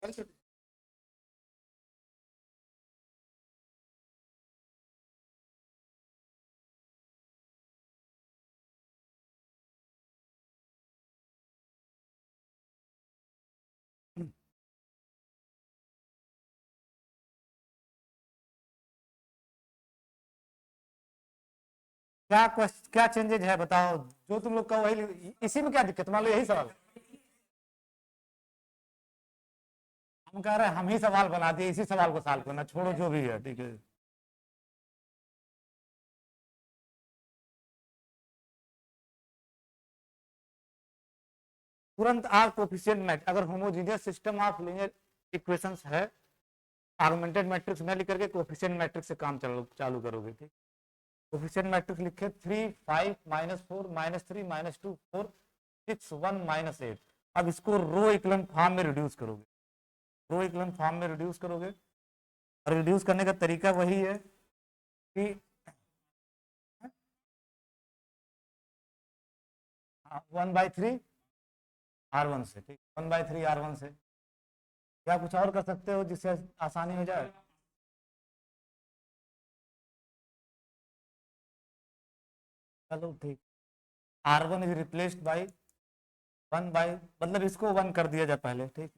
क्या चेंजेज है बताओ, जो तुम लोग का वही, इसी में क्या दिक्कत, मान लो यही सवाल हम कह रहे हैं, हम ही सवाल बना दिए, इसी सवाल को सॉल्व करना, छोड़ो जो भी है, ठीक है। तुरंत आप कोफिशिएंट मैट्रिक्स, अगर homogeneous system of linear equations है, आर्गुमेंटेड मैट्रिक्स न लिख करके कोफिशिएंट मैट्रिक्स से काम चालू करोगे, ठीक। कोफिशिएंट मैट्रिक्स लिखे 3 5 -4 -3 -2 4 6 1 -8। अब इसको रो इक्विवेलेंट फॉर्म में रिड्यूस करोगे, रो इक्विवेलेंट फॉर्म में रिड्यूस करोगे, और रिड्यूस करने का तरीका वही है कि 1/3 R1 से, ठीक, 1/3 R1 से। क्या कुछ और कर सकते हो जिससे आसानी हो जाए? चलो ठीक, R1 is replaced by 1 by, मतलब इसको 1 कर दिया जाए पहले, ठीक।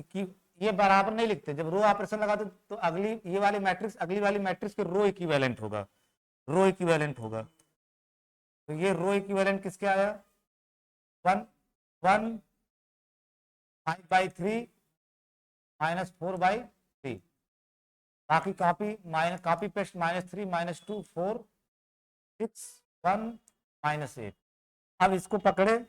कि ये बराबर नहीं लिखते, जब रो ऑपरेशन लगाते तो अगली ये वाली मैट्रिक्स अगली वाली मैट्रिक्स के रो इक्विवेलेंट होगा, रो इक्विवेलेंट होगा। तो ये रो इक्विवेलेंट किसके आया? 1 5/3 -4/3। बाकी कॉपी पेस्ट -3 -2 4 6 1 -8। अब इसको पकड़े,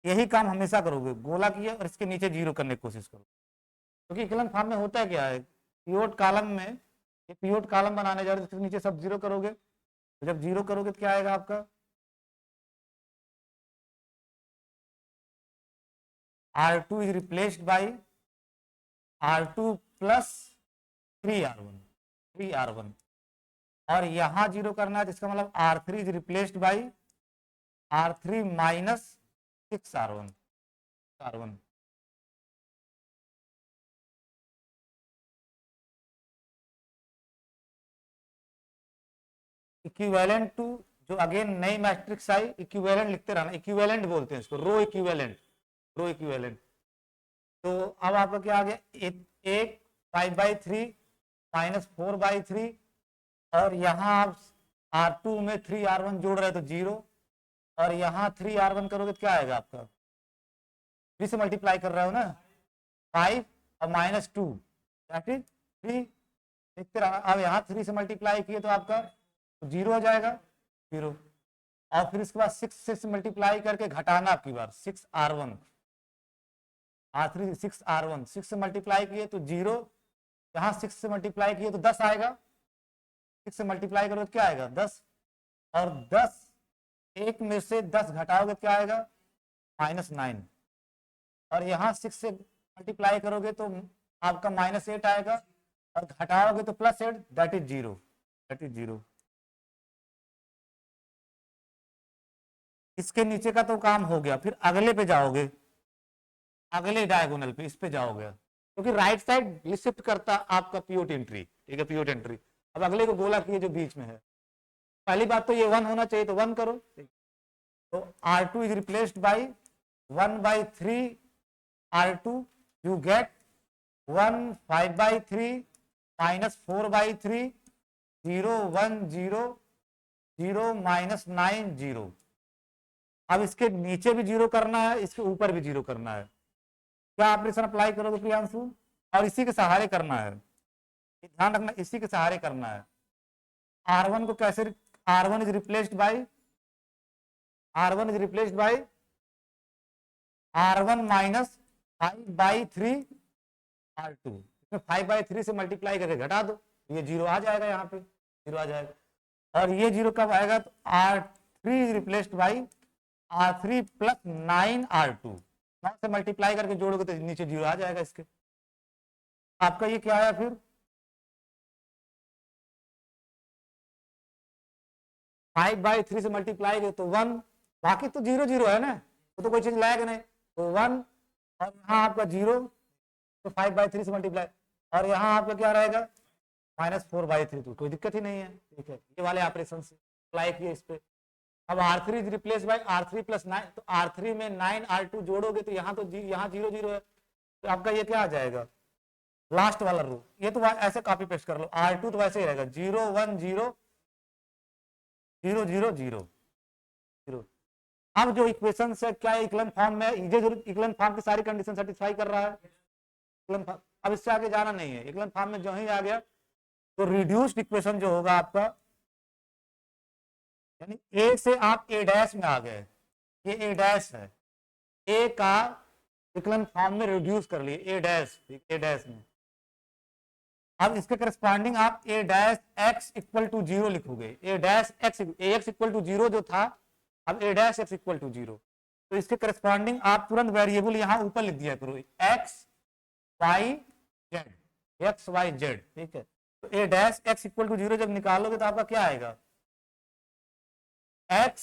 यही काम हमेशा करोगे, गोला किया और इसके नीचे जीरो करने की कोशिश करो, क्योंकि इक्विवेलेंट फॉर्म में होता है क्या है, पिवोट कॉलम में, ये पिवोट कॉलम बनाने जा रहे हो तो नीचे सब जीरो करोगे, तो जब जीरो करोगे तो क्या आएगा आपका? R2 is replaced by R2 plus 3R1, और यहां जीरो करना है, जिसका मतलब R3 is replaced by R3 माइनस 6R1। इक्विवेलेंट टू, जो अगेन नई मैट्रिक्स आई, इक्विवेलेंट लिखते रहना, इक्विवेलेंट बोलते हैं इसको, रो इक्विवेलेंट, रो इक्विवेलेंट। तो अब आपका क्या आ गया, एक 5/3 -4/3, और यहाँ आप R2 में 3R1 जोड़ रहे तो जीरो, और यहाँ 3R1 करोगे तो क्या आएगा आपका? 3 से मल्टीप्लाई कर रहे हो ना, 5 और -2 दैट इज 3, देखते रहा। अब यहाँ 3 से मल्टीप्लाई किए तो आपका जीरो हो जाएगा, जीरो। और फिर इसके बाद 6 से मल्टीप्लाई करके घटाना, आपकी बार 6R1, R3 6R1, 6 से मल्टीप्लाई किए तो जीरो, यहाँ 6 से मल्टीप्लाई किए तो 10 आएगा, 6 से मल्टीप्लाई करोगे तो क्या आएगा? 10, और 10 एक में से 10 घटाओगे तो क्या आएगा? -9, और यहाँ 6 से मल्टीप्लाई करोगे तो आपका -8 आएगा, और घटाओगे तो +8, that is zero, that is zero. इसके नीचे का तो काम हो गया, फिर अगले पे जाओगे, अगले डायगोनल पे, इस पे जाओगे, क्योंकि राइट साइड शिफ्ट करता आपका पिवोट एंट्री, ठीक है, पिवोट एंट्री। अब अगले को गोला किए जो बीच में है, पहली बात तो ये 1 होना चाहिए, तो 1 करो, तो R2 is replaced by 1/3 R2, you get 1 5/3 -4/3 0 1 0 0 -9 0। अब इसके नीचे भी जीरो करना है, इसके ऊपर भी जीरो करना है। क्या ऑपरेशन अप्लाई करोगे प्रियांशु? और इसी के सहारे करना है, ध्यान रखना, इसी के सहारे करना है। R1 को कैसे, R1 is replaced by R1 is replaced by R1 -5/3 R2, इसमें 5/3 से मल्टीप्लाई करके घटा दो, ये जीरो आ जाएगा, यहाँ पे जीरो आ जाएगा। और ये जीरो कब आएगा? तो R3 is replaced by R3 + 9 R2, 9 से मल्टीप्लाई करके जोड़ोगे तो नीचे जीरो आ जाएगा इसके। आपका ये क्या आया फिर? 5/3 से मल्टीप्लाई तो 1, बाकी तो जीरो जीरो है ना, तो कोई चीज लाएगा नहीं, तो 1 और यहाँ आपका 0, तो 5/3 से मल्टीप्लाई, और यहाँ आपका क्या रहेगा -4/3, तो कोई दिक्कत ही नहीं है। ठीक है, ये वाले ऑपरेशन से अप्लाई किए इस पे। अब R3 रिप्लेस बाय R3 + 9, तो R3 में 9 R2 जोड़ोगे तो यहाँ तो यहाँ 0 0 है, तो आपका ये क्या आ जाएगा लास्ट वाला रो। ये तो ऐसे कॉपी पेस्ट कर लो, R2 तो वैसे ही रहेगा 0 1 0 0 0 0 0। अब जो इक्वेशन है क्या इक्विवेलेंट फॉर्म में, ये जो इक्विवेलेंट फॉर्म की सारी कंडीशन सेटिस्फाई कर रहा है इक्विवेलेंट फॉर्म। अब इससे आगे जाना नहीं है, इक्विवेलेंट फॉर्म में जो ही आ गया तो रिड्यूस्ड इक्वेशन जो होगा आपका, यानी ए से आप ए डैश में आ गए, ये ए डैश है, ए का इक्विवेलेंट फॉर्म में रिड्यूस कर लिए ए डैश में। अब इसके करस्पॉन्डिंग आप ए डैश एक्स इक्वल टू 0 लिखोगे, ए डैश एक्स इक्वल टू 0 जो था, अब ए डैश एक्स इक्वल टू 0, तो इसके करस्पॉन्डिंग आप तुरंत वेरिएबल यहाँ ऊपर लिख दिया करो एक्स वाई जेड। ठीक है, तो ए डैश एक्स इक्वल टू 0 जब निकालोगे तो आपका क्या आएगा x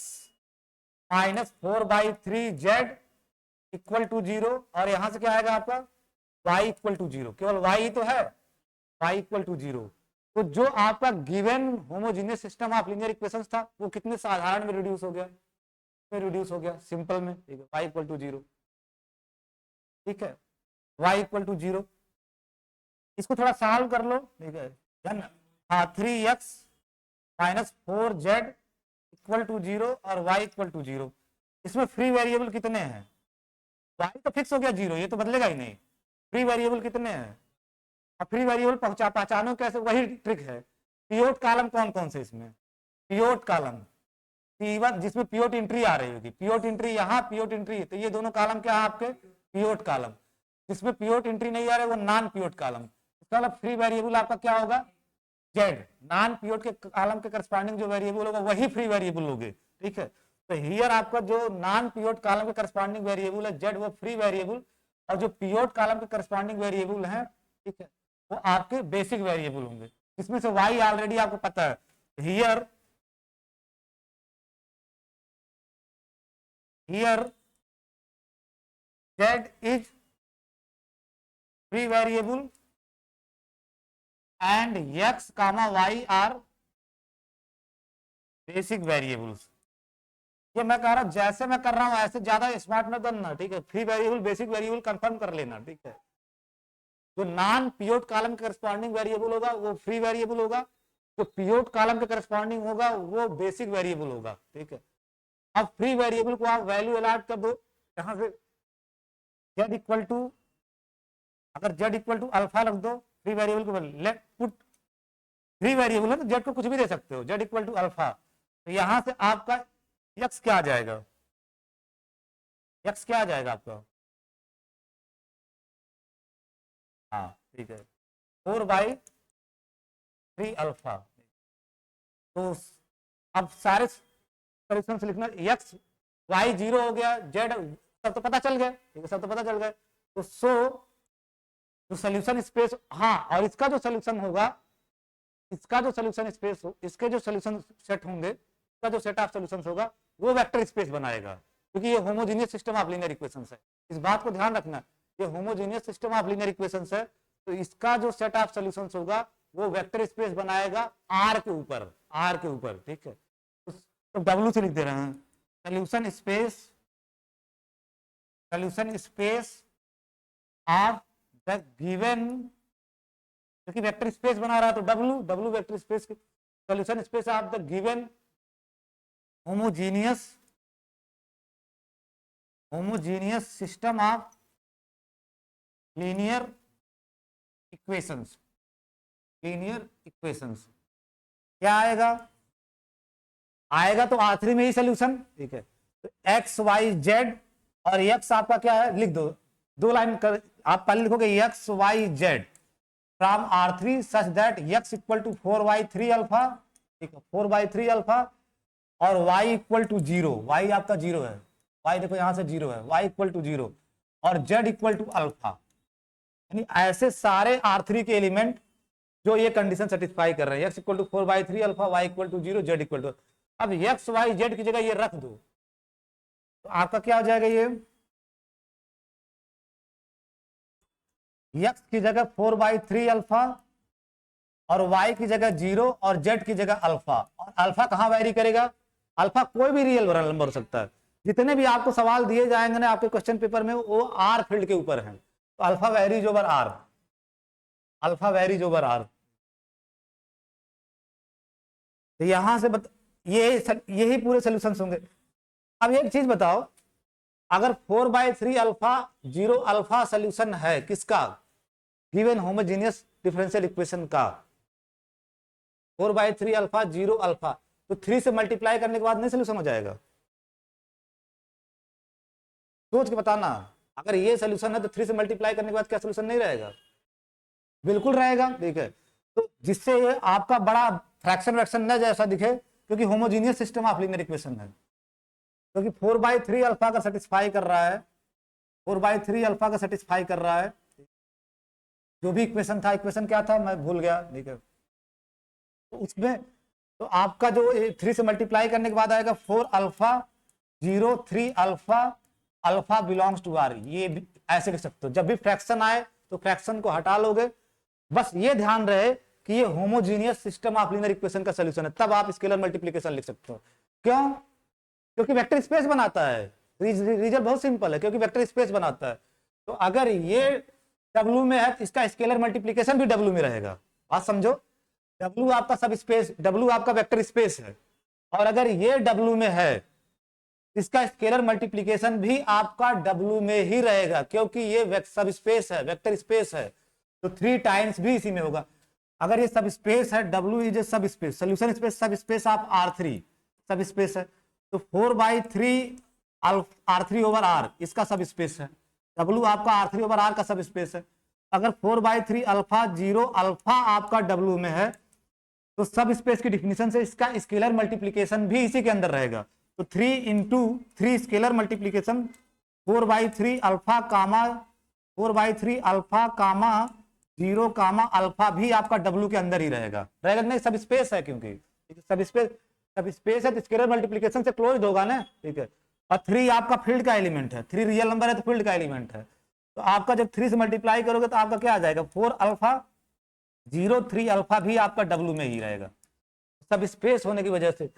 -4/3 z इक्वल टू 0, और यहां से क्या आएगा आपका y इक्वल टू 0, केवल y ही तो है, y इक्वल टू 0। तो जो आपका given homogeneous system of linear equations था वो कितने साधारण में रिड्यूस हो गया, सिंपल में। ठीक है, y इक्वल टू 0। ठीक है, y इक्वल टू 0, इसको थोड़ा सॉल्व कर लो। ठीक है, हाँ 3x -4z इक्वल टू 0 और y इक्वल टू 0। इसमें फ्री वेरिएबल कितने हैं, y तो फिक्स हो गया 0, ये तो बदलेगा ही नहीं। फ्री वेरिएबल कितने हैं, अब फ्री वेरिएबल पहचानो कैसे, वही ट्रिक है। पिवोट कॉलम कौन कौन से इसमें, पिवोट कॉलम P1 जिसमें पिवोट एंट्री आ रही होगी, पिवोट एंट्री यहाँ, पिवोट एंट्री, तो ये दोनों कॉलम क्या है आपके पिवोट कॉलम। जिसमें पिवोट एंट्री नहीं आ रहा है वो नॉन पिवोट कॉलम। इसका मतलब फ्री वेरिएबल आपका क्या होगा जेड, नॉन पिवोट के कॉलम के करस्पॉन्डिंग जो वेरिएबल होगा वही फ्री वेरिएबल होगे। ठीक है, तो हियर आपका जो नॉन पिवोट कॉलम के करस्पॉन्डिंग वेरिएबल है जेड वो फ्री वेरिएबल, और जो पिवोट कॉलम के करस्पॉन्डिंग वेरिएबल है ठीक है वो आपके बेसिक वेरिएबल होंगे, जिसमें से y ऑलरेडी आपको पता है। Here z is free variable and x, y are basic variables। ये मैं कह रहा हूं जैसे मैं कर रहा हूं ऐसे ज्यादा स्मार्ट मत बनना। ठीक है, free variable basic variable confirm कर लेना। ठीक है, जो नॉन पिवोट कॉलम के करस्पॉन्डिंग वेरिएबल होगा वो फ्री वेरिएबल होगा, जो पिवोट कॉलम के करस्पॉन्डिंग होगा वो बेसिक वेरिएबल होगा। ठीक है, अब फ्री वेरिएबल को आप वैल्यू अलॉट कर दो, यहां से z इक्वल टू, अगर z इक्वल टू अल्फा रख दो, फ्री वेरिएबल को लेट पुट, फ्री वेरिएबल है तो z को कुछ भी दे सकते हो, z इक्वल टू अल्फा, तो यहां से आपका x क्या आ जाएगा, x क्या आ जाएगा आपका, हाँ ठीक है 4/3 अल्फा। तो अब सारे सॉल्यूशन से लिखना x y 0 हो गया, z सब तो पता चल गया। ठीक है, सब तो पता चल गया, तो सो जो सोल्यूशन स्पेस, हाँ और इसका जो सोल्यूशन होगा, इसका जो सोल्यूशन स्पेस हो, इसके जो सोल्यूशन सेट होंगे, इसका जो सेट ऑफ सॉल्यूशंस होगा वो वेक्टर स्पेस बनाएगा, क्योंकि ये homogeneous system of linear equations है। इस बात को ध्यान रखना, ये homogeneous system of linear equations है, तो इसका जो सेट ऑफ सॉल्यूशंस होगा वो वेक्टर स्पेस बनाएगा आर के ऊपर, आर के ऊपर। ठीक है, तो डब्ल्यू से लिख दे रहे हैं solution space of the given, क्योंकि वेक्टर स्पेस बना रहा है तो W vector space, solution space of the given homogeneous system of linear equations. क्या आएगा तो R3 में ही सोल्यूशन। ठीक है, तो x y z, और x आपका क्या है लिख दो, दो लाइन कर, आप पहले लिखोगे x y z from R3 such that x equal to 4/3 alpha. ठीक है, 4/3 अल्फा, और y इक्वल टू 0, y आपका 0 है, y देखो यहां से 0 है, y इक्वल टू 0, और z इक्वल टू अल्फा। यानी ऐसे सारे R3 के एलिमेंट जो ये कंडीशन सेटिस्फाई कर रहे हैं, x equal to 4/3 alpha, y equal to 0, z equal to, अब x y z की जगह ये रख दो तो आपका क्या हो जाएगा, ये x की जगह 4/3 अल्फा और y की जगह 0 और z की जगह अल्फा। और अल्फा कहां वैरी करेगा? अल्फा कोई भी रियल नंबर हो सकता है। जितने भी आपको सवाल दिए जाएंगे ना आपके क्वेश्चन पेपर में, वो आर फील्ड के ऊपर है। तो alpha varies over R, alpha varies over R. तो यहां से यही पूरे सोल्यूशन होंगे। अब एक चीज बताओ, अगर 4/3 अल्फा 0 अल्फा सोल्यूशन है किसका? गिवन होमोजेनियस डिफरेंशियल इक्वेशन का। 4/3 अल्फा 0 अल्फा, तो 3 से मल्टीप्लाई करने के बाद नहीं सोल्यूशन हो जाएगा? सोच के बताना, अगर ये सोल्यूशन है तो 3 से मल्टीप्लाई करने के बाद क्या सोल्यूशन नहीं रहेगा? बिल्कुल रहेगा। ठीक है, तो जिससे ये आपका बड़ा फ्रैक्शन वैक्शन न जैसा दिखे, क्योंकि homogeneous system of linear equation है। क्योंकि 4/3 अल्फा का सेटिस्फाई कर रहा है, 4/3 अल्फा का सेटिस्फाई कर रहा है। जो भी इक्वेशन था, इक्वेशन क्या था मैं भूल गया। ठीक है, तो उसमें तो आपका जो 3 से मल्टीप्लाई करने के बाद आएगा 4 alpha 0 3 alpha, alpha belongs to R. ये ऐसे लिख सकते हो, जब भी फ्रैक्शन आए तो फ्रैक्शन को हटा लोगे। बस ये ध्यान रहे कि ये homogeneous system of linear equation का सॉल्यूशन है, तब आप स्केलर मल्टीप्लिकेशन लिख सकते हो। क्यों? क्योंकि वेक्टर स्पेस बनाता है। रीजन बहुत सिंपल है, क्योंकि वेक्टर स्पेस बनाता है। तो अगर ये डब्ल्यू में है तो इसका स्केलर मल्टीप्लिकेशन भी डब्ल्यू में रहेगा। बात समझो, डब्ल्यू आपका सब स्पेस, डब्ल्यू आपका वेक्टर स्पेस है, और अगर ये डब्ल्यू में है इसका स्केलर मल्टीप्लिकेशन भी आपका डब्ल्यू में ही रहेगा, क्योंकि ये सब स्पेस है, वेक्टर स्पेस है। तो 3 टाइम्स भी इसी में होगा। अगर ये सब स्पेस है, डब्ल्यू इज ए सब स्पेस, सोल्यूशन स्पेस सब स्पेस ऑफ R3 सब स्पेस है, तो 4/3 R3 ओवर R इसका सब स्पेस है। डब्ल्यू आपका R3 ओवर R का सब स्पेस है। अगर 4/3 अल्फा 0 अल्फा आपका डब्ल्यू में है, तो सब स्पेस की डिफिनेशन से इसका स्केलर मल्टीप्लिकेशन भी इसी के अंदर रहेगा। तो 3 इंटू 3 स्केलर मल्टीप्लिकेशन 4/3 अल्फा कामा 4/3 अल्फा कामा 0 कामा अल्फा भी आपका डब्ल्यू के अंदर ही रहेगा। रहेगा नहीं, सब स्पेस है, क्योंकि सब स्पेस है तो स्केलर मल्टीप्लिकेशन से क्लोज होगा ना। ठीक है, और 3 आपका फील्ड का एलिमेंट है, 3 रियल नंबर है तो फील्ड का एलिमेंट है। तो आपका जब 3 से मल्टीप्लाई करोगे तो आपका क्या आ जाएगा? 4 अल्फा 0 3 अल्फा भी आपका डब्ल्यू में ही रहेगा। सब स्पेस होने की वजह से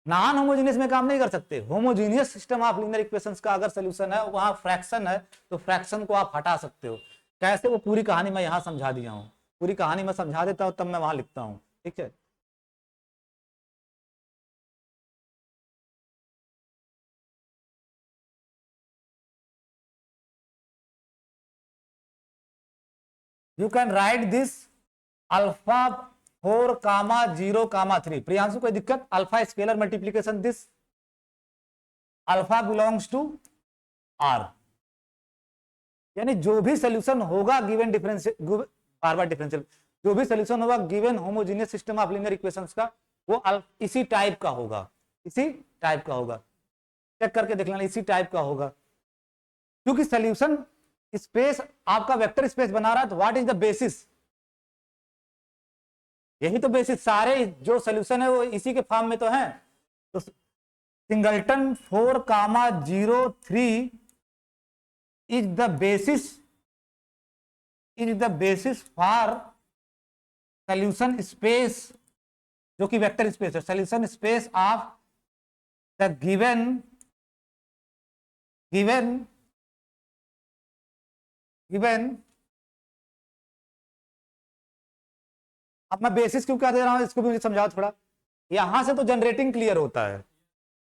नॉन होमोजीनियस में काम नहीं कर सकते। Homogeneous system of linear equations का अगर सोल्यूशन है, वहां फ्रैक्शन है, तो फ्रैक्शन को आप हटा सकते हो। कैसे? वो पूरी कहानी मैं यहां समझा दिया हूं। पूरी कहानी मैं समझा देता हूं तब मैं वहां लिखता हूं। ठीक है, you can write this alpha 4 comma 0 comma 3। Priyanshu कोई दिक्कत? Alpha scalar multiplication this alpha belongs to R, यानी जो भी सोल्यूशन होगा गिवन डिफरेंशियल, बार बार डिफरेंशियल, जो भी सोल्यूशन होगा given homogeneous system of linear equations का, वो इसी टाइप का होगा, इसी टाइप का होगा। चेक करके देख लेना, इसी टाइप का होगा। क्योंकि सोल्यूशन स्पेस आपका वेक्टर स्पेस बना रहा है, तो व्हाट इज द बेसिस? यही तो बेसिस, सारे जो सोल्यूशन है वो इसी के फॉर्म में तो है। तो singleton 4 comma 0 3 is the basis, is the basis for solution space, जो कि वेक्टर स्पेस है, solution space of the given given given. अब मैं बेसिस क्यों क्या दे रहा हूं, इसको भी मुझे समझाओ थोड़ा। यहां से तो जनरेटिंग क्लियर होता है,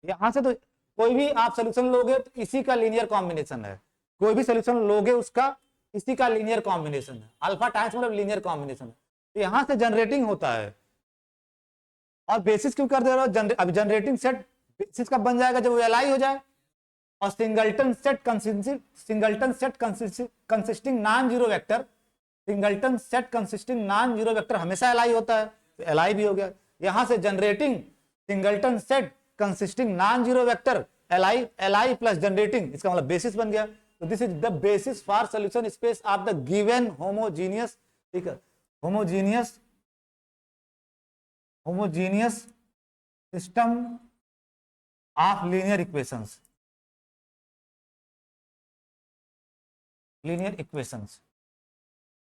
यहां से तो कोई भी आप सोल्यूशन लोगे तो इसी का लीनियर कॉम्बिनेशन है। कोई भी सोल्यूशन लोगे उसका इसी का लीनियर कॉम्बिनेशन है। अल्फा टाइम्स मतलब लीनियर कॉम्बिनेशन है, तो यहां से जनरेटिंग होता है। और बेसिस क्यों कर दे रहा हूं? अब जनरेटिंग सेट बेसिस का बन जाएगा जब वो एलआई हो जाए। और singleton set consisting non zero vector, singleton set consisting non zero vector हमेशा एलआई होता है, तो एलआई भी हो गया। यहां से generating singleton set consisting non zero vector LI, LI plus generating, इसका मतलब बेसिस बन गया। तो this is the basis for solution space of the given homogeneous, ठीक है, homogeneous homogeneous system of linear equations, linear equations,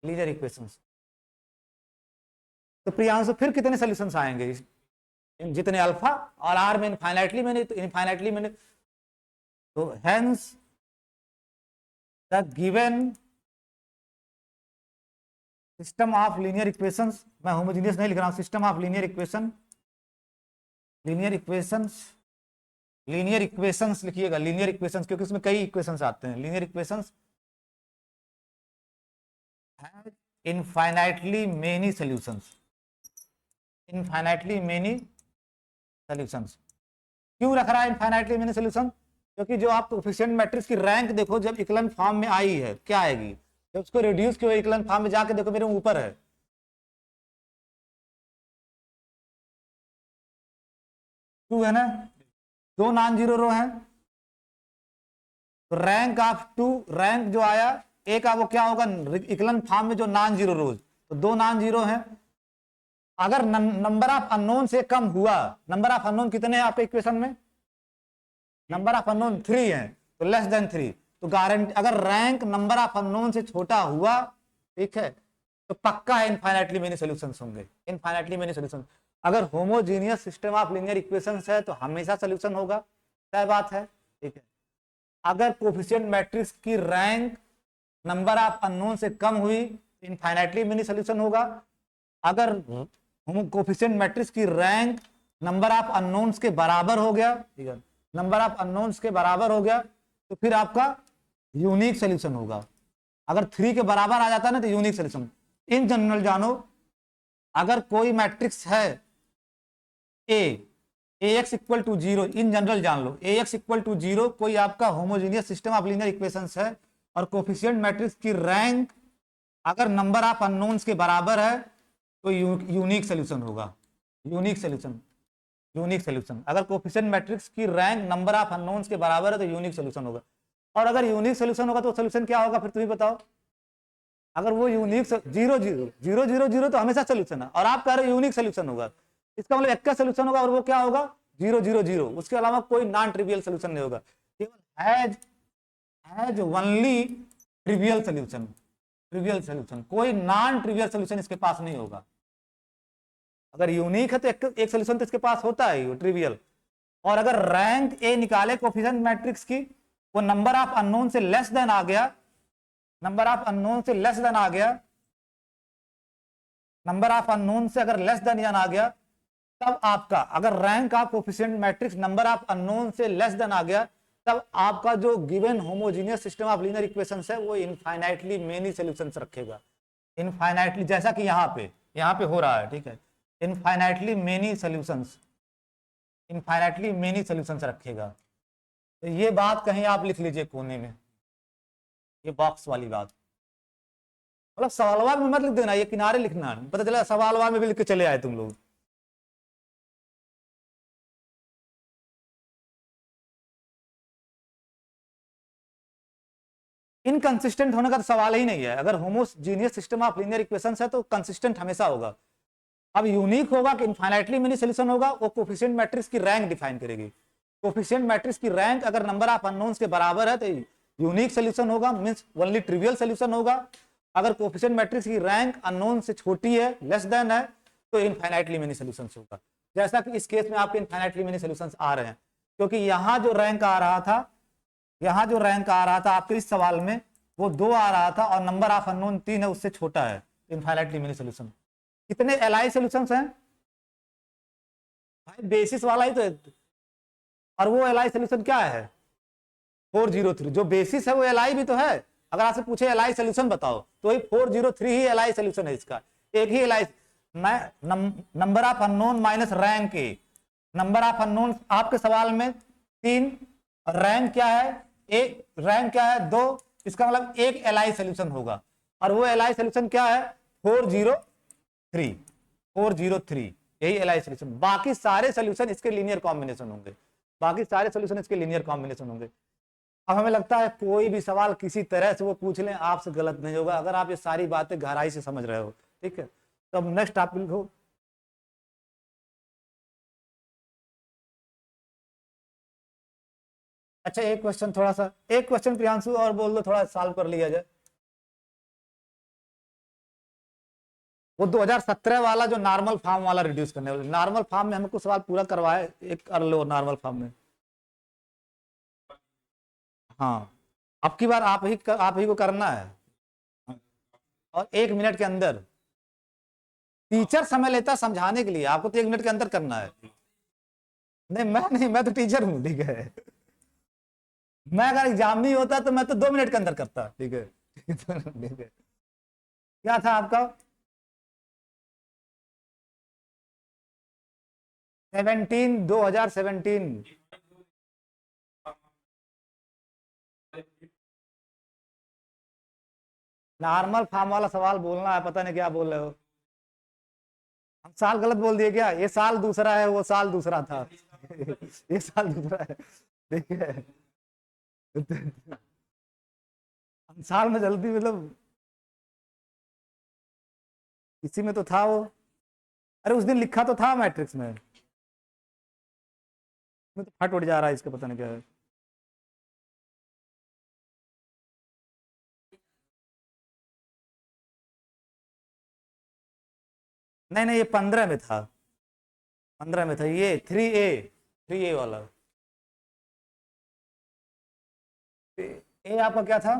linear equations. तो प्रियांशु फिर कितने सॉल्यूशंस आएंगे जितने अल्फा और आर में इनफाइनाइटली मैंने, तो इनफाइनाइटली मैंने, तो hence the given system of linear equations, मैं होमोजेनियस नहीं लिख रहा हूं, system of linear equation, linear equations, linear equations लिखिएगा, लीनियर इक्वेशंस, क्योंकि इसमें कई इक्वेशंस आते हैं। Linear equations have infinitely many solutions, infinitely many solutions. क्यों रख रहा है इनफाइनाइटली मेनी सॉल्यूशन? क्योंकि जो आप कोफिशिएंट मैट्रिक्स की रैंक देखो, जब इक्विवेलेंट फॉर्म में आई है क्या आएगी, जब उसको रिड्यूस किया इक्विवेलेंट फॉर्म में जाके देखो मेरे ऊपर है 2 है ना, 2 नॉन जीरो रो है, तो रैंक ऑफ 2, रैंक जो आया एक वो क्या होगा इक्विवेलेंट फॉर्म में जो नॉन जीरो रोज, तो 2 नॉन जीरो है। अगर नंबर ऑफ अननोन से कम हुआ, नंबर ऑफ अननोन कितने हैं आपके इक्वेशन में, नंबर ऑफ अननोन 3 है, तो लेस देन 3, तो गारंटी अगर रैंक नंबर ऑफ अननोन से छोटा हुआ, ठीक है, तो पक्का है इनफाइनाइटली मेनी सॉल्यूशंस होंगे, इनफाइनाइटली मेनी सॉल्यूशंस। अगर homogeneous system of linear equations है तो हमेशा सॉल्यूशन होगा, क्या बात है, ठीक है। अगर कोफिशिएंट मैट्रिक्स की रैंक नंबर ऑफ अननोन से कम हुई, इनफाइनाइटली मेनी सॉल्यूशन होगा। अगर कोफिशिएंट मैट्रिक्स की रैंक नंबर ऑफ अननोन्स के बराबर हो गया, ठीक है, नंबर ऑफ अननोन्स के बराबर हो गया, तो फिर आपका यूनिक सॉल्यूशन होगा। अगर 3 के बराबर आ जाता है ना तो यूनिक सॉल्यूशन। इन जनरल जानो, अगर कोई मैट्रिक्स है ax equal to 0, in general जान लो ax इक्वल टू 0 कोई आपका homogeneous system of linear equations है, और कोफिशिएंट मैट्रिक्स की रैंक अगर नंबर ऑफ अननोन्स के बराबर है तो यूनिक सॉल्यूशन होगा, यूनिक सॉल्यूशन, यूनिक सॉल्यूशन। अगर कोफिशिएंट मैट्रिक्स की रैंक नंबर ऑफ अननोन्स के बराबर है तो यूनिक सॉल्यूशन होगा। और अगर यूनिक सॉल्यूशन होगा तो सॉल्यूशन क्या होगा फिर तुम ही बताओ। अगर वो यूनिक 0 0 0 0 0 तो हमेशा सॉल्यूशन है, और आप कह रहे हो यूनिक सॉल्यूशन होगा, इसका मतलब एक का सॉल्यूशन होगा, और वो क्या होगा 0 0 0, उसके अलावा कोई नॉन ट्रिवियल सॉल्यूशन नहीं होगा, केवल has only trivial solution, trivial solution, कोई नॉन ट्रिवियल सॉल्यूशन इसके पास नहीं होगा। अगर यूनिक है तो एक सॉल्यूशन तो इसके पास होता है ट्रिवियल। और अगर रैंक ए निकाले कोफिशिएंट मैट्रिक्स की, वो नंबर ऑफ अननोन से लेस देन आ गया, नंबर ऑफ अननोन से लेस देन आ गया, नंबर ऑफ अननोन से अगर लेस देन आ गया, तब आपका अगर rank of coefficient matrix number of unknown से लेस देन आ गया, तब आपका जो given homogeneous system of linear equations है वो इनफाइनाइटली मेनी सॉल्यूशंस रखेगा, इनफाइनाइटली, जैसा कि यहाँ पे हो रहा है, ठीक है, infinitely many solutions, infinitely many solutions रखेगा। तो ये बात कहीं आप लिख लीजिए कोने में, ये बॉक्स वाली बात, मतलब सवालवा में मत लिख देना, ये किनारे लिखना, पता चला सवालवा में भी लिख के चले आए तुम लोग। इनकंसिस्टेंट होने का तो सवाल ही नहीं है। अगर homogeneous system of linear equations है तो कंसिस्टेंट हमेशा होगा। अब यूनिक होगा कि इनफाइनाइटली मेनी सॉल्यूशन होगा, वो कोफिशिएंट मैट्रिक्स की रैंक डिफाइन करेगी। कोफिशिएंट मैट्रिक्स की रैंक अगर नंबर ऑफ अननोन्स के बराबर है तो यूनिक सॉल्यूशन होगा, मींस ओनली ट्रिवियल सॉल्यूशन होगा। अगर कोफिशिएंट मैट्रिक्स की रैंक अननोन से छोटी है, लेस देन है, तो इनफाइनाइटली मेनी सॉल्यूशंस होगा। जैसा कि इस केस में आपके इनफाइनाइटली मेनी सॉल्यूशंस आ रहे हैं, क्योंकि यहाँ जो रैंक आ रहा था, यहाँ जो रैंक आ रहा था आपके इस सवाल में वो 2 आ रहा था, और नंबर ऑफ अननोन 3 है, उससे छोटा है, इनफाइनाइटली मेनी सॉल्यूशन। कितने एलआई सॉल्यूशंस हैं भाई, बेसिस वाला ही तो है, और वो एलआई सॉल्यूशन क्या है 403, जो बेसिस है वो एलआई भी तो है। अगर आपसे पूछे एलआई सॉल्यूशन बताओ तो वही 403 ही एलआई सॉल्यूशन है इसका, एक ही LI. Number of unknown minus rank A, number of unknown आपके सवाल में 3, रैंक क्या है एक, रैंक क्या है 2, इसका मतलब एक एलआई सॉल्यूशन होगा, और वो एलआई सॉल्यूशन क्या है 403, 403 यही एलआई सॉल्यूशन। बाकी सारे सॉल्यूशन इसके लीनियर कॉम्बिनेशन होंगे, बाकी सारे सॉल्यूशन इसके लीनियर कॉम्बिनेशन होंगे। अब हमें लगता है कोई भी सवाल किसी तरह से वो पूछ लें, आपसे गलत नहीं होगा अगर आप ये सारी बातें गहराई से समझ रहे हो, ठीक है। तो अब नेक्स्ट आप लिखो। अच्छा एक क्वेश्चन, थोड़ा सा एक क्वेश्चन प्रियांशु और बोल दो, थोड़ा सॉल्व कर लिया जाए। वो 2017 वाला जो नॉर्मल फॉर्म वाला रिड्यूस करने वाला, नॉर्मल फॉर्म में हमको सवाल पूरा करवाए, एक कर लो नॉर्मल फॉर्म में। हाँ, अब की बार आप ही को करना है, और 1 मिनट के अंदर। टीचर समय लेता है समझाने के लिए, आपको तो 1 मिनट के अंदर करना है। नहीं मैं नहीं, मैं तो टीचर हूँ, ठीक है। मैं अगर एग्जाम नहीं होता तो मैं तो 2 मिनट के अंदर करता, ठीक है। ठीक है। क्या था आपका? 2017। नॉर्मल फॉर्म वाला सवाल बोलना है, पता नहीं क्या बोल रहे हो। हम साल गलत बोल दिए क्या? ये साल दूसरा है, वो साल दूसरा था। ये साल दूसरा है, ठीक है। हम साल में जल्दी मतलब इसी में तो था वो। अरे उस दिन लिखा तो था मैट्रिक्स में, तो फट उड़ जा रहा है इसका, पता नहीं क्या है। नहीं नहीं, ये 15 में था, 15 में था ये 3A वाला। ए आपका क्या था?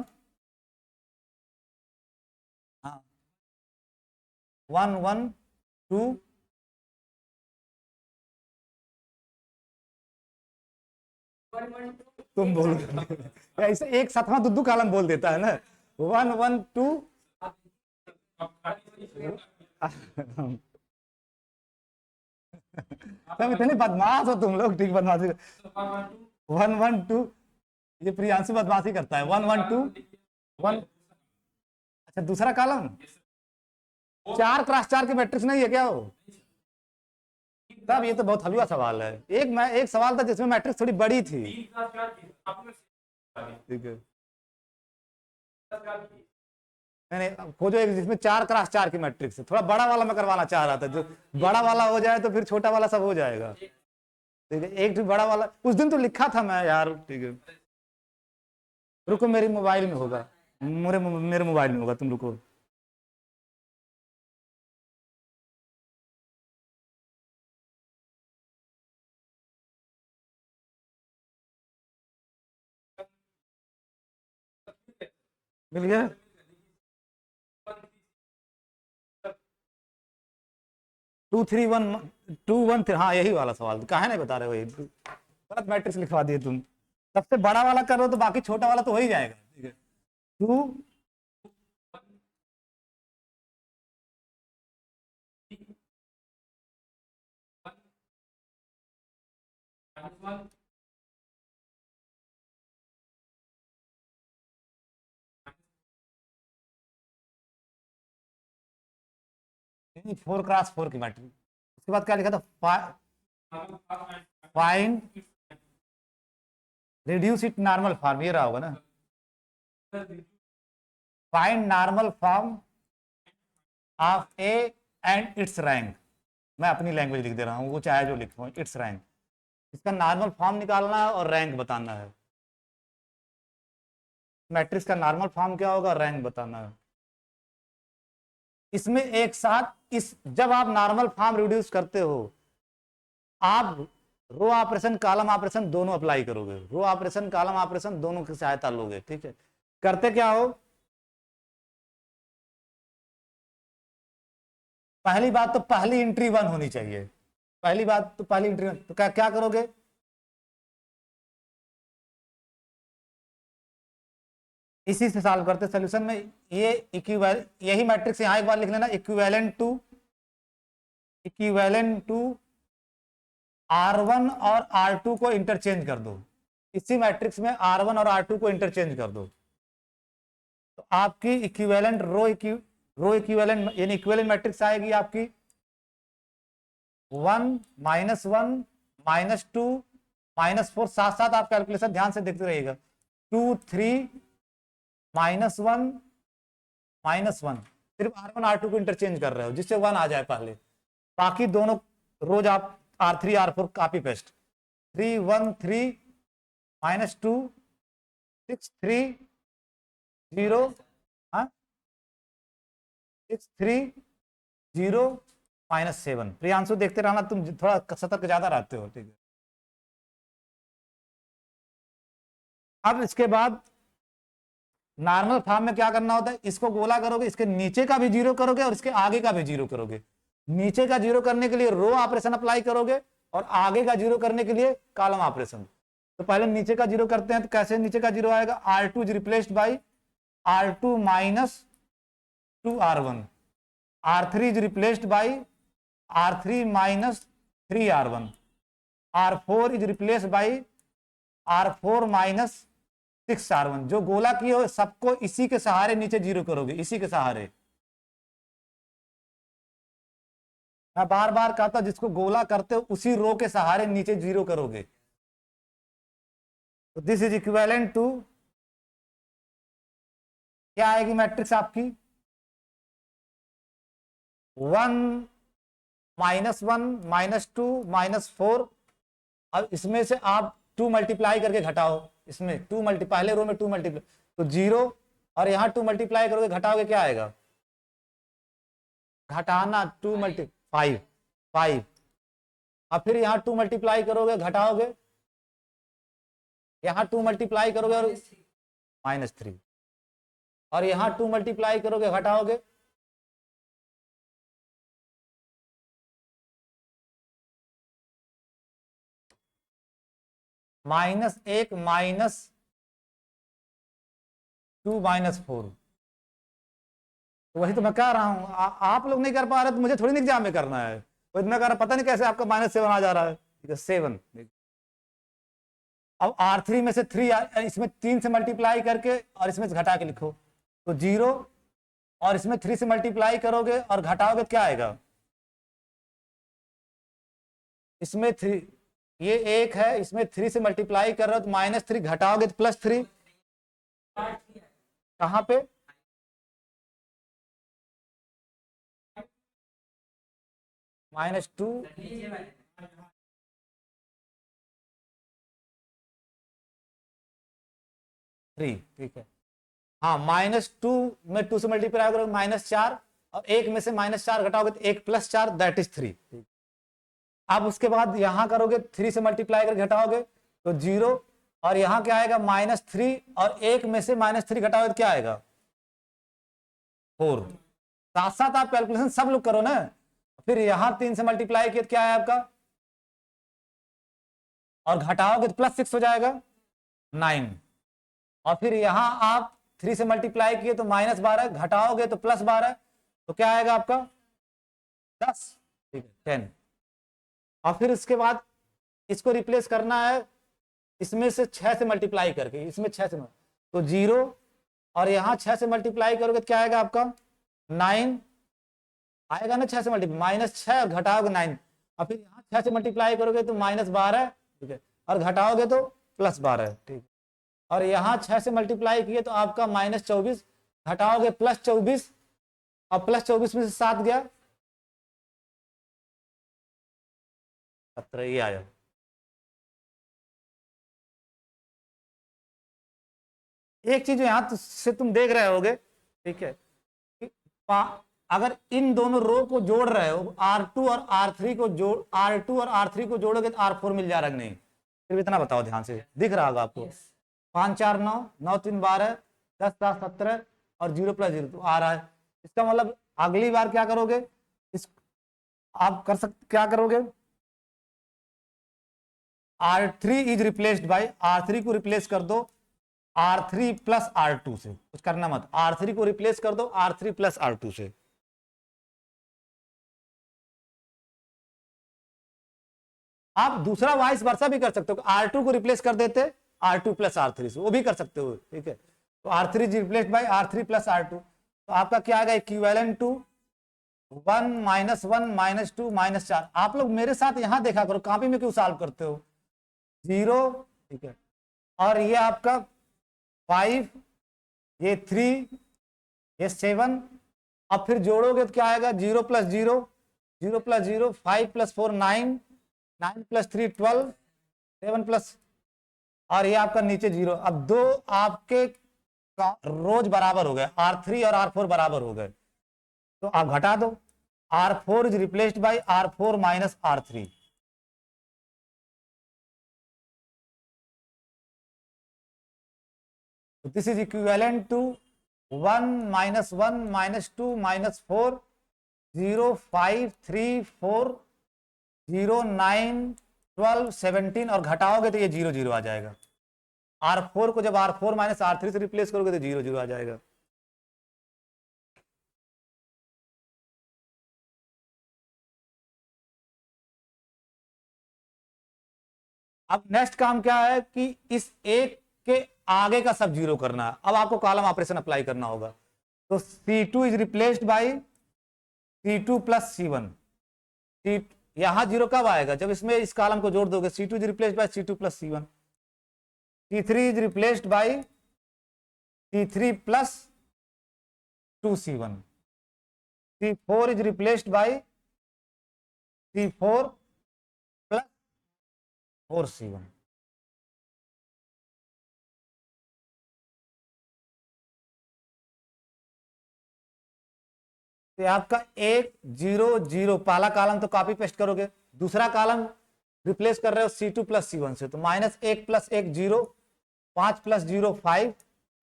हाँ, 1 1 2। तुम बोलो। ऐसे एक साथ दुद्दू कालम बोल देता है ना। 1 1 2। तुम इतने बदमाश हो तुम लोग, ठीक, बदमाशी। 1 1 2। ये प्रियांशु बदमाशी करता है। 1 1 2 1। अच्छा, दूसरा कॉलम 4x4 के मैट्रिक्स नहीं है क्या वो? तब ये तो बहुत हलवा सवाल है। एक सवाल था जिसमें मैट्रिक्स थोड़ी बड़ी थी। ठीक है। नहीं नहीं, खोजो एक जिसमें 4x4 की मैट्रिक्स है। थोड़ा बड़ा वाला मैं करवाना चाह रहा था, जो बड़ा वाला हो जाए तो फिर छोटा वाला सब हो जाएगा। ठीक है, एक बड़ा वाला उस दिन तो लिखा था मैं यार, ठीक है। रुको, मेरी मोबाइल में होगा, मेरे मोबाइल में होगा, तुम रुको। मिल गया? 2 3 1 2 1 3, हाँ यही वाला सवाल, काहे नहीं बता रहे हो? वही गलत मैट्रिक्स लिखवा दिए तुम। सबसे बड़ा वाला करो तो बाकी छोटा वाला तो हो ही जाएगा, ठीक है। 2। नहीं, 4x4 की मैट्रिक्स। उसके बाद क्या लिखा था? Find reduce it normal form, ये रहा होगा ना? Find normal form of A and it's rank. मैं अपनी लैंग्वेज लिख दे रहा हूँ, वो चाहे जो लिखो, इट्स रैंक। इसका नॉर्मल फॉर्म निकालना है और रैंक बताना है। मैट्रिक्स का नॉर्मल फॉर्म क्या होगा, रैंक बताना है। इसमें एक साथ इस जब आप नॉर्मल फॉर्म रिड्यूस करते हो, आप रो ऑपरेशन कॉलम ऑपरेशन दोनों अप्लाई करोगे। रो ऑपरेशन कॉलम ऑपरेशन दोनों की सहायता लोगे, ठीक है। करते क्या हो? पहली बात तो पहली एंट्री 1 होनी चाहिए। पहली बात तो पहली एंट्री 1, तो क्या क्या करोगे? इसी से सॉल्व करते सोल्यूशन में। ये इक्विवेल यही मैट्रिक्स यहां एक बार लिख लेना, इक्विवेलेंट टू R1 और R2 को इंटरचेंज कर दो। इसी मैट्रिक्स में R1 और R2 को इंटरचेंज कर दो, तो आपकी इक्विवेलेंट रो इक्विवेलेंट यानी इक्विवेलेंट मैट्रिक्स आएगी आपकी 1 -1 -2 -4। साथ साथ आप कैलकुलेशन ध्यान से देखते रहिएगा। 2 3 -1 -1। सिर्फ R1 R2 को इंटरचेंज कर रहे हो जिससे 1 आ जाए पहले। बाकी दोनों रोज आप R3 R4 कॉपी पेस्ट। 3 1 3 -2 6 3 0। हाँ, 6 3 0 -7। प्रियांशु देखते रहना, तुम थोड़ा सतर्क ज्यादा रहते हो, ठीक है। अब इसके बाद नॉर्मल फॉर्म में क्या करना होता है, इसको गोला करोगे, इसके नीचे का भी 0 करोगे और इसके आगे का भी 0 करोगे। नीचे का 0 करने के लिए रो ऑपरेशन अप्लाई करोगे और आगे का 0 करने के लिए कॉलम ऑपरेशन। तो पहले नीचे का 0 करते हैं, तो कैसे नीचे का 0 आएगा, R2 is replaced by R2 minus 2R1, R3 is replaced by R3 minus 3R1, R4 is replaced by R4 minus 6R1। जो गोला किए हो सबको इसी के सहारे नीचे 0 करोगे, इसी के सहारे। मैं बार बार कहता हूं, जिसको गोला करते हो उसी रो के सहारे नीचे 0 करोगे। तो दिस इज इक्विवेलेंट टू, क्या आएगी मैट्रिक्स आपकी, 1 -1 -2 -4। अब इसमें से आप 2 मल्टीप्लाई करके घटाओ, इसमें 2 पहले रो में 2 मल्टीप्लाई, तो 0, और यहां 2 मल्टीप्लाई करोगे घटाओगे क्या आएगा, घटाना 2 5 5। अब फिर यहां 2 मल्टीप्लाई करोगे घटाओगे, यहां 2 मल्टीप्लाई करोगे और -3, और यहां 2 मल्टीप्लाई करोगे घटाओगे, -1 -2 -4। तो वही तो मैं कह रहा हूं, आप लोग नहीं कर पा रहे तो मुझे थोड़ी ना एग्जाम में करना है। वही तो मैं कह रहा, पता नहीं कैसे आपका -7 आ जा रहा है, ठीक है, 7। अब R3 में से 3, इसमें 3 से मल्टीप्लाई करके और इसमें से घटा के लिखो, तो 0, और इसमें 3 से मल्टीप्लाई करोगे और घटाओगे क्या आएगा, इसमें 3, ये 1 है, इसमें 3 से मल्टीप्लाई कर रहे हो तो -3, घटाओगे तो +3, कहां पे, -2, 3, ठीक है। हाँ, -2 में 2 से मल्टीप्लाई करोगे -4, और 1 में से -4 घटाओगे तो 1 + 4 दैट इज 3। अब उसके बाद यहां करोगे 3 से मल्टीप्लाई करके घटाओगे तो 0, और यहां क्या आएगा -3, और 1 में से -3 घटाओगे तो क्या आएगा 4। साथ साथ आप कैलकुलेशन सब लोग करो ना। फिर यहां 3 से मल्टीप्लाई किया तो क्या है आपका, और घटाओगे तो +6 हो जाएगा 9, और फिर यहां आप 3 से मल्टीप्लाई किए तो -12, घटाओगे तो +12, तो क्या आएगा आपका 10, ठीक है 10। और फिर उसके बाद इसको रिप्लेस करना है, इसमें से 6 से मल्टीप्लाई करके, इसमें 6 से तो 0, और यहां 6 से मल्टीप्लाई करोगे तो क्या आएगा आपका 9 आएगा ना, 6 से मल्टीप्लाई -6 और घटाओगे 9, और फिर यहां 6 से मल्टीप्लाई करोगे तो -12, ठीक है, और घटाओगे तो +12, ठीक है। और यहां 6 से मल्टीप्लाई किए तो आपका -24, घटाओगे +24, और +24 में से 7 गया 17, ये आया। एक चीज यहां से तुम देख रहे होगे, ठीक है, अगर इन दोनों रो को जोड़ रहे हो, R2 और R3 को जोड़, R2 और R3 को जोड़ोगे तो R4 मिल जा रहा है नहीं, फिर इतना बताओ ध्यान से, दिख रहा होगा आपको, 5 4 9 9 3 12 10 7 17 और 0 + 0 तो आ रहा है। इसका मतलब अगली बार क्या करोगे, इस आप कर सकते, क्या करोगे, R3 is replaced by, R3 को रिप्लेस कर दो R3 + R2 से, कुछ करना मत, R3 को रिप्लेस कर दो R3 + R2 से। आप दूसरा वाइस वर्सा भी कर सकते हो, R2 को रिप्लेस कर देते R2 + R3 से, वो भी कर सकते हो, ठीक है। तो R3 is replaced by R3 + R2, तो आपका क्या आएगा, इक्विवेलेंट टू 1 -1 -2 -4। आप लोग मेरे साथ यहां देखा करो, कॉपी में क्यों सॉल्व करते हो, 0, ठीक है, और ये आपका 5, ये 3, ये 7, अब फिर जोड़ोगे तो क्या आएगा, 0 + 0 0 + 0 5 + 4 9 9 + 3 12 7 प्लस, और ये आपका नीचे 0। अब दो आपके रोज बराबर हो गए, R3 और R4 बराबर हो गए, तो आप घटा दो, R4 is replaced by R4 minus R3. So this is equivalent to 1 minus 1 minus 2 minus 4, 0, 5, 3, 4, 0, 9, 12, 17 और घटाओगे तो ये 0 0 आ जाएगा। R4 को जब R4 माइनस R3 से रिप्लेस करोगे तो 0 0 आ जाएगा। अब नेक्स्ट काम क्या है कि इस एक के आगे का सब जीरो करना है। अब आपको कॉलम ऑपरेशन अप्लाई करना होगा। तो C2 is replaced by C2 plus C1। यहां जीरो कब आएगा? जब इसमें इस कॉलम को जोड़ दोगे। C2 is replaced by C2 plus C1। C3 is replaced by C3 plus 2C1। C4 is replaced by C4 plus 4C1। तो आपका 1 0 0 पहला कॉलम तो कॉपी पेस्ट करोगे, दूसरा कॉलम रिप्लेस कर रहे हो C2 प्लस C1 से, तो minus 1 plus 1 0, 5 plus 0 5,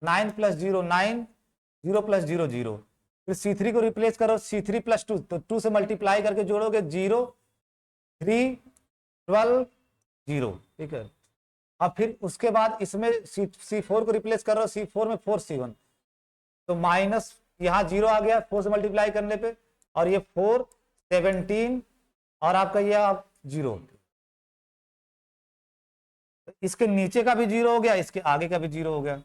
9 plus 0 9, 0 plus 0 0। फिर C3 को रिप्लेस करो C3 प्लस 2, तो 2 से मल्टीप्लाई करके जोड़ोगे 0 3 12 0। ठीक है। अब फिर उसके बाद इसमें C4 को रिप्लेस कर रहे हो C4 में 4C1, तो माइनस यहाँ 0 आ गया 4 से मल्टीप्लाई करने पे, और ये 4 17 और आपका ये आप 0। इसके नीचे का भी 0 हो गया, इसके आगे का भी 0 हो गया।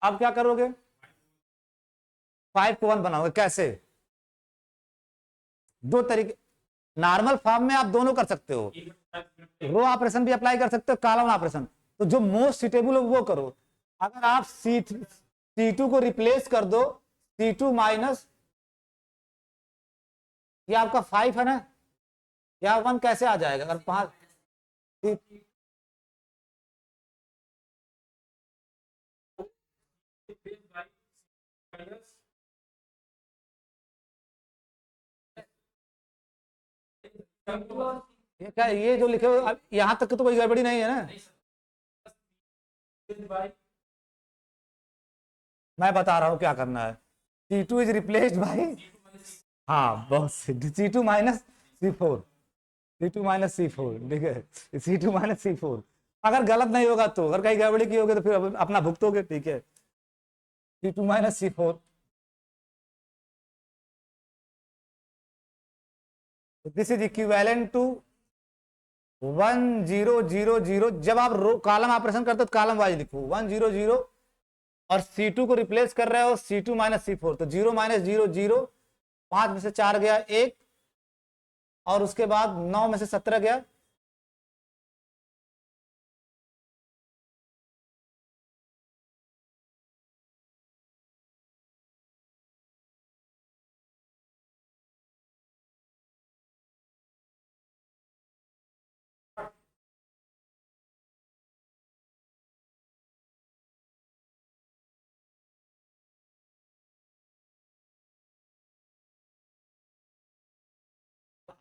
अब क्या करोगे? 5 को 1 बनाओगे। कैसे? दो तरीके। नॉर्मल फॉर्म में आप दोनों कर सकते हो, रो ऑपरेशन भी अप्लाई कर सकते हो, कॉलम ऑपरेशन। तो जो मोस्ट सुटेबल हो वो करो। अगर आप C2 को रिप्लेस कर दो C2 माइनस, ये आपका 5 है ना, या 1 कैसे आ जाएगा? अगर 5 ये क्या, ये जो लिखे हो यहां तक तो कोई गड़बड़ी नहीं है ना? मैं बता रहा हूं क्या करना है। C2 इज रिप्लेस्ड बाई, हाँ बहुत C2 minus C4, C2 minus C4। ठीक है, C2 माइनस C4। अगर गलत नहीं होगा तो, अगर कहीं गड़बड़ी की होगी तो फिर अपना भुगतोगे। ठीक है, C2 minus C4। This is equivalent to 1 0 0 0। जब आप कॉलम ऑपरेशन करते हो तो कॉलम वाइज लिखो 1 0 0, और C2 को रिप्लेस कर रहे हो C2 माइनस C4, तो 0 माइनस 0 0, 5 में से 4 गया 1, और उसके बाद 9 में से 17 गया।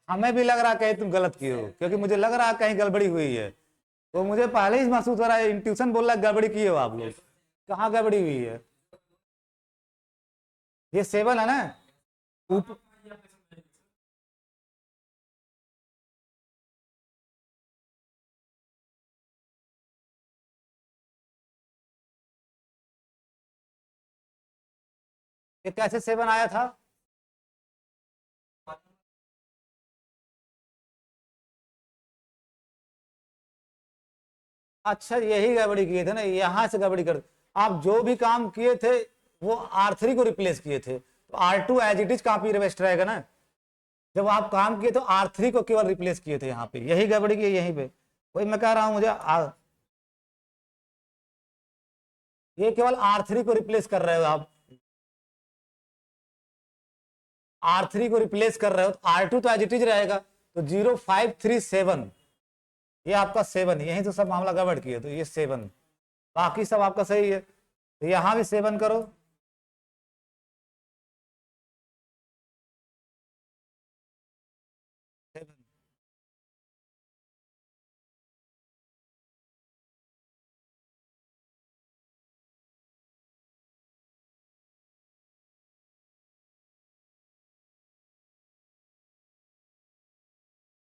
हमें भी लग रहा कहीं तुम गलत किए हो, क्योंकि मुझे लग रहा कहीं गड़बड़ी हुई है। तो मुझे पहले ही महसूस हो रहा है, इंट्यूशन बोल रहा है गड़बड़ी किए हो आप लोग। कहाँ गड़बड़ी हुई है? ये 7 है ना ऊपर। ये कैसे 7 आया था? अच्छा, यही गड़बड़ी किए थे ना, यहां से गड़बड़ी कर। आप जो भी काम किए थे वो R3 को रिप्लेस किए थे, तो R2 as it is copy paste रहेगा ना। जब आप काम किए तो R3 को केवल रिप्लेस किए थे, यहाँ पे यही गड़बड़ी की यहीं पे। वही मैं कह रहा हूं, मुझे ये केवल R3 को रिप्लेस कर रहे हो आप। R3 को रिप्लेस कर रहे हो तो R2 तो एज इट इज रहेगा, तो 0537, ये आपका 7, यही तो सब मामला गड़बड़ किया, तो ये 7, बाकी सब आपका सही है, तो यहां भी 7 करो।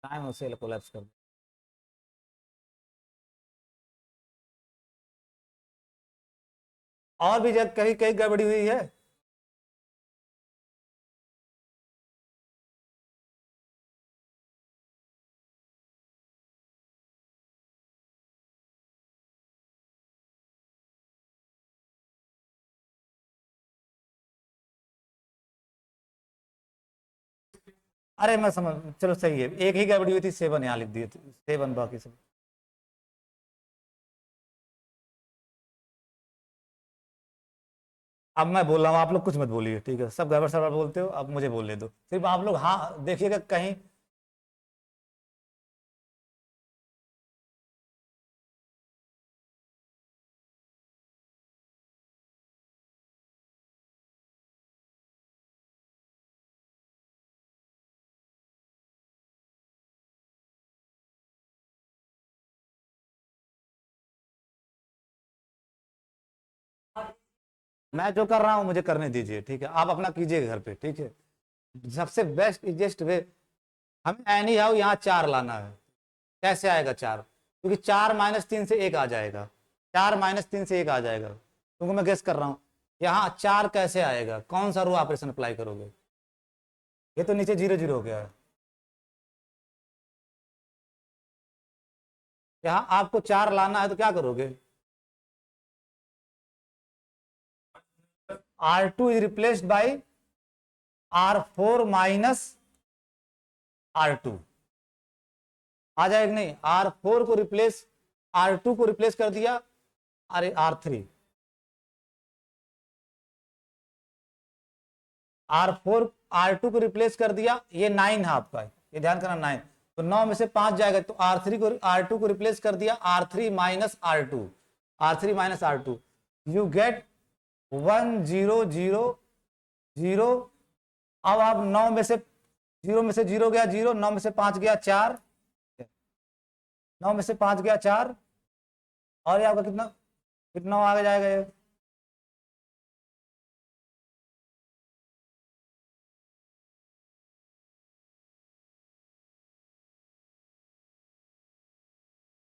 टाइम उसे कोलैप्स कर दो। और भी जगह कहीं कहीं गड़बड़ी हुई है। अरे मैं समझ, चलो सही है, एक ही गड़बड़ी हुई थी, 7 यहाँ लिख दिए थे, 7, बाकी सब। अब मैं बोल रहा हूँ, आप लोग कुछ मत बोलिए, ठीक है, सब गड़बड़ सड़बड़ बोलते हो, अब मुझे बोलने दो, सिर्फ आप लोग हाँ देखिएगा कहीं। मैं जो कर रहा हूँ मुझे करने दीजिए, ठीक है, आप अपना कीजिए घर पे, ठीक है। सबसे बेस्ट इजेस्ट वे, हमें एनी हाउ यहाँ 4 लाना है। कैसे आएगा 4? क्योंकि 4 - 3 से 1 आ जाएगा, 4 - 3 से 1 आ जाएगा, क्योंकि मैं गेस कर रहा हूँ यहाँ 4 कैसे आएगा, कौन सा रो ऑपरेशन अप्लाई करोगे? ये तो नीचे 0 0 हो गया है, यहाँ आपको 4 लाना है तो क्या करोगे? R2 is replaced by R4 - R2, आ जाएगा नहीं? R4 को रिप्लेस, R2 को रिप्लेस कर दिया, अरे R3, R2 को रिप्लेस कर दिया, ये 9 है आपका, ये ध्यान करना 9, तो 9 में से 5 जाएगा, तो R2 को रिप्लेस कर दिया, R3 - R2, यू गेट 1 0 0 0। अब आप 9 में से 0 गया 0, 9 में से 5 गया 4, 9 में से 5 गया 4, और ये आपका कितना कितना आगे जाएगा ये?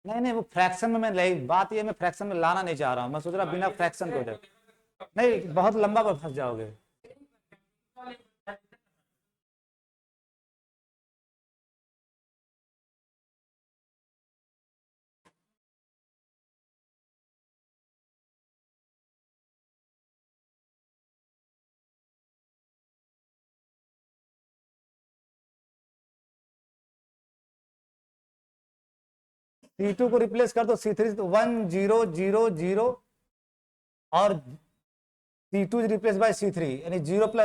नहीं नहीं, वो फ्रैक्शन में मैं बात ये, मैं फ्रैक्शन में लाना नहीं चाह रहा हूँ, मैं सोच रहा बिना फ्रैक्शन को जाए, नहीं बहुत लंबा पर फंस जाओगे। C2 को रिप्लेस कर दो C3, तो 1 0 0 0, और C2 is replace by C3, यानी 0 +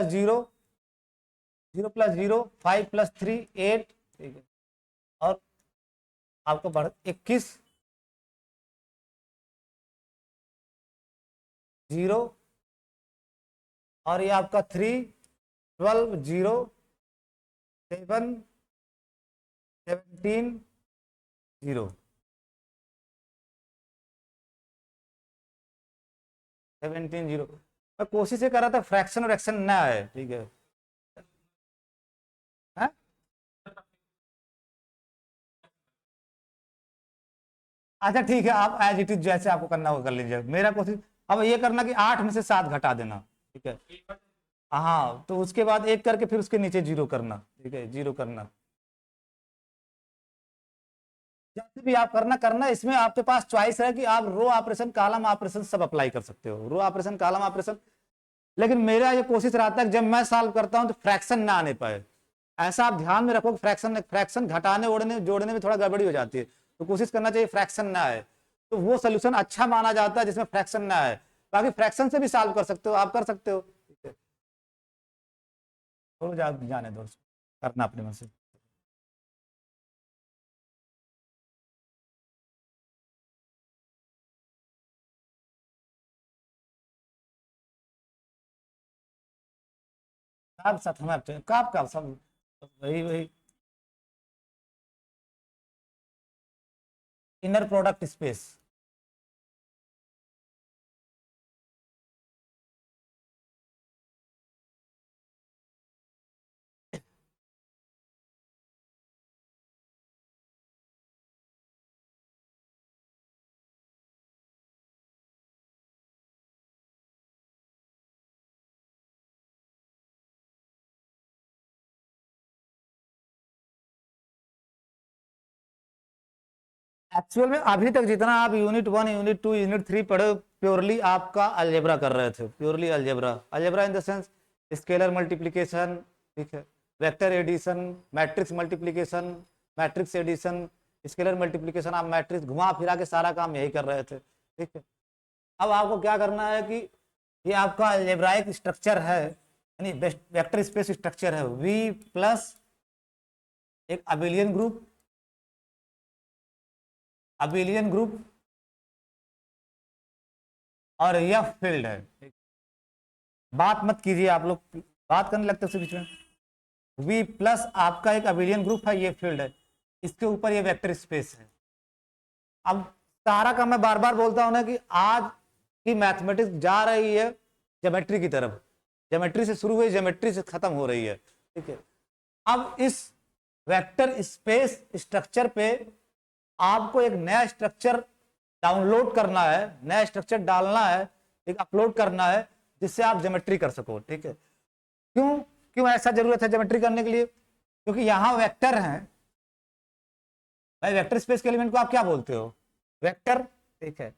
0 5 + 3 8, ठीक है, और आपको बढ़ 21 0, और ये आपका 3 12 0 7 17 0 17 0। मैं कोशिश ये कर रहा था फ्रैक्शन और एक्शन ना आए, ठीक है। हाँ? अच्छा ठीक है, आप एज इट इज जैसे आपको करना होगा कर लीजिए, मेरा कोशिश अब ये करना कि 8 में से 7 घटा देना, ठीक है। हाँ, तो उसके बाद एक करके फिर उसके नीचे 0 करना, ठीक है, 0 करना, जैसे भी आप करना करना, इसमें आपके पास चॉइस है कि आप रो ऑपरेशन कॉलम ऑपरेशन सब अप्लाई कर सकते हो, रो ऑपरेशन कॉलम ऑपरेशन। लेकिन मेरा ये कोशिश रहता है कि जब मैं सॉल्व करता हूं तो फ्रैक्शन ना आने पाए, ऐसा आप ध्यान में रखो, फ्रैक्शन फ्रैक्शन घटाने ओढ़ने जोड़ने में थोड़ा गड़बड़ी हो जाती है, तो कोशिश करना चाहिए फ्रैक्शन ना आए, तो वो सोल्यूशन अच्छा माना जाता है जिसमें फ्रैक्शन ना आए। बाकी फ्रैक्शन से भी सॉल्व कर सकते हो, आप कर सकते हो, ठीक है, जाने दो, करना अपने मन से। काब साथ मैप चाहिए, काब सब वही वही इनर प्रोडक्ट स्पेस। एक्चुअल में अभी तक जितना आप यूनिट 1 यूनिट 2 यूनिट 3 पढ़े, प्योरली आपका अलजेब्रा कर रहे थे, purely algebra. Algebra in the sense scalar multiplication, ठीक है, vector addition, matrix multiplication, matrix addition, scalar multiplication, आप मैट्रिक्स घुमा फिरा के सारा काम यही कर रहे थे, ठीक है। अब आपको क्या करना है कि ये आपका अलजेब्राइक स्ट्रक्चर है, यानी वेक्टर स्पेस स्ट्रक्चर है, वी प्लस एक अबिलियन ग्रुप, अबिलियन ग्रुप और यह फील्ड है। बात मत कीजिए आप लोग, बात करने लगते हैं बीच में। वी प्लस आपका एक अबिलियन ग्रुप है, ये फील्ड है, इसके ऊपर ये वेक्टर स्पेस है। अब सारा का मैं बार बार बोलता हूं ना कि आज की मैथमेटिक्स जा रही है ज्योमेट्री की तरफ, ज्योमेट्री से शुरू हुई ज्योमेट्री से खत्म हो रही है, ठीक है। अब इस वेक्टर स्पेस स्ट्रक्चर पे आपको एक नया स्ट्रक्चर डाउनलोड करना है, नया स्ट्रक्चर डालना है, एक अपलोड करना है, जिससे आप ज्योमेट्री कर सको, ठीक है। क्यों क्यों ऐसा जरूरत है ज्योमेट्री करने के लिए? क्योंकि यहाँ वेक्टर हैं भाई, वेक्टर स्पेस के एलिमेंट को आप क्या बोलते हो? वेक्टर, ठीक है।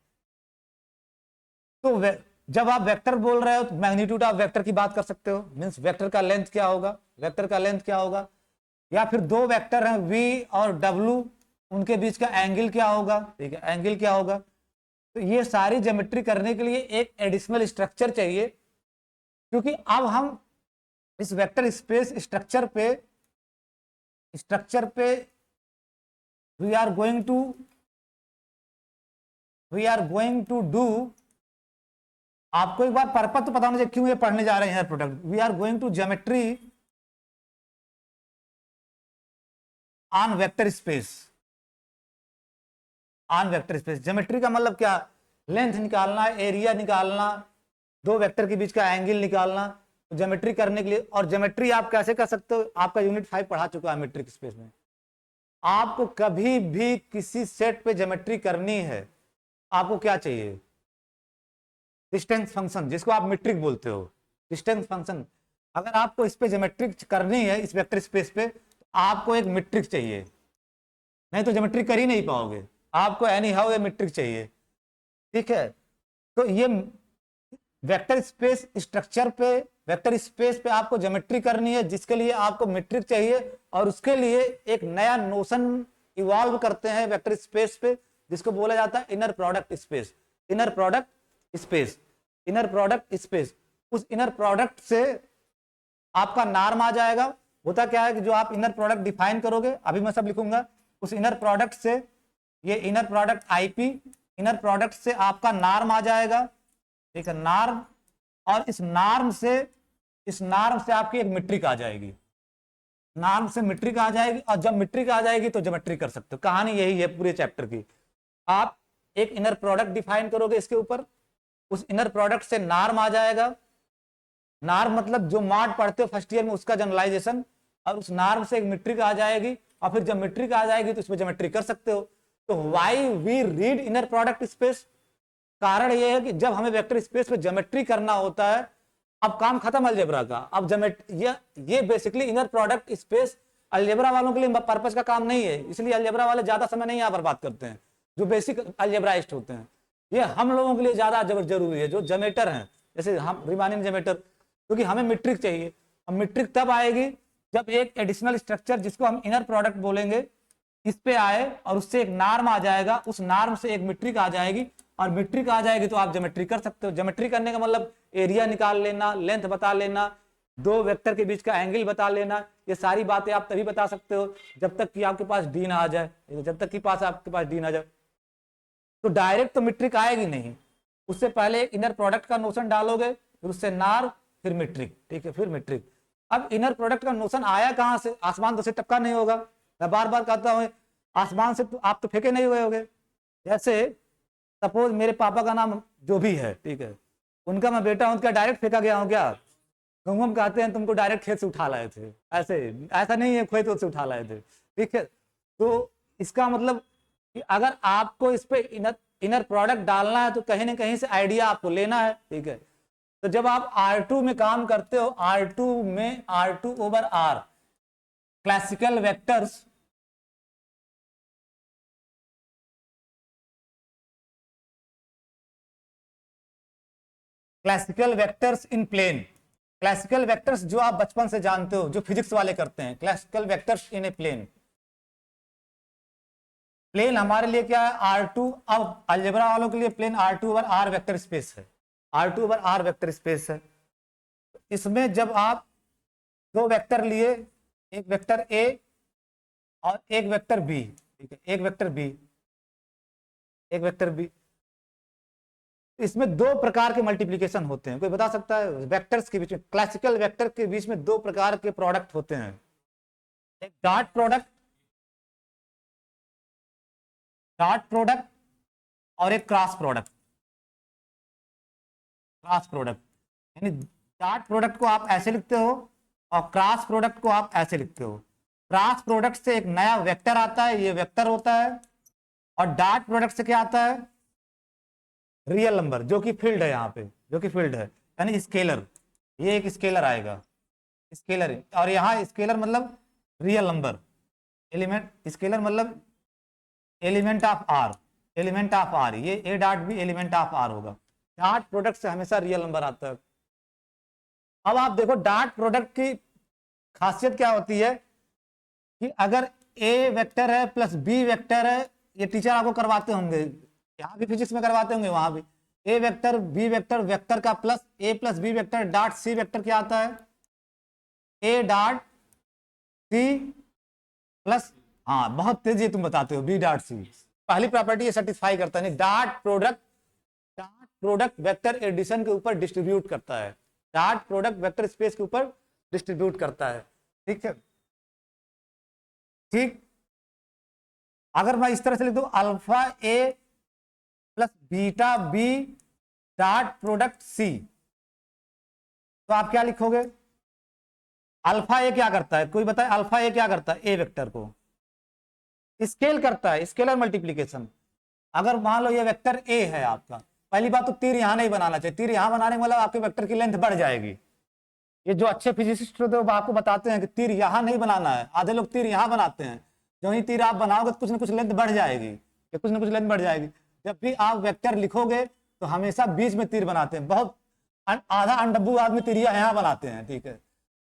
तो जब आप वेक्टर बोल रहे हो तो मैग्नीट्यूड ऑफ वेक्टर की बात कर सकते हो, मींस वेक्टर का लेंथ क्या होगा, वेक्टर का लेंथ क्या होगा, या फिर दो वेक्टर हैं v और w, उनके बीच का एंगल क्या होगा, ठीक है, एंगल क्या होगा। तो ये सारी ज्योमेट्री करने के लिए एक एडिशनल स्ट्रक्चर चाहिए, क्योंकि अब हम इस वेक्टर स्पेस स्ट्रक्चर पे we are going to do, आपको एक बार पर्पज तो पता होना चाहिए क्यों ये पढ़ने जा रहे हैं product. We are going to geometry on vector space, on vector space. Geometry का मतलब क्या? लेंथ निकालना, एरिया निकालना, दो वेक्टर के बीच का एंगल निकालना, ज्योमेट्री करने के लिए। और ज्योमेट्री आप कैसे कर सकते हो? आपका यूनिट 5 पढ़ा चुका है मेट्रिक स्पेस में। आपको कभी भी किसी सेट पे ज्योमेट्री करनी है, आपको क्या चाहिए? डिस्टेंस फंक्शन, जिसको आप मीट्रिक बोलते हो, डिस्टेंस फंक्शन। अगर आपको इस पे ज्योमेट्री करनी है, इस वेक्टर स्पेस पे, तो आपको एक मीट्रिक चाहिए, नहीं तो ज्योमेट्री कर ही नहीं पाओगे। आपको एनी हाउ ये मीट्रिक चाहिए, ठीक है। तो ये वेक्टर स्पेस स्ट्रक्चर पे, वेक्टर स्पेस पे आपको ज्योमेट्री करनी है, जिसके लिए आपको मीट्रिक चाहिए। और उसके लिए एक नया नोशन इवॉल्व करते हैं वेक्टर स्पेस पे, जिसको बोला जाता है inner product space. Inner product space, inner product space. उस इनर प्रोडक्ट से आपका नॉर्म आ जाएगा। होता क्या है कि जो आप इनर प्रोडक्ट डिफाइन करोगे, अभी मैं सब लिखूंगा, उस इनर प्रोडक्ट से, ये inner product IP, inner product से आपका नॉर्म आ जाएगा, ठीक है, नॉर्म। और इस नॉर्म से आपकी एक मीट्रिक आ जाएगी, नॉर्म से मीट्रिक आ जाएगी। और जब मीट्रिक आ जाएगी तो ज्योमेट्री कर सकते हो। कहानी यही है पूरे चैप्टर की। आप एक इनर प्रोडक्ट डिफाइन करोगे इसके ऊपर, उस इनर प्रोडक्ट से नॉर्म आ जाएगा। नॉर्म मतलब जो मॉड पढ़ते हो फर्स्ट ईयर में, उसका जनरलाइजेशन। और उस नॉर्म से एक मीट्रिक आ जाएगी, और फिर जब मीट्रिक आ जाएगी तो इसमें ज्योमेट्री कर सकते हो। तो why we read inner product space? कारण यह है कि जब हमें वेक्टर स्पेस पे ज्योमेट्री करना होता है, अब काम खत्म अलजेब्रा का। अब ये basically inner product space algebra वालों के लिए पर्पस का काम नहीं है, इसलिए अलजेब्रा वाले ज्यादा समय नहीं यहाँ बर्बाद करते हैं, जो बेसिक अलजेब्राइस्ट होते हैं। ये हम लोगों के लिए ज्यादा जरूरी है, जो ज्योमेटर हैं, जैसे हम रिमानिंग ज्योमेटर, क्योंकि हमें मीट्रिक चाहिए। अब मीट्रिक तब आएगी जब एक एडिशनल स्ट्रक्चर, जिसको हम इनर प्रोडक्ट बोलेंगे, इस पे आए और उससे एक नॉर्म आ जाएगा, उस नॉर्म से एक मीट्रिक आ जाएगी। और मीट्रिक आ जाएगी तो आप ज्योमेट्री कर सकते हो। ज्योमेट्री करने का मतलब एरिया निकाल लेना, लेंथ बता लेना, दो वेक्टर के बीच का एंगल बता लेना। ये सारी बातें आप तभी बता सकते हो जब तक कि आपके पास डी ना आ जाए। जब तक कि आपके पास डी ना आ जाए तो डायरेक्ट तो मीट्रिक आएगी नहीं, उससे पहले एक इनर प्रोडक्ट का नोशन डालोगे, फिर उससे नॉर्म, फिर मीट्रिक, ठीक है, फिर मीट्रिक। अब इनर प्रोडक्ट का नोशन आया कहाँ से, आसमान तो से टपका नहीं होगा। मैं बार बार कहता हूँ आसमान से तो आप तो फेंके नहीं हुए होगे। जैसे सपोज मेरे पापा का नाम जो भी है, ठीक है, उनका मैं बेटा हूं, क्या डायरेक्ट फेंका गया हूं क्या? हम कहते हैं तुमको डायरेक्ट खेत से उठा लाए थे, ऐसे ऐसा नहीं है खेत से उठा लाए थे, ठीक है। तो इसका मतलब कि अगर आपको इस पे इनर इनर प्रोडक्ट डालना है तो कहीं ना कहीं से आइडिया आपको लेना है, ठीक है। तो जब आप R2 में काम करते हो, R2 में R2 over R classical vectors, classical vectors in plane, classical vectors जो आप बचपन से जानते हो, जो फिजिक्स वाले करते हैं, classical vectors in a plane. Plane हमारे लिए क्या है, R2। अब अलजेब्रा वालों के लिए plane R2 over R vector space है, R2 over R vector space है। इसमें जब आप दो वेक्टर लिए, एक वेक्टर ए और एक वेक्टर बी, ठीक है, एक वेक्टर बी, एक वेक्टर बी, इसमें दो प्रकार के मल्टीप्लीकेशन होते हैं। कोई बता सकता है? वेक्टर्स के बीच में, क्लासिकल वेक्टर के बीच में दो प्रकार के प्रोडक्ट होते हैं, एक डॉट प्रोडक्ट, डॉट प्रोडक्ट, और एक क्रॉस प्रोडक्ट। क्रॉस प्रोडक्ट यानी डॉट प्रोडक्ट को आप ऐसे लिखते हो और क्रॉस प्रोडक्ट को आप ऐसे लिखते हो। क्रॉस प्रोडक्ट से एक नया वेक्टर आता है, ये वेक्टर होता है, और डॉट प्रोडक्ट से क्या आता है, रियल नंबर, जो कि फील्ड है यहाँ पे, जो कि फील्ड है, यानी स्केलर। ये एक स्केलर आएगा, स्केलर, और यहाँ स्केलर मतलब रियल नंबर, एलिमेंट, स्केलर मतलब element of R, element of R, ये ए डॉट भी एलिमेंट ऑफ आर होगा। डॉट प्रोडक्ट से हमेशा रियल नंबर आता है। अब आप देखो डॉट प्रोडक्ट की खासियत क्या होती है कि अगर ए वेक्टर है प्लस बी वेक्टर है, ये टीचर आपको करवाते होंगे, यहाँ भी फिजिक्स में करवाते होंगे, वहां भी, A vector B vector, vector का plus A plus B vector dot C vector क्या आता है, ए डॉट सी प्लस, हाँ बहुत तेजी तुम बताते हो, बी डॉट सी। पहली प्रॉपर्टी ये सेटिस्फाई करता है, dot product, dot product vector addition के ऊपर डिस्ट्रीब्यूट करता है, डॉट प्रोडक्ट वेक्टर स्पेस के ऊपर डिस्ट्रीब्यूट करता है, ठीक है। ठीक, अगर मैं इस तरह से लिख दूं अल्फा ए plus beta B dot product C, तो आप क्या लिखोगे? अल्फा ए क्या करता है, कोई बताए? अल्फा ए क्या करता है? ए वेक्टर को स्केल करता है, स्केलर मल्टीप्लीकेशन। अगर मान लो ये वेक्टर ए है आपका, पहली बात तो तीर यहां नहीं बनाना चाहिए, तीर यहां बनाने मतलब आपके वेक्टर की लेंथ बढ़ जाएगी। ये जो अच्छे फिजिसिस्ट होते हैं वो आपको बताते हैं कि तीर यहां नहीं बनाना है, आधे लोग तीर यहां बनाते हैं, जो ही तीर आप बनाओगे तो कुछ ना कुछ लेंथ बढ़ जाएगी, या कुछ ना कुछ लेंथ बढ़ जाएगी। जब भी आप वेक्टर लिखोगे तो हमेशा बीच में तीर बनाते हैं, बहुत आधा अनडब्बू आदमी तीर यहाँ बनाते हैं, ठीक है।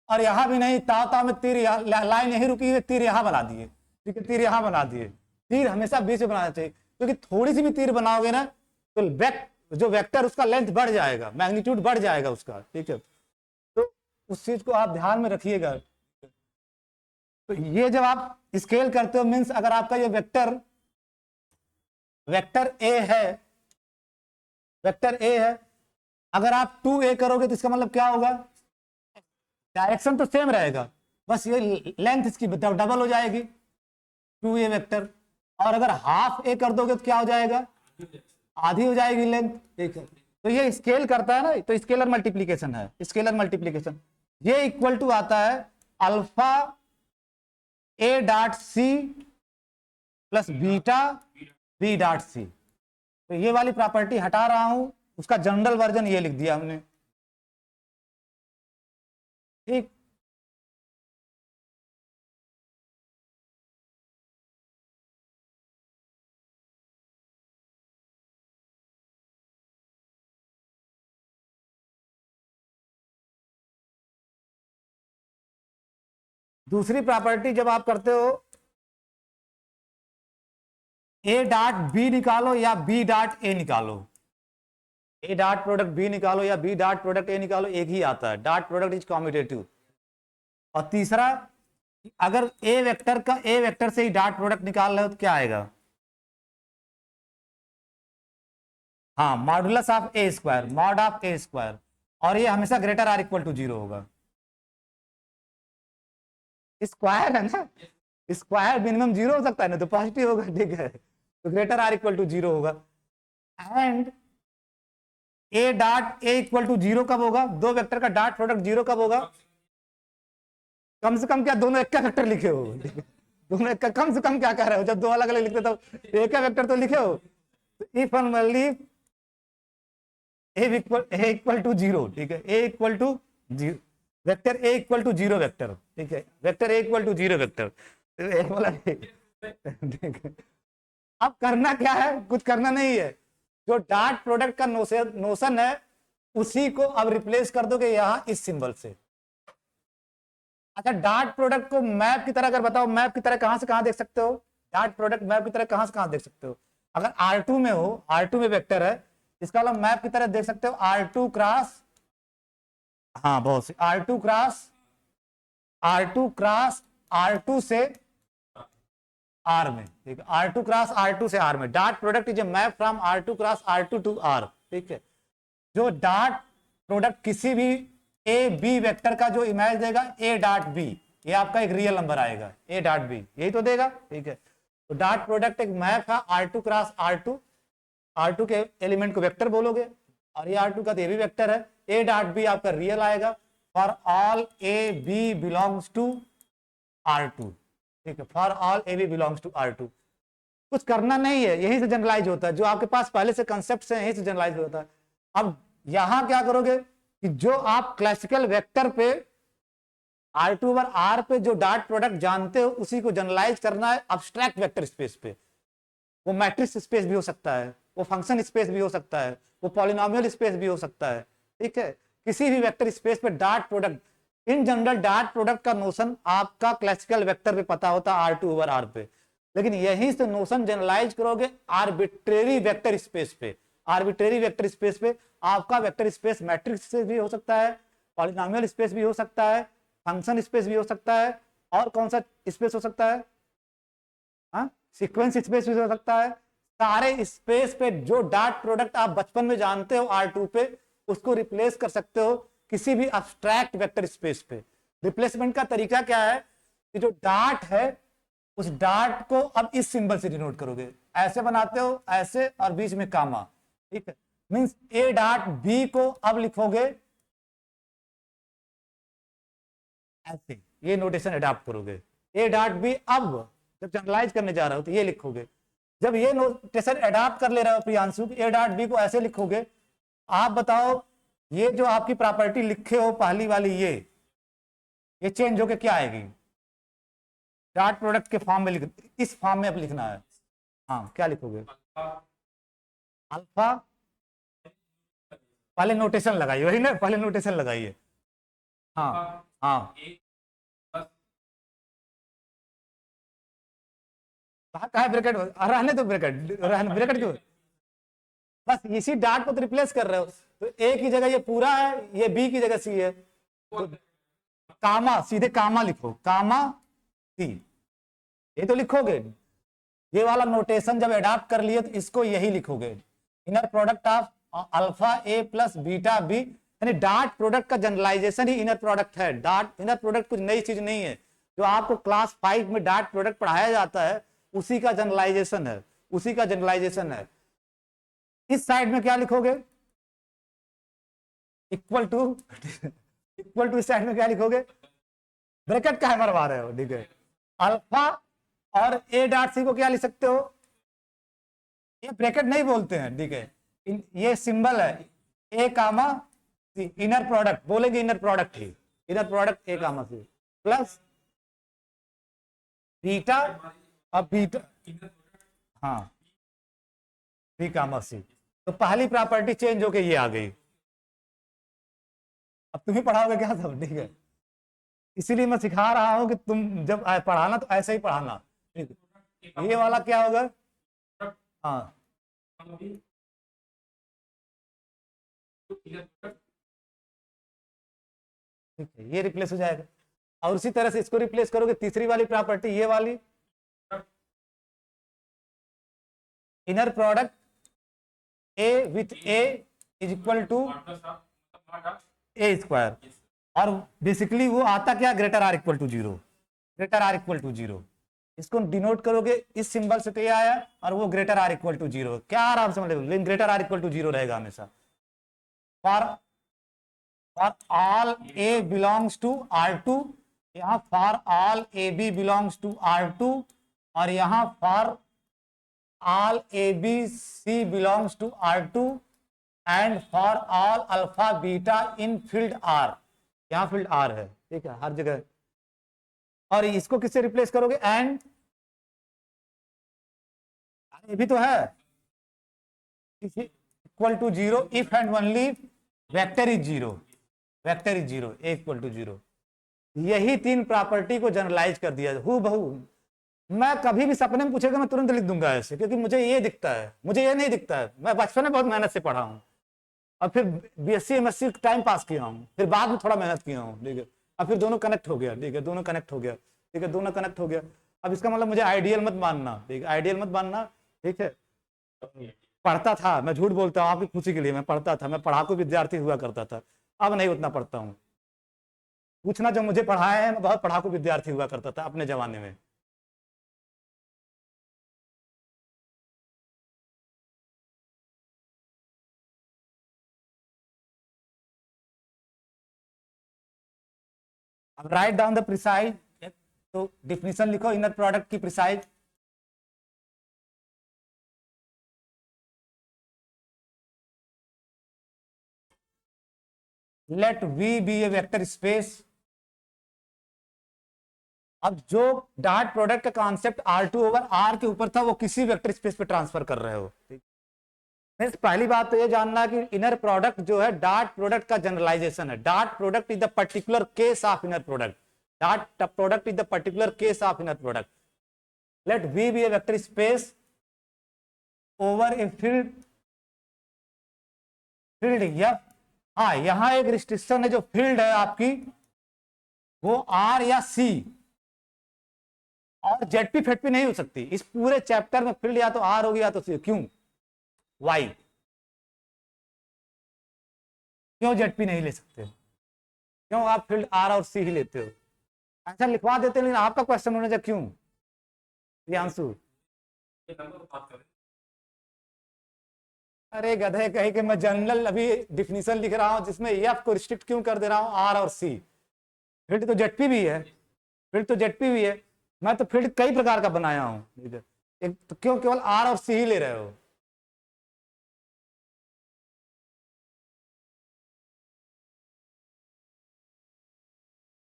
और यहाँ भी नहीं, ताव में तीर लाइन यही रुकी है, तीर यहाँ बना दिए, ठीक है, तीर यहाँ बना दिए। तीर हमेशा बीच में बनाना चाहिए, क्योंकि थोड़ी सी भी तीर बनाओगे ना तो जो वेक्टर उसका लेंथ बढ़ जाएगा, मैग्नीट्यूड बढ़ जाएगा उसका, ठीक है। तो उस चीज को आप ध्यान में रखिएगा। तो ये जब आप स्केल करते हो मीन्स अगर आपका ये वेक्टर, वेक्टर ए है, वेक्टर ए है, अगर आप 2a करोगे तो इसका मतलब क्या होगा, डायरेक्शन तो सेम रहेगा, बस ये लेंथ इसकी डबल हो जाएगी, 2a वेक्टर। और अगर हाफ ए कर दोगे तो क्या हो जाएगा, आधी हो जाएगी लेंथ, ठीक है। तो ये स्केल करता है ना, तो स्केलर मल्टीप्लीकेशन है, स्केलर मल्टीप्लीकेशन। ये इक्वल टू आता है alpha a dot c plus beta B dot c. तो ये वाली प्रॉपर्टी हटा रहा हूं, उसका जनरल वर्जन ये लिख दिया हमने, ठीक। दूसरी प्रॉपर्टी जब आप करते हो, ए डॉट बी निकालो या बी डॉट ए निकालो, ए डॉट प्रोडक्ट बी निकालो या बी डॉट प्रोडक्ट ए निकालो, एक ही आता है, डॉट प्रोडक्ट इज कॉम्यूटेटिव। और तीसरा, अगर ए वेक्टर का ए वेक्टर से ही डॉट प्रोडक्ट निकाल रहे हो तो क्या आएगा, हाँ modulus of A square, mod of A square, और ये हमेशा ग्रेटर आर इक्वल टू 0 होगा। स्क्वायर है ना, स्क्वायर मिनिमम जीरो हो सकता है ना, तो पॉजिटिव होगा, ठीक है, तो greater or equal to zero होगा। And A dot A equal to zero कब होगा, दो वेक्टर का डॉट प्रोडक्ट जीरो कब होगा, कम से कम क्या दोनों एक का वेक्टर लिखे हो, दोनों एक का, कम से कम क्या कह रहे हो, जब दो अलग अलग लिखते तो एक का वेक्टर तो लिखे हो। If and only A equal to zero, ठीक है, A equal to zero, vector A equal to zero vector, ठीक है, vector A equal to zero vector, बोला ठीक है। अब करना क्या है, कुछ करना नहीं है, जो डॉट प्रोडक्ट का नोशन है उसी को अब रिप्लेस कर दोगे यहां इस सिंबल से। अच्छा, डॉट प्रोडक्ट को मैप की तरह अगर बताओ, मैप की तरह कहां से कहां देख सकते हो, डॉट प्रोडक्ट मैप की तरह कहां से कहां देख सकते हो, अगर R2 में हो, R2 में वेक्टर है, इसका मतलब मैप की तरह देख सकते हो R2 क्रॉस, हाँ बहुत सी, R2 क्रॉस R2 से R में, ठीक है, R2 क्रॉस R2 से R में, dot product is a map from R2 cross R2 to R, ठीक है। जो डॉट प्रोडक्ट किसी भी ए बी वेक्टर का जो इमेज देगा ए डॉट बी, ये आपका एक रियल नंबर आएगा, ए डॉट बी यही तो देगा, ठीक है। तो डॉट प्रोडक्ट एक मैप है R2 क्रॉस R2, R2 के एलिमेंट को वेक्टर बोलोगे, और ये R2 का तो ये भी वेक्टर है, ए डॉट बी आपका रियल आएगा for all a b belongs to R2, ठीक है, for all a b belongs to R2। कुछ करना नहीं है, यही से जनरलाइज होता है, जो आपके पास पहले से कंसेप्ट है यही से जनरलाइज होता है। अब यहां क्या करोगे कि जो आप क्लासिकल वेक्टर पे R2 ओवर R पे जो डॉट प्रोडक्ट जानते हो उसी को जनरलाइज करना है अब्स्ट्रैक्ट वेक्टर स्पेस पे। वो मैट्रिक्स स्पेस भी हो सकता है, वो फंक्शन स्पेस भी हो सकता है, वो पॉलिनोमियल स्पेस भी हो सकता है, ठीक है, किसी भी वेक्टर स्पेस पे dot product, in general dot product का नोशन आपका क्लासिकल वेक्टर पे पता होता है R2 ओवर R पे, लेकिन यहीं से नोशन जनरलाइज करोगे आर्बिट्रेरी वेक्टर स्पेस पे। आर्बिट्रेरी वेक्टर स्पेस पे आपका वेक्टर स्पेस मैट्रिक्स स्पेस भी हो सकता है, पॉलिनोमियल स्पेस भी हो सकता है, फंक्शन स्पेस भी हो सकता है, और कौन सा स्पेस हो सकता है, हाँ, सीक्वेंस स्पेस भी हो सकता है। सारे स्पेस पे जो डॉट प्रोडक्ट आप बचपन में जानते हो R2 पे, उसको रिप्लेस कर सकते हो किसी भी अब्स्ट्रैक्ट वेक्टर स्पेस पे। रिप्लेसमेंट का तरीका क्या है कि जो डॉट है उस डॉट को अब इस सिंबल से डिनोट करोगे, ऐसे बनाते हो, ऐसे, और बीच में कामा, ठीक है, मींस ए डॉट बी को अब लिखोगे ऐसे, ये नोटेशन अडॉप्ट करोगे, ए डॉट बी अब जब जनरलाइज करने जा रहे हो तो ये लिखोगे। जब ये नोटेशन अडॉप्ट कर ले रहे हो प्रियांशु, ए डॉट बी को ऐसे लिखोगे, आप बताओ ये जो आपकी प्रॉपर्टी लिखे हो पहली वाली, ये चेंज होके क्या आएगी, डॉट प्रोडक्ट के फॉर्म में लिख, इस फॉर्म में अब लिखना है, हाँ क्या लिखोगे, अल्फा, पहले नोटेशन लगाइए, वही ना, पहले नोटेशन लगाइए, हाँ हाँ, कहा ब्रैकेट, रहने दो ब्रैकेट, रहने ब्रैकेट क्यों, बस इसी डॉट को तो रिप्लेस कर रहे हो, तो ए की जगह ये पूरा है, ये बी की जगह सी है, तो कामा, सीधे कामा लिखो, कामा सी, ये तो लिखोगे। ये वाला नोटेशन जब अडॉप्ट कर लिए तो इसको यही लिखोगे, inner product of alpha A plus beta b, यानी डॉट प्रोडक्ट का जनरलाइजेशन ही इनर प्रोडक्ट है। डॉट इनर प्रोडक्ट कुछ नई चीज नहीं है, जो आपको क्लास 5 में डॉट प्रोडक्ट पढ़ाया जाता है उसी का जनरलाइजेशन है, उसी का जनरलाइजेशन है। इस साइड में क्या लिखोगे, इक्वल टू, इक्वल टू, इस साइड में क्या लिखोगे, ब्रैकेट का मरवा रहे हो, ठीक है, अल्फा और ए डॉट सी को क्या लिख सकते हो, ये ब्रैकेट नहीं बोलते हैं, ठीक है, ये सिंबल है a comma c, inner product बोलेंगे, इनर प्रोडक्ट ही, inner product a comma c plus beta, अब बीटा, हाँ, बी कामा सी, तो पहली प्रॉपर्टी चेंज होके ये आ गई। अब तुम ही पढ़ाओगे क्या सब, ठीक है, इसीलिए मैं सिखा रहा हूं कि तुम जब पढ़ाना तो ऐसे ही पढ़ाना, ठीक है। ये वाला क्या होगा, हाँ, ठीक है, ये रिप्लेस हो जाएगा, और उसी तरह से इसको रिप्लेस करोगे, तीसरी वाली प्रॉपर्टी ये वाली, inner product a with a is equal to a square, और बेसिकली वो आता क्या, greater or equal to zero, greater or equal to zero. इसको डिनोट करोगे इस सिंबल से, तो ये आया, और वो greater or equal to zero. क्या आराम से मतलब, लेकिन greater or equal to zero रहेगा हमेशा। For all a belongs to R2, यहाँ for all a b belongs to R2, और यहाँ for all a b c belongs to R2, and for all alpha beta in field R। यहाँ field R है, ठीक है, हर जगह। और इसको किससे रिप्लेस करोगे, एंड ये भी तो है, equal to zero if and only vector is zero, vector is zero, a equal to zero. यही तीन प्रॉपर्टी को जनरलाइज कर दिया हु बहु। मैं कभी भी सपने में पूछेगा मैं तुरंत लिख दूंगा ऐसे, क्योंकि मुझे ये दिखता है, मुझे ये नहीं दिखता है। मैं बचपन में बहुत मेहनत से पढ़ा हूँ, और फिर BSc MSc टाइम पास किया हूँ, फिर बाद में थोड़ा मेहनत किया हूँ, ठीक है, अब फिर दोनों कनेक्ट हो गया, ठीक है, दोनों कनेक्ट हो गया, ठीक है, दोनों कनेक्ट हो गया। अब इसका मतलब मुझे आइडियल मत मानना, ठीक है, आइडियल मत मानना, ठीक है। पढ़ता था, मैं झूठ बोलता हूँ आपकी खुशी के लिए, मैं पढ़ता था, मैं पढ़ाकू विद्यार्थी हुआ करता था, अब नहीं उतना पढ़ता हूँ। पूछना जो मुझे पढ़ाए हैं, मैं बहुत पढ़ाकू विद्यार्थी हुआ करता था अपने जमाने में। अब राइट डाउन द प्रिसाइज, तो डिफिनीशन लिखो इनर प्रोडक्ट की precise. Late V be a vector space. अब जो डॉट प्रोडक्ट का कॉन्सेप्ट R2 ओवर R के ऊपर था, वो किसी वेक्टर स्पेस पे ट्रांसफर कर रहे हो, ठीक। पहली बात तो ये जानना कि इनर प्रोडक्ट जो है डॉट प्रोडक्ट का जनरलाइजेशन है। Dot product is the particular case of inner product, dot product is the particular case of inner product. Let V be a vector space over a field, field F। हाँ, यहां एक restriction है, जो field है आपकी वो R या C और ZP फेटपी नहीं हो सकती। इस पूरे चैप्टर में फील्ड या तो R होगी या तो C। क्यों? वाई? क्यों ZP नहीं ले सकते? क्यों आप फील्ड R और C ही लेते हो? ऐसा लिखवा देते, लेकिन आपका क्वेश्चन होने चाहिए क्यों? प्रियांशु, अरे गधे कहे कि मैं जनरल अभी डिफिनीशन लिख रहा हूं, जिसमें F को रिस्ट्रिक्ट क्यों कर दे रहा हूं, R और C। फील्ड तो ZP भी है, फील्ड तो ZP भी है। मैं तो फील्ड कई प्रकार का बनाया हूं, एक तो क्यों केवल R और C ही ले रहे हो?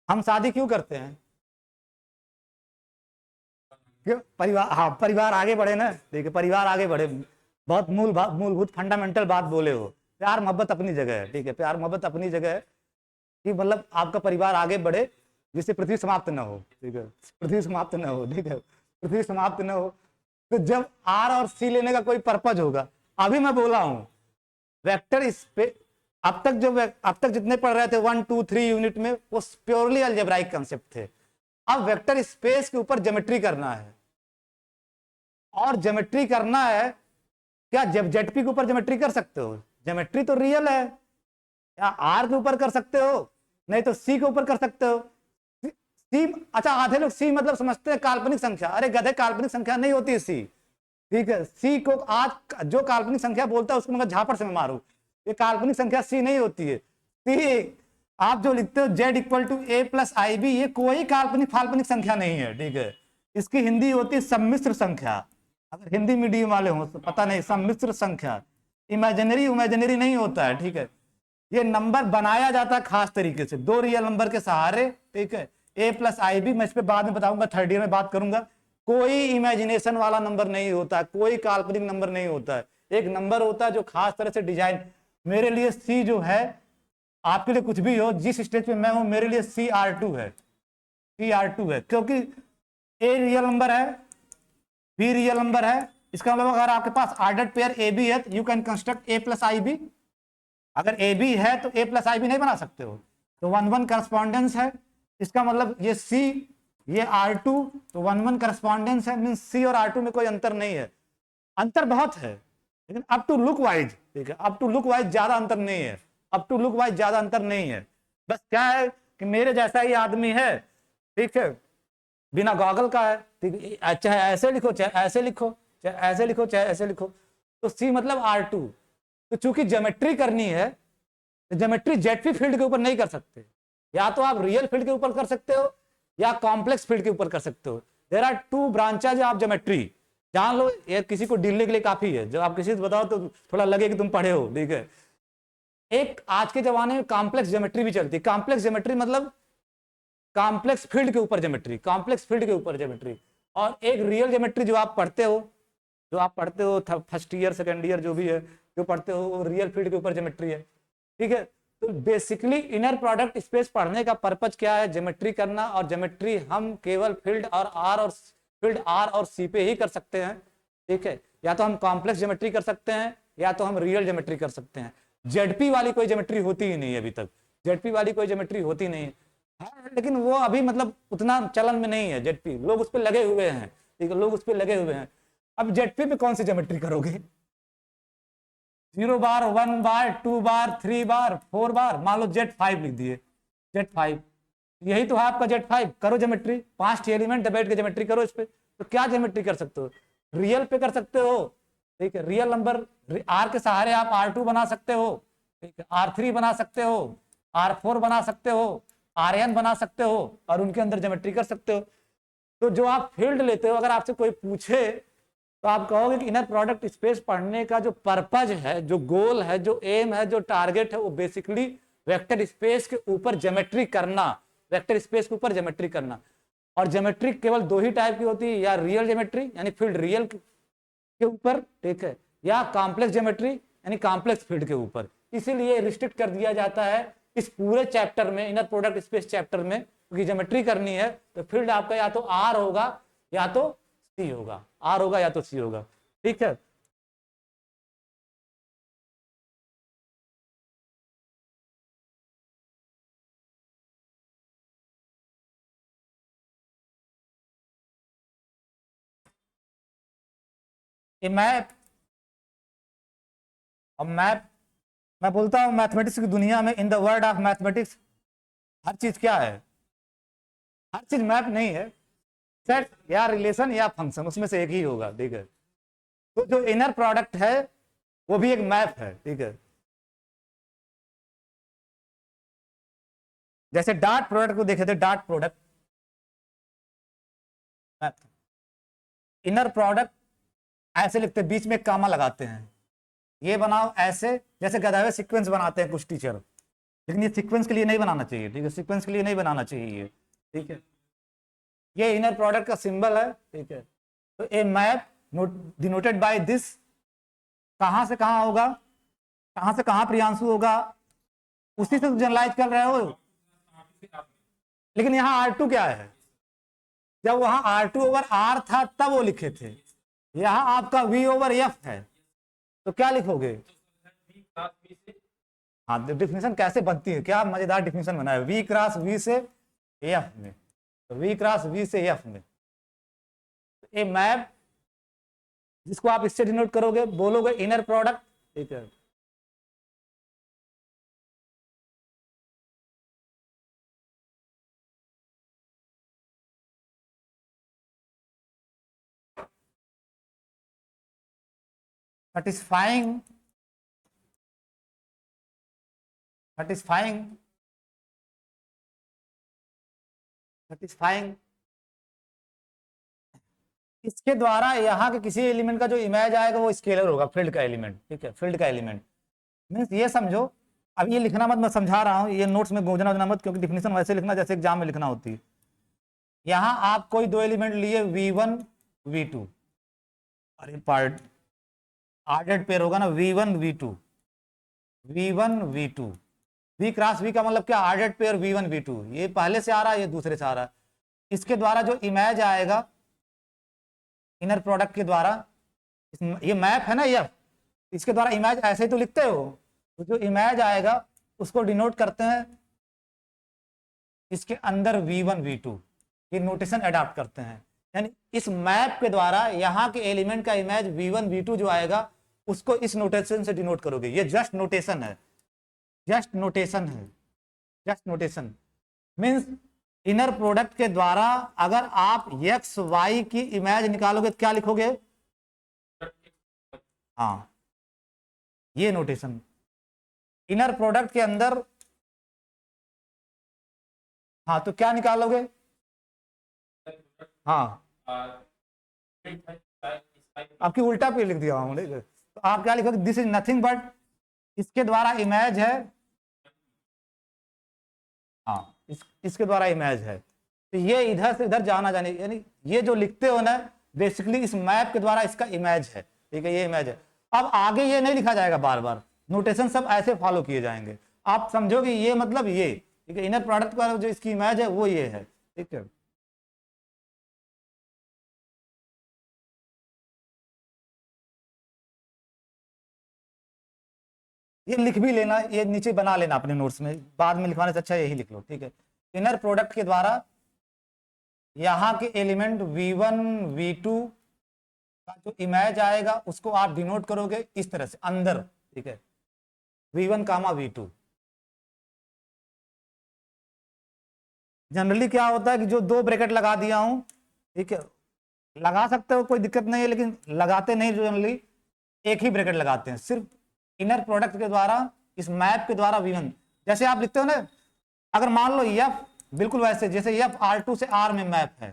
हम शादी क्यों करते हैं? क्यों? परिवार, हाँ, परिवार आगे बढ़े ना, देखिए, परिवार आगे बढ़े। बहुत मूलभूत फंडामेंटल बात बोले हो। प्यार मोहब्बत अपनी जगह है, ठीक है, प्यार मोहब्बत अपनी जगह है, कि मतलब आपका परिवार आगे बढ़े, जिससे पृथ्वी समाप्त न हो, ठीक है, पृथ्वी समाप्त न हो, ठीक है, पृथ्वी समाप्त न हो। तो जब R और C लेने का कोई पर्पज होगा, अभी मैं बोला हूं वेक्टर इस पे, अब तक जितने पढ़ रहे थे 1 2 3 यूनिट में, वो प्योरली अलजेब्राइक कंसेप्ट थे। अब वेक्टर स्पेस के ऊपर ज्योमेट्री करना है, और ज्योमेट्री करना है क्या? जब ZP के ऊपर ज्योमेट्री कर सकते हो, ज्योमेट्री तो रियल है, या R के ऊपर कर सकते हो, नहीं तो C के ऊपर कर सकते हो। C, अच्छा, आधे लोग C मतलब समझते हैं काल्पनिक संख्या। अरे गधे, काल्पनिक संख्या नहीं होती है C, ठीक है। C को आज जो काल्पनिक संख्या बोलता है उसको मैं झापड़ से मैं मारू, ये काल्पनिक संख्या C नहीं होती है। C आप जो लिखते हो Z equal to A plus IB, ये कोई काल्पनिक संख्या नहीं है, ठीक है। इसकी हिंदी होती है सम्मिश्र संख्या। अगर हिंदी मीडियम वाले हो तो पता नहीं, सम्मिश्र संख्या, इमेजिनरी नहीं होता है, ठीक है। ये नंबर बनाया जाता है खास तरीके से, दो रियल नंबर के सहारे, ठीक है। A प्लस IB, मैं इस पे बाद में बताऊंगा, थर्ड ईयर में बात करूंगा। कोई इमेजिनेशन वाला नंबर नहीं होता, कोई काल्पनिक नंबर नहीं होता है। एक नंबर होता है जो खास तरह से डिजाइन, मेरे लिए C जो है, आपके लिए कुछ भी हो, जिस स्टेज पे मैं हूं, मेरे लिए CR2 है, CR2 है, क्योंकि A रियल नंबर है, B रियल नंबर है। इसका मतलब अगर आपके पास ऑर्डर्ड पेयर AB है, you can construct A plus IB। अगर AB है तो A प्लस IB नहीं बना सकते हो, तो 1 1 करस्पॉन्डेंस है। इसका मतलब ये C, ये R2, तो 1 1 करस्पॉन्डेंस है, मींस C और R2 में कोई अंतर नहीं है। अंतर बहुत है, लेकिन अप टू लुक वाइज, ठीक है, अप टू लुक वाइज ज्यादा अंतर नहीं है, अप टू लुक वाइज ज्यादा अंतर नहीं है। बस क्या है कि मेरे जैसा ही आदमी है, ठीक है, बिना गॉगल का है, ठीक है, चाहे ऐसे लिखो चाहे ऐसे लिखो, चाहे ऐसे लिखो चाहे ऐसे लिखो। तो सी मतलब R2। तो चूंकि ज्योमेट्री करनी है तो ज्योमेट्री जेडपी फील्ड के ऊपर नहीं कर सकते, या तो आप रियल फील्ड के ऊपर कर सकते हो या कॉम्प्लेक्स फील्ड के ऊपर कर सकते हो। There are two branches of geometry, जान लो, ये किसी को ढीलने के लिए काफी है, जब आप किसी से बताओ तो थोड़ा लगे कि तुम पढ़े हो, ठीक है। एक आज के जमाने में कॉम्प्लेक्स ज्योमेट्री भी चलती है। कॉम्प्लेक्स ज्योमेट्री मतलब कॉम्प्लेक्स फील्ड के ऊपर ज्योमेट्री, कॉम्प्लेक्स फील्ड के ऊपर ज्योमेट्री। और एक रियल ज्योमेट्री जो आप पढ़ते हो, फर्स्ट ईयर सेकेंड ईयर जो भी है जो पढ़ते हो, वो रियल फील्ड के ऊपर ज्योमेट्री है, ठीक है। तो बेसिकली इनर प्रोडक्ट स्पेस पढ़ने का पर्पज क्या है, ज्योमेट्री करना। और ज्योमेट्री हम केवल फील्ड आर और सी पे ही कर सकते हैं, ठीक है। या तो हम कॉम्प्लेक्स ज्योमेट्री कर सकते हैं या तो हम रियल ज्योमेट्री कर सकते हैं। जेडपी वाली कोई ज्योमेट्री होती ही नहीं है अभी तक, जेडपी वाली कोई ज्योमेट्री होती नहीं है, लेकिन वो अभी मतलब उतना चलन में नहीं है जेडपी, लोग उस पर लगे हुए हैं, ठीक है, लोग उस पर लगे हुए हैं। अब जेडपी में कौन सी ज्योमेट्री करोगे, 0 बार, 1 बार, 2 बार, 3 बार, 4 बार, मान लो Z5 लिख दिए, Z5, यही तो है आपका Z5। करो ज्योमेट्री, 5 एलिमेंट बैठ के ज्योमेट्री करो इस पे। तो क्या ज्योमेट्री कर सकते हो, रियल पे कर सकते हो, ठीक है। रियल नंबर आर के सहारे आप R2 बना सकते हो, ठीक है, R3 बना सकते हो, R4 बना सकते हो, Rn बना सकते हो, और उनके अंदर ज्योमेट्री कर सकते हो। तो जो आप फील्ड लेते हो, अगर आपसे कोई पूछे तो आप कहोगे कि इनर प्रोडक्ट स्पेस पढ़ने का जो पर्पज है, जो गोल है, जो एम है, जो टारगेट है, वो बेसिकली वेक्टर स्पेस के ऊपर ज्योमेट्री करना, वेक्टर स्पेस के ऊपर ज्योमेट्री करना। और ज्योमेट्री केवल दो ही टाइप की होती है, या रियल ज्योमेट्री यानी फील्ड रियल के ऊपर, ठीक है, या कॉम्प्लेक्स ज्योमेट्री यानी कॉम्प्लेक्स फील्ड के ऊपर। इसीलिए रिस्ट्रिक्ट कर दिया जाता है इस पूरे चैप्टर में, इनर प्रोडक्ट स्पेस चैप्टर में, क्योंकि ज्योमेट्री करनी है तो फील्ड आपका या तो आर होगा या तो सी होगा, आर होगा या तो सी होगा, ठीक है। ये मैप, और मैप, मैं बोलता हूं मैथमेटिक्स की दुनिया में, in the world of mathematics, हर चीज क्या है, हर चीज मैप नहीं है, सेट या रिलेशन या फंक्शन, उसमें से एक ही होगा, ठीक है। तो जो इनर प्रोडक्ट है वो भी एक मैप है, ठीक है। जैसे डॉट प्रोडक्ट को देखे थे, dot product map, inner product ऐसे लिखते हैं, बीच में एक कामा लगाते हैं, ये बनाओ ऐसे, जैसे गधा हुए सीक्वेंस बनाते हैं कुछ टीचर, लेकिन ये सीक्वेंस के लिए नहीं बनाना चाहिए, ठीक है, सीक्वेंस के लिए नहीं बनाना चाहिए ये, ठीक है। ये इनर प्रोडक्ट का सिंबल है, ठीक है। तो a map denoted by this, कहां से कहां होगा, कहां से कहां प्रियांशु होगा, उसी से जनरलाइज कर रहे हो। लेकिन यहाँ R2 क्या है, जब वहां R2 ओवर R था तब वो लिखे थे, यहाँ आपका V ओवर F है, तो क्या लिखोगे। हाँ, डिफिनेशन कैसे बनती है, क्या मजेदार डिफिनेशन बना है, V क्रॉस V से F में, तो V क्रॉस V से F में। ए मैप जिसको आप इससे डिनोट करोगे, बोलोगे इनर प्रोडक्ट, ठीक है। satisfying satisfying satisfying इसके द्वारा यहाँ के किसी एलिमेंट का जो इमेज आएगा वो स्केलर होगा, फील्ड का एलिमेंट, ठीक है, फील्ड का एलिमेंट। मीन्स ये समझो, अब ये लिखना मत, मैं समझा रहा हूँ, ये नोट्स में गोजना वोजना मत, क्योंकि डिफिनेशन वैसे लिखना जैसे एग्जाम में लिखना होती है। यहाँ आप कोई दो एलिमेंट लिए V1 V2, अरे पार्ट आर्डर्ड पेयर होगा ना, V1 V2, V1 V2, V cross V का मतलब क्या, आर्डर्ड पेयर V1 V2, ये पहले से आ रहा है, ये दूसरे से आ रहा है। इसके द्वारा जो इमेज आएगा इनर प्रोडक्ट के द्वारा, ये मैप है ना ये, इसके द्वारा इमेज ऐसे ही तो लिखते हो, तो जो इमेज आएगा उसको डिनोट करते हैं इसके अंदर V1 V2, ये नोटेशन अडॉप्ट करते हैं। यानी इस मैप के द्वारा यहाँ के एलिमेंट का इमेज V1 V2 जो आएगा उसको इस नोटेशन से डिनोट करोगे। ये जस्ट नोटेशन है, जस्ट नोटेशन है, just notation means inner product के द्वारा अगर आप एक्स वाई की इमेज निकालोगे तो क्या लिखोगे? हाँ, ये नोटेशन इनर प्रोडक्ट के अंदर। हाँ, तो क्या निकालोगे? हाँ, आपकी उल्टा पे लिख दिया हमने। तो आप क्या लिखोगे? दिस इज नथिंग बट, इसके द्वारा इमेज है। हाँ, इसके द्वारा इमेज है। तो ये इधर से इधर जाना जाने, यानी ये जो लिखते हो ना, बेसिकली इस मैप के द्वारा इसका इमेज है। ठीक है, ये इमेज है। अब आगे ये नहीं लिखा जाएगा बार बार, नोटेशन सब ऐसे फॉलो किए जाएंगे। आप समझोगे ये मतलब ये, ठीक है, इनर प्रोडक्ट का जो इसकी इमेज है वो ये है। ठीक है, ये लिख भी लेना, ये नीचे बना लेना अपने नोट्स में, बाद में लिखवाने से अच्छा यही लिख लो। ठीक है, इनर प्रोडक्ट के द्वारा यहाँ के एलिमेंट v1 v2 का जो इमेज आएगा उसको आप डिनोट करोगे इस तरह से अंदर। ठीक है, v1 कामा v2। जनरली क्या होता है कि जो दो ब्रैकेट लगा दिया हूं, ठीक है, लगा सकते हो, कोई दिक्कत नहीं है, लेकिन लगाते नहीं जनरली, एक ही ब्रैकेट लगाते हैं सिर्फ इनर प्रोडक्ट के द्वारा, इस मैप के द्वारा v1। जैसे आप लिखते हो ना, अगर मान लो f, बिल्कुल वैसे जैसे f R2 से R में मैप है,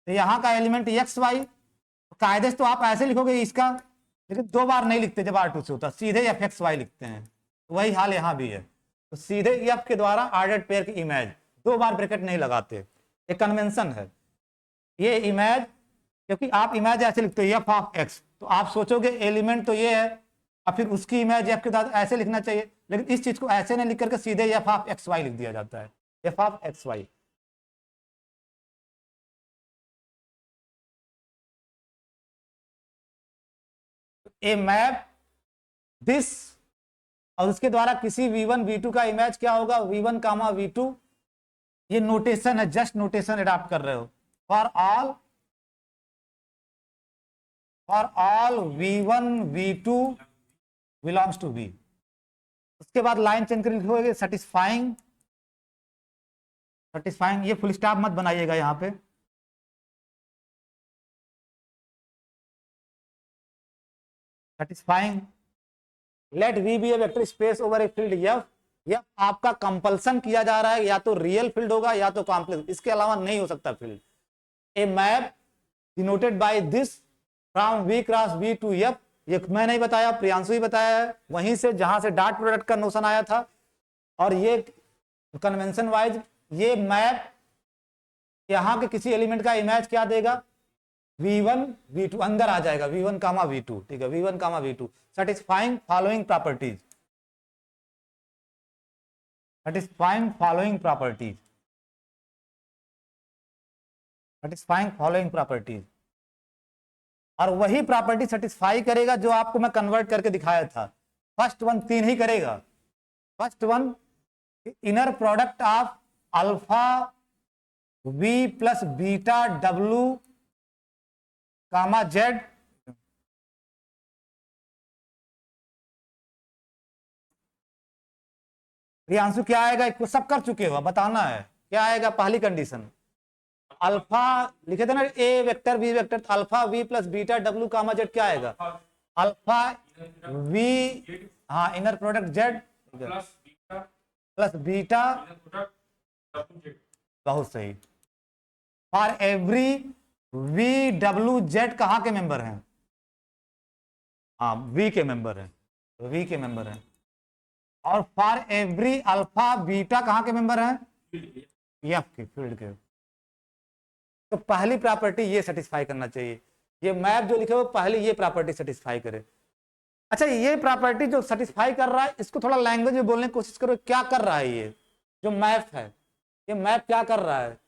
तो यहाँ का एलिमेंट एक्स वाई, कायदे से तो आप ऐसे लिखोगे इसका, लेकिन दो बार नहीं लिखते जब R2 से होता, सीधे एफ एक्स वाई लिखते हैं। तो वही हाल यहाँ भी है, तो सीधे एफ के द्वारा ऑर्डर्ड पेयर की इमेज, दो बार ब्रैकेट नहीं लगाते, एक कन्वेंशन है ये इमेज। क्योंकि आप इमेज ऐसे लिखते हो एफ ऑफ एक्स, तो आप सोचोगे एलिमेंट तो ये है, और फिर उसकी इमेज एफ के साथ ऐसे लिखना चाहिए, लेकिन इस चीज को ऐसे नहीं लिख करके सीधे एफ ऑफ एक्स वाई लिख दिया जाता है, f of x y. A map this, और उसके द्वारा किसी v1 v2 का इमेज क्या होगा? v1 कामा v2। ये नोटेशन है, जस्ट नोटेशन अडॉप्ट कर रहे हो। For all v1 v2 belongs to v। उसके बाद लाइन चेंज कर लिखोगे सेटिस्फाइंग, सेटिस्फाइंग, ये फुल स्टॉप मत बनाइएगा यहाँ पे, satisfying let V be a vector space over a field F. यह आपका कंपल्सन किया जा रहा है, या तो रियल फील्ड होगा या तो कॉम्प्लेक्स, इसके अलावा नहीं हो सकता field. A map denoted by this from V cross V to F, ये मैं नहीं बताया, प्रियांशु ही बताया है, वहीं से जहां से डॉट प्रोडक्ट का नोशन आया था। और ये कन्वेंशन वाइज ये मैप यहाँ के किसी एलिमेंट का इमेज क्या देगा? v1 v2 अंदर आ जाएगा, v1 कामा v2। ठीक है, v1 कामा v2 satisfying following properties, satisfying following properties, satisfying following properties. और वही प्रॉपर्टी सेटिस्फाई करेगा जो आपको मैं कन्वर्ट करके दिखाया था। फर्स्ट वन तीन ही करेगा। First one inner product of alpha v plus beta w comma z, Priyanshu क्या आएगा? इसको सब कर चुके हो, बताना है क्या आएगा। पहली कंडीशन अल्फा लिखे थे ना, A vector B vector, alpha V plus beta W comma Z क्या आएगा? अल्फा वी, हाँ, inner product Z plus beta, बहुत सही। For every V W Z कहाँ के मेंबर हैं? हाँ, वी के मेंबर हैं, वी के मेंबर हैं। और फॉर एवरी अल्फा बीटा कहाँ के मेंबर हैं? एफ के, फील्ड के। तो पहली प्रॉपर्टी ये सेटिस्फाई करना चाहिए, ये मैप जो लिखे हो पहले ये प्रॉपर्टी सेटिस्फाई करे। अच्छा, ये प्रॉपर्टी जो सेटिस्फाई कर रहा है, इसको थोड़ा लैंग्वेज में बोलने की कोशिश करो, क्या कर रहा है ये जो मैप है? ये मैप क्या कर रहा है?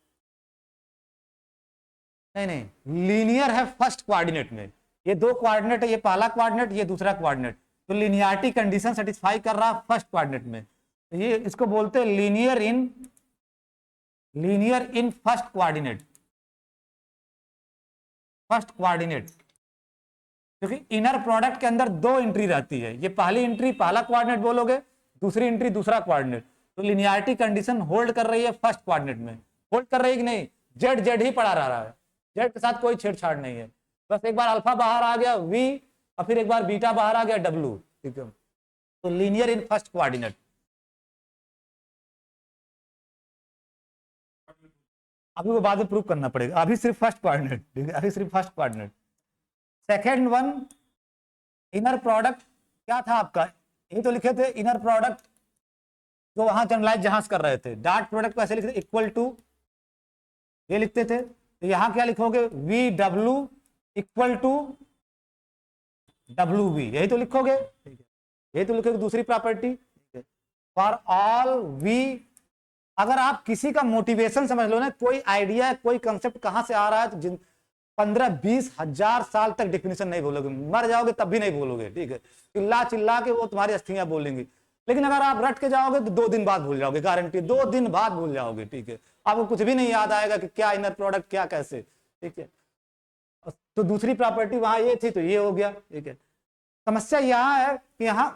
नहीं नहीं, लीनियर है फर्स्ट कोऑर्डिनेट में, ये दो कोऑर्डिनेट है, ये पहला कोऑर्डिनेट, ये दूसरा कोऑर्डिनेट, तो लिनियरिटी कंडीशन सेटिस्फाई कर रहा है फर्स्ट कोऑर्डिनेट में, तो ये इसको बोलते हैं linear in first coordinate, first coordinate. क्योंकि इनर प्रोडक्ट के अंदर दो एंट्री रहती है, ये पहली एंट्री पहला कोऑर्डिनेट बोलोगे, दूसरी एंट्री दूसरा कोऑर्डिनेट, तो लिनियरिटी कंडीशन होल्ड कर रही है फर्स्ट कोऑर्डिनेट में, होल्ड कर रही है कि नहीं, जेड जेड ही पड़ा रह रहा है, जेड के साथ कोई छेड़छाड़ नहीं है, बस एक बार अल्फा बाहर आ गया वी और फिर एक बार बीटा बाहर आ गया डब्ल्यू, ठीक है। तो लीनियर इन फर्स्ट कोऑर्डिनेट, अभी वो बाद में प्रूव करना पड़ेगा, अभी सिर्फ फर्स्ट कोऑर्डिनेट, ठीक है, अभी सिर्फ first coordinate. Second one inner product क्या था आपका, ये तो लिखे थे इनर प्रोडक्ट जो वहां जनरलाइज जहां से कर रहे थे, डॉट प्रोडक्ट को ऐसे लिखते इक्वल टू, ये लिखते थे, तो यहां क्या लिखोगे V W equal to W V, यही तो लिखोगे, ठीक है, यही तो लिखोगे दूसरी प्रॉपर्टी, ठीक है। फॉर ऑल वी, अगर आप किसी का मोटिवेशन समझ लो ना, कोई आइडिया कोई कंसेप्ट कहां से आ रहा है, तो जिन 15-20 हजार साल तक डेफिनेशन नहीं बोलोगे, मर जाओगे तब भी नहीं बोलोगे, ठीक है, चिल्ला चिल्ला के वो तुम्हारी अस्थियां बोलेंगी, लेकिन अगर आप रट के जाओगे तो 2 दिन बाद भूल जाओगे, गारंटी 2 दिन बाद भूल जाओगे, ठीक है, आपको कुछ भी नहीं याद आएगा कि क्या इनर प्रोडक्ट क्या कैसे, ठीक है। तो दूसरी प्रॉपर्टी वहां ये थी तो ये हो गया, ठीक है। समस्या यहां है कि यहां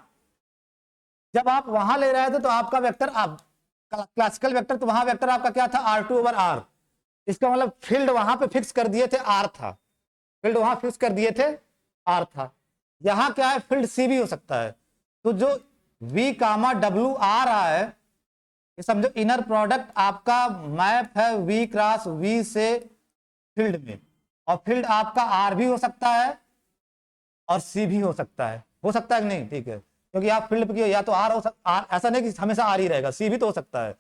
जब आप वहां ले रहे थे तो आपका वेक्टर, आप क्लासिकल वेक्टर, तो वहां वेक्टर आपका क्या था R2/R, इसका मतलब फील्ड वहां पे फिक्स कर दिए थे R था, फील्ड वहां फिक्स कर दिए थे R था, यहां क्या है फील्ड C भी हो सकता है, तो जो V, W आ रहा है, ये समझो इनर प्रोडक्ट आपका मैप है V क्रॉस V से फील्ड में, और फील्ड आपका R भी हो सकता है और C भी हो सकता है कि नहीं, ठीक है, क्योंकि आप फील्ड पे या तो R हो सकता, ऐसा नहीं कि हमेशा R ही रहेगा, C भी तो हो सकता है,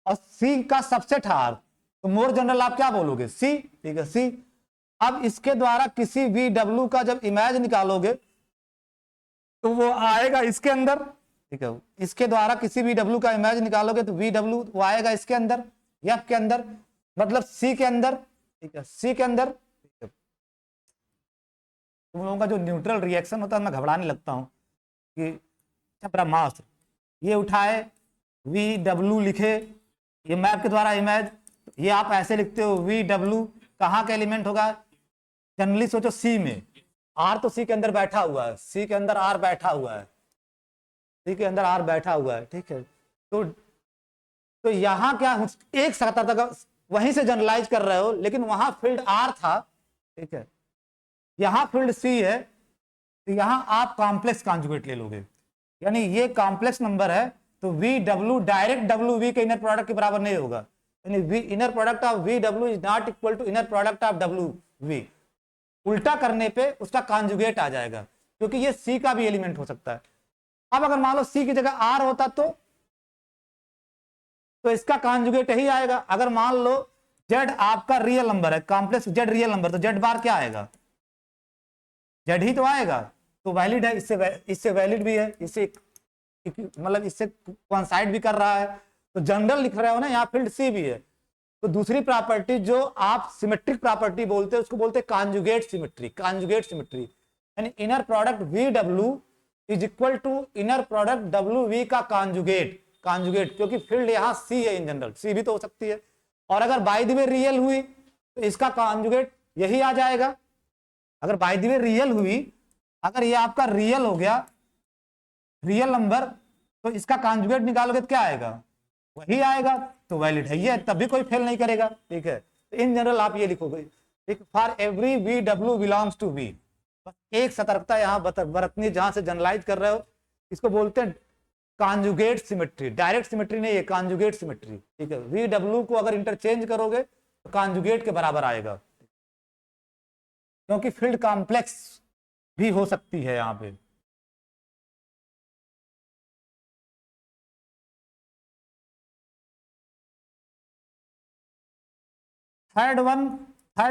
और C का सबसेट है R, तो मोर जनरल आप क्या बोलोगे C, ठीक है, C। अब इसके द्वारा किसी VW का जब इमेज निकालोगे तो वो आएगा इसके अंदर, ठीक है, इसके द्वारा किसी VW का इमेज निकालोगे तो VW वो आएगा इसके अंदर, F के अंदर, मतलब C के अंदर, ठीक है, C के अंदर, ठीक है। तुम लोगों का जो न्यूट्रल रिएक्शन होता है मैं घबराने लगता हूं कि ब्रह्मास्त्र, ये उठाए VW लिखे, ये मैप के द्वारा इमेज, ये आप ऐसे लिखते हो VW कहाँ का एलिमेंट होगा, जनरली सोचो C में, R तो C के अंदर बैठा हुआ है, C के अंदर R बैठा हुआ है, C के अंदर R बैठा हुआ है, ठीक है। तो यहां क्या एक सतह तक वहीं से जनरलाइज कर रहे हो, लेकिन वहां फील्ड R था, ठीक है, यहां फील्ड C है, तो यहां आप कॉम्प्लेक्स कॉन्जुगेट ले लोगे, यानी ये कॉम्प्लेक्स नंबर है, तो VW डायरेक्ट WV के इनर प्रोडक्ट के बराबर नहीं होगा, यानी inner product of VW is not equal to inner product of WV, उल्टा करने पे उसका कॉन्जुगेट आ जाएगा, क्योंकि ये C का भी एलिमेंट हो सकता है। अब अगर मान लो C की जगह R होता तो इसका कॉन्जुगेट ही आएगा, अगर मान लो Z आपका रियल नंबर है, कॉम्प्लेक्स Z रियल नंबर, तो Z बार क्या आएगा, Z ही तो आएगा, तो वैलिड है, इससे वैलिड भी है, इससे मतलब इससे कोइंसाइड भी कर रहा है, तो जनरल लिख रहे हो ना, यहाँ फील्ड C भी है। तो दूसरी प्रॉपर्टी जो आप सिमेट्रिक प्रॉपर्टी बोलते हैं उसको बोलते हैं कॉन्जुगेट सिमेट्री, कॉन्जुगेट सिमेट्री, यानी inner product VW is equal to inner product WV का कॉन्जुगेट, क्योंकि फील्ड यहाँ C है, इन जनरल C भी तो हो सकती है, और अगर बाय द वे रियल हुई तो इसका कॉन्जुगेट यही आ जाएगा, अगर बाय द वे रियल हुई, अगर ये आपका रियल हो गया, रियल नंबर, तो इसका कॉन्जुगेट निकालोगे तो क्या आएगा, वही आएगा, तो वैलिड है ये, तब भी कोई फेल नहीं करेगा, ठीक है। तो इन जनरल आप ये लिखोगे, ठीक, for every VW belongs to V, बस एक सतर्कता यहाँ बरतनी, जहां से जनरलाइज कर रहे हो, इसको बोलते हैं कॉन्जुगेट सिमेट्री, डायरेक्ट सिमेट्री नहीं है, कॉन्जुगेट सिमेट्री, ठीक है। VW को अगर इंटरचेंज करोगे तो कॉन्जुगेट के बराबर आएगा, क्योंकि फील्ड कॉम्प्लेक्स भी हो सकती है यहाँ पे। थर्ड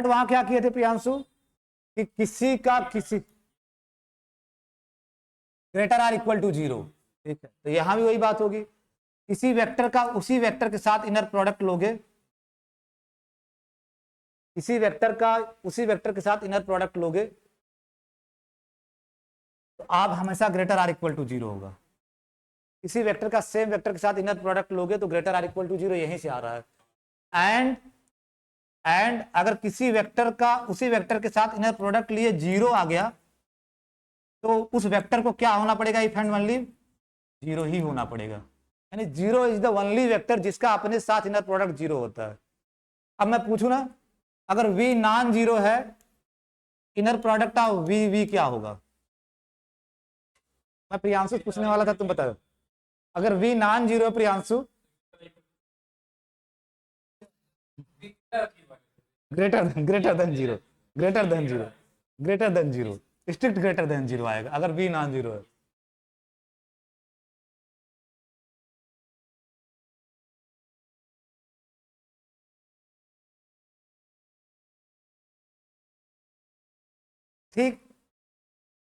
वहां क्या किए थे प्रियांशु, कि किसी का किसी ग्रेटर आर इक्वल टू 0, ठीक है, तो यहां भी वही बात होगी, किसी वेक्टर का उसी वेक्टर के साथ इनर प्रोडक्ट लोगे, किसी वेक्टर का उसी वेक्टर के साथ इनर प्रोडक्ट लोगे, तो आप हमेशा ग्रेटर आर इक्वल टू 0 होगा, किसी वेक्टर का सेम वेक्टर के साथ इनर प्रोडक्ट लोगे तो ग्रेटर आर इक्वल टू 0 यहीं से आ रहा है, एंड अगर किसी वेक्टर का उसी वेक्टर के साथ इनर प्रोडक्ट लिए 0 आ गया, तो उस वेक्टर को क्या होना पड़ेगा, इफ एंड ओनली 0 ही होना पड़ेगा, यानी 0 इज द ओनली वेक्टर जिसका अपने साथ इनर प्रोडक्ट 0 होता है, अब मैं पूछू ना, अगर V नॉन जीरो है, इनर प्रोडक्ट ऑफ वी क्या होगा? मैं प्रियांशु पूछने वाला था, तुम बताओ। अगर V non zero Priyanshu, greater than zero, greater than zero, strict greater than zero आएगा अगर V नॉन जीरो है। ठीक,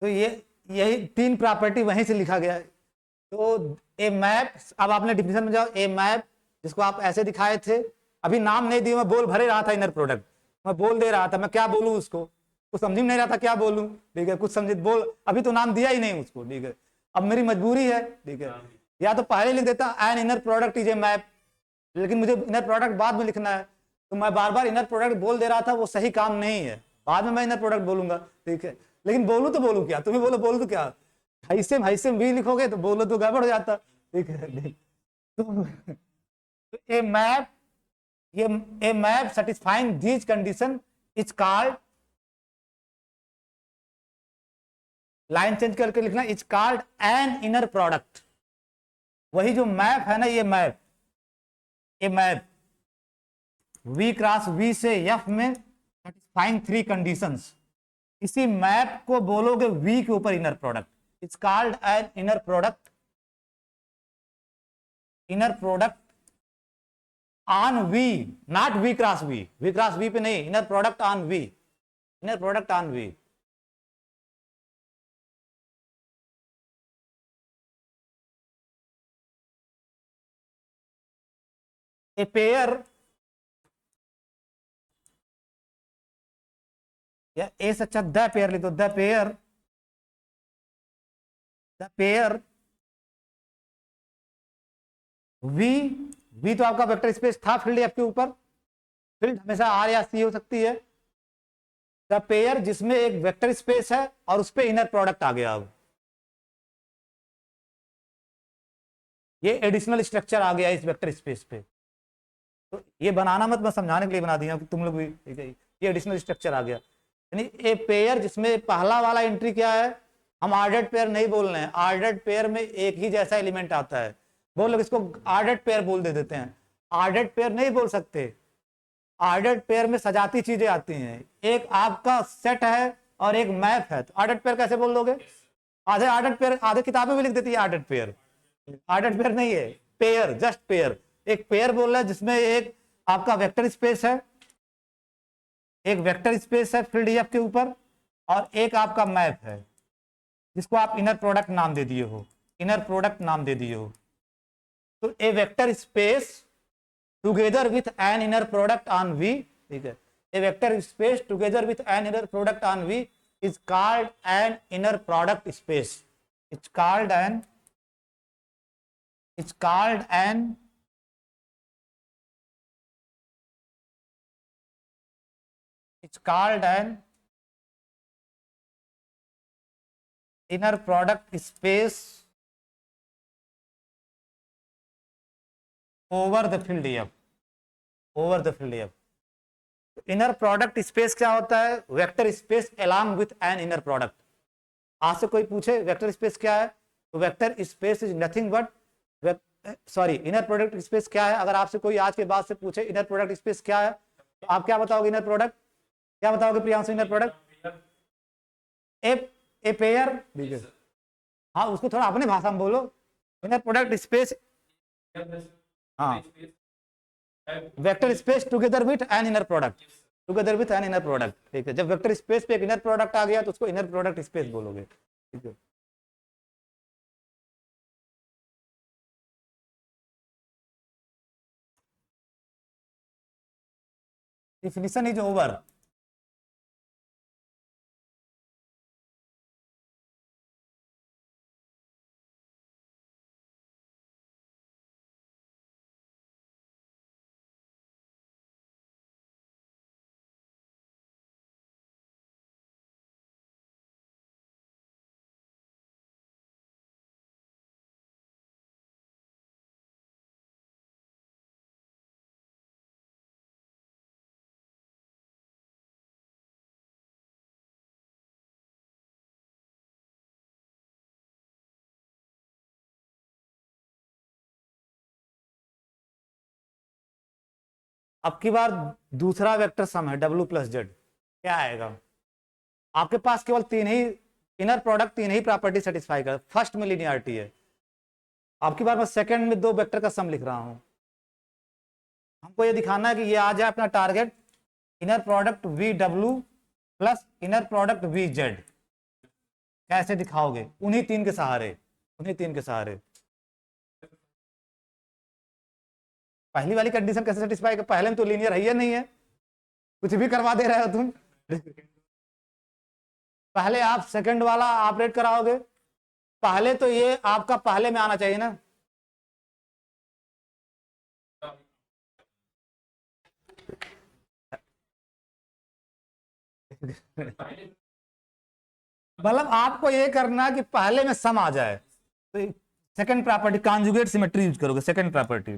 तो ये यही तीन प्रॉपर्टी वहीं से लिखा गया है। तो ए मैप, अब आपने डिफिनेशन में जाओ, ए मैप जिसको आप ऐसे दिखाए थे, अभी नाम नहीं दिए, मैं बोल भरे रहा था इनर प्रोडक्ट, मैं बोल दे रहा था, मैं क्या बोलूं उसको, कुछ समझ नहीं रहा था क्या बोलूं, ठीक है, कुछ समझ बोल, अभी तो नाम दिया ही नहीं उसको, ठीक है, अब मेरी मजबूरी है, ठीक है, या तो पहले लिख देता N inner product is a map, लेकिन मुझे इनर प्रोडक्ट बाद में लिखना है, तो मैं बार बार इनर प्रोडक्ट बोल दे रहा था, वो सही काम नहीं है, बाद में मैं इनर प्रोडक्ट बोलूंगा, ठीक है, लेकिन बोलूं तो बोलूं क्या, तुम्हें बोलो बोलूं तो क्या, हाइसेम भी लिखोगे तो बोलो तो गड़बड़ हो जाता, ठीक है। तो ए मैप, ये a map satisfying these condition is called, line change करके लिखना, is called an inner product. वही जो मैप है ना, ये मैप, ये मैप V क्रॉस V से F में सेटिस्फाइंग थ्री कंडीशंस, इसी मैप को बोलोगे V के ऊपर inner product, it's called an inner product, inner product on V, not V cross V, V cross V पे नहीं, inner product on V, inner product on V। A pair, या ए से अच्छा द पेयर लिख दो, the pair, the pair V, V तो आपका vector space था फील्ड एफ के ऊपर, फील्ड हमेशा आर या सी हो सकती है, द पेयर जिसमें एक वेक्टर स्पेस है और उस पे इनर प्रोडक्ट आ गया, अब ये एडिशनल स्ट्रक्चर आ गया इस वेक्टर स्पेस पे, तो ये बनाना मत, मैं समझाने के लिए बना दिया कि तुम लोग भी, ठीक है, ये एडिशनल स्ट्रक्चर आ गया, यानी ए पेयर जिसमें पहला वाला एंट्री क्या है, हम आर्डर्ड पेयर नहीं बोल रहे हैं, आर्डर्ड पेयर में एक ही जैसा एलिमेंट आता है, बहुत लोग इसको आर्डर्ड पेयर बोल दे देते हैं, आर्डर्ड पेयर नहीं बोल सकते, आर्डर्ड पेयर में सजाती चीजें आती हैं, एक आपका सेट है और एक मैप है, तो आर्डर्ड पेयर कैसे बोल दोगे, आधे आर्डर्ड पेयर, आधे किताबें भी लिख देती है आर्डर्ड पेयर, आर्डर्ड पेयर नहीं है, पेयर, जस्ट पेयर, एक पेयर बोल रहा है जिसमें एक आपका वेक्टर स्पेस है, एक वेक्टर स्पेस है फील्ड एफ के ऊपर, और एक आपका मैप है जिसको आप इनर प्रोडक्ट नाम दे दिए हो, इनर प्रोडक्ट नाम दे दिए हो, तो a vector space together with an inner product on V, ठीक है, a vector space together with an inner product on V is called an inner product space, it's called an, it's called an, it's called an inner product space over the field F, over the field F। Inner product space क्या होता है, vector space along with an inner product, आज से कोई पूछे vector space क्या है, तो vector space is nothing but, sorry, inner product space क्या है, अगर आपसे कोई आज के बाद से पूछे इनर प्रोडक्ट स्पेस क्या है, तो आप क्या बताओगे, इनर प्रोडक्ट क्या बताओगे Priyanshu, inner product A, a pair, हाँ उसको थोड़ा अपने भाषा में बोलो, इनर प्रोडक्ट स्पेस, हाँ, vector space together with an inner product, together with an inner product, ठीक है, जब वेक्टर स्पेस पे एक इनर प्रोडक्ट आ गया तो उसको इनर प्रोडक्ट स्पेस बोलोगे, ठीक है। डिफिनिशन इज ओवर। अब की बार दूसरा वेक्टर सम है डब्ल्यू प्लस जेड, क्या आएगा? आपके पास केवल तीन ही इनर प्रोडक्ट, तीन ही प्रॉपर्टी सेटिस्फाई कर, फर्स्ट में लिनियरिटी है। आपकी बार मैं सेकंड में दो वेक्टर का सम लिख रहा हूं। हमको ये दिखाना है कि ये आ जाए अपना target, inner product V W plus inner product V Z. कैसे दिखाओगे? उन्हीं तीन के सहारे, उन्हीं तीन के सहारे। पहली वाली कंडीशन कैसे सेटिस्फाई कर? पहले में तो लीनियर है ही नहीं है, कुछ भी करवा दे रहे हो तुम। पहले आप सेकंड वाला ऑपरेट कराओगे, पहले तो ये आपका पहले में आना चाहिए ना। मतलब आपको ये करना कि पहले में सम आ जाए, तो second property conjugate symmetry use करोगे। Second property,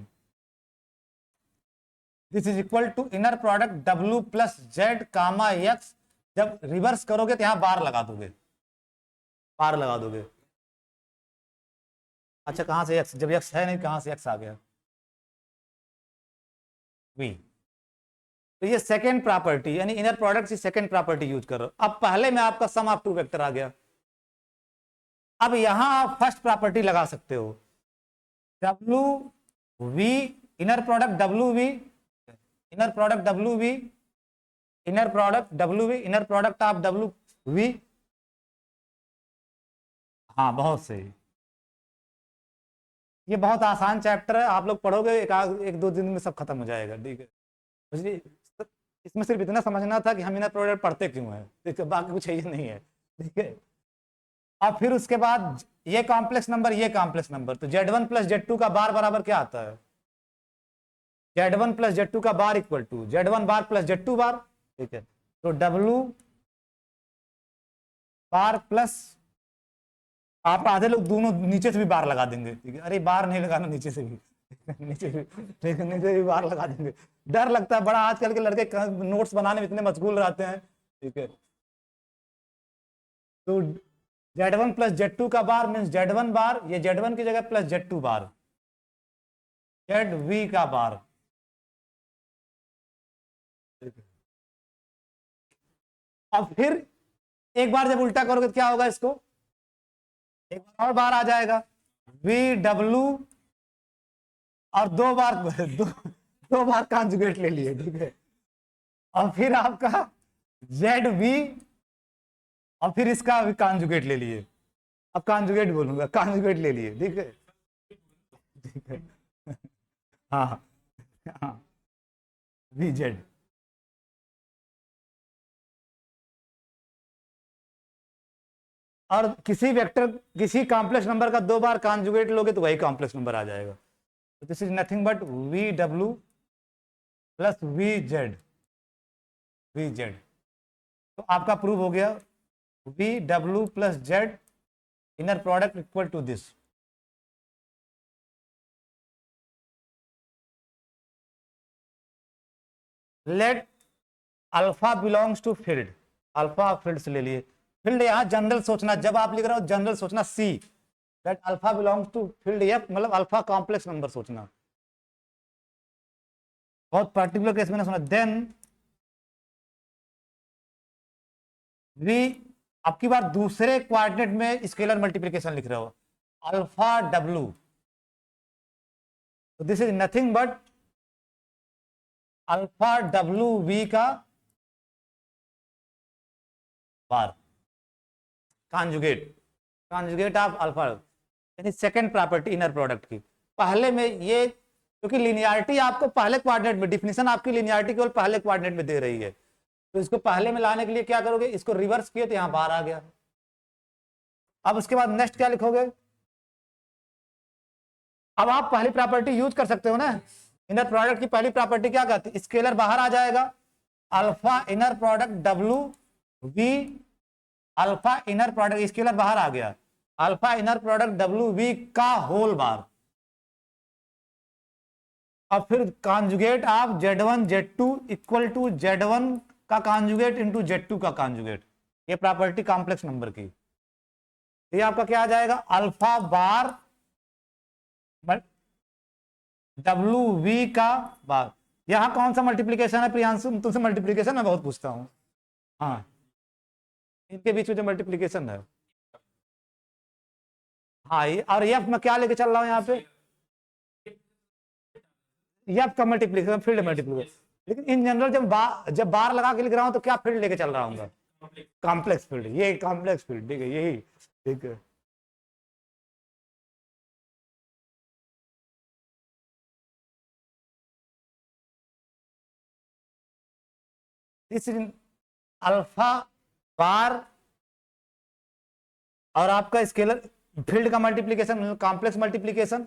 this is equal to inner product W plus Z comma X. जब रिवर्स करोगे तो यहां बार लगा दोगे, बार लगा दोगे। अच्छा, कहां से एक्स? जब एक्स है नहीं, कहां से एक्स आ गया? वी। तो ये सेकंड प्रॉपर्टी यानी इनर प्रोडक्ट की सेकंड प्रॉपर्टी यूज कर रहे हो। अब पहले में आपका सम ऑफ टू वेक्टर आ गया। अब यहां आप फर्स्ट प्रॉपर्टी लगा सकते हो, W we inner product W we, inner product W we, inner product W we, inner product of W we. हाँ, बहुत सही। ये बहुत आसान चैप्टर है, आप लोग पढ़ोगे एक दो दिन में सब खत्म हो जाएगा। ठीक है, मुझे इसमें सिर्फ इतना समझना था कि हम इनर प्रोडक्ट पढ़ते क्यों है, ठीक है, बाकी कुछ ये नहीं है। ठीक है, अब फिर उसके बाद ये कॉम्प्लेक्स नंबर, ये कॉम्प्लेक्स नंबर, तो Z1 प्लस Z2 का बार बराबर क्या आता है? Z1 प्लस Z2 का bar equal to Z1 bar plus Z2 bar. ठीक है, तो W बार प्लस, आप आधे लोग दोनों नीचे से भी बार लगा देंगे। ठीक है, अरे बार नहीं लगाना, नीचे से भी नीचे भी, नीचे से भी बार लगा देंगे। डर लगता है बड़ा, आजकल के लड़के नोट्स बनाने में इतने मशगूल रहते हैं। ठीक है, तो Z1 प्लस Z2 का बार मीन्स Z1 बार, ये Z1 की जगह प्लस Z2 बार, ZV का बार। अब फिर एक बार जब उल्टा करोगे तो क्या होगा? इसको एक बार और बार आ जाएगा, VW, और दो बार दो बार कॉन्जुगेट ले लिए। ठीक है, और फिर आपका ZV, और फिर इसका भी कॉन्जुगेट ले लिए। अब कॉन्जुगेट बोलूंगा, कॉन्जुगेट ले लिए। ठीक है, ठीक है, हाँ हाँ, VZ। और किसी वेक्टर, किसी कॉम्प्लेक्स नंबर का दो बार कॉन्जुगेट लोगे तो वही कॉम्प्लेक्स नंबर आ जाएगा। तो this is nothing but VW plus VZ, VZ। तो आपका प्रूव हो गया, VW plus Z inner product equal to this. Let alpha belongs to field, alpha field से ले लिए। फील्ड यहां जनरल सोचना, जब आप लिख रहे हो जनरल सोचना C, that alpha belongs to field F, मतलब अल्फा कॉम्प्लेक्स नंबर सोचना। बहुत पर्टिकुलर केस मैंने सुना। देन वी, आपकी बार दूसरे क्वाड्रेंट में स्केलर मल्टीप्लिकेशन लिख रहे हो, अल्फा डब्ल्यू, तो this is nothing but alpha W we का बार, कॉन्जुगेट, कॉन्जुगेट ऑफ अल्फा, यानी सेकंड प्रॉपर्टी इनर प्रोडक्ट की। पहले में ये, क्योंकि लिनियरिटी आपको पहले क्वाड्रेंट में, डिफिनेशन आपकी लिनियरिटी केवल पहले क्वाड्रेंट में दे रही है, तो इसको पहले में लाने के लिए क्या करोगे? इसको रिवर्स किए तो यहां बाहर आ गया। अब उसके बाद नेक्स्ट क्या लिखोगे? अब आप पहली प्रॉपर्टी यूज कर सकते हो ना, इनर प्रोडक्ट की पहली प्रॉपर्टी क्या कहती है? स्केलर बाहर आ जाएगा, alpha inner product W we, alpha inner product scalar बाहर आ गया, alpha inner product W we का होल बार। अब फिर conjugate of Z1 Z2 equal to Z1 का कॉन्जुगेट इंटू Z2 का कॉन्जुगेट, ये प्रॉपर्टी कॉम्प्लेक्स नंबर की। ये आपका क्या आ जाएगा? अल्फा बार डब्ल्यू वी का बार, यहाँ कौन सा मल्टीप्लीकेशन है प्रियांशु? तुमसे मल्टीप्लीकेशन मैं बहुत पूछता हूँ। हाँ, इनके बीच में जो मल्टीप्लीकेशन है। हाँ, ये और एफ मैं क्या लेके चल रहा हूँ यहाँ पे? एफ का मल्टीप्लीकेशन, फील्ड मल्टीप्लीकेशन। लेकिन इन जनरल जब बार लगा के लिख रहा हूँ तो क्या फील्ड लेके चल रहा हूँ? Complex field. ये कॉम्प्लेक्स फील्ड, ठीक है, यही ठीक है। इस अल्फा बार और आपका स्केलर फील्ड का मल्टीप्लीकेशन, कॉम्प्लेक्स मल्टीप्लीकेशन,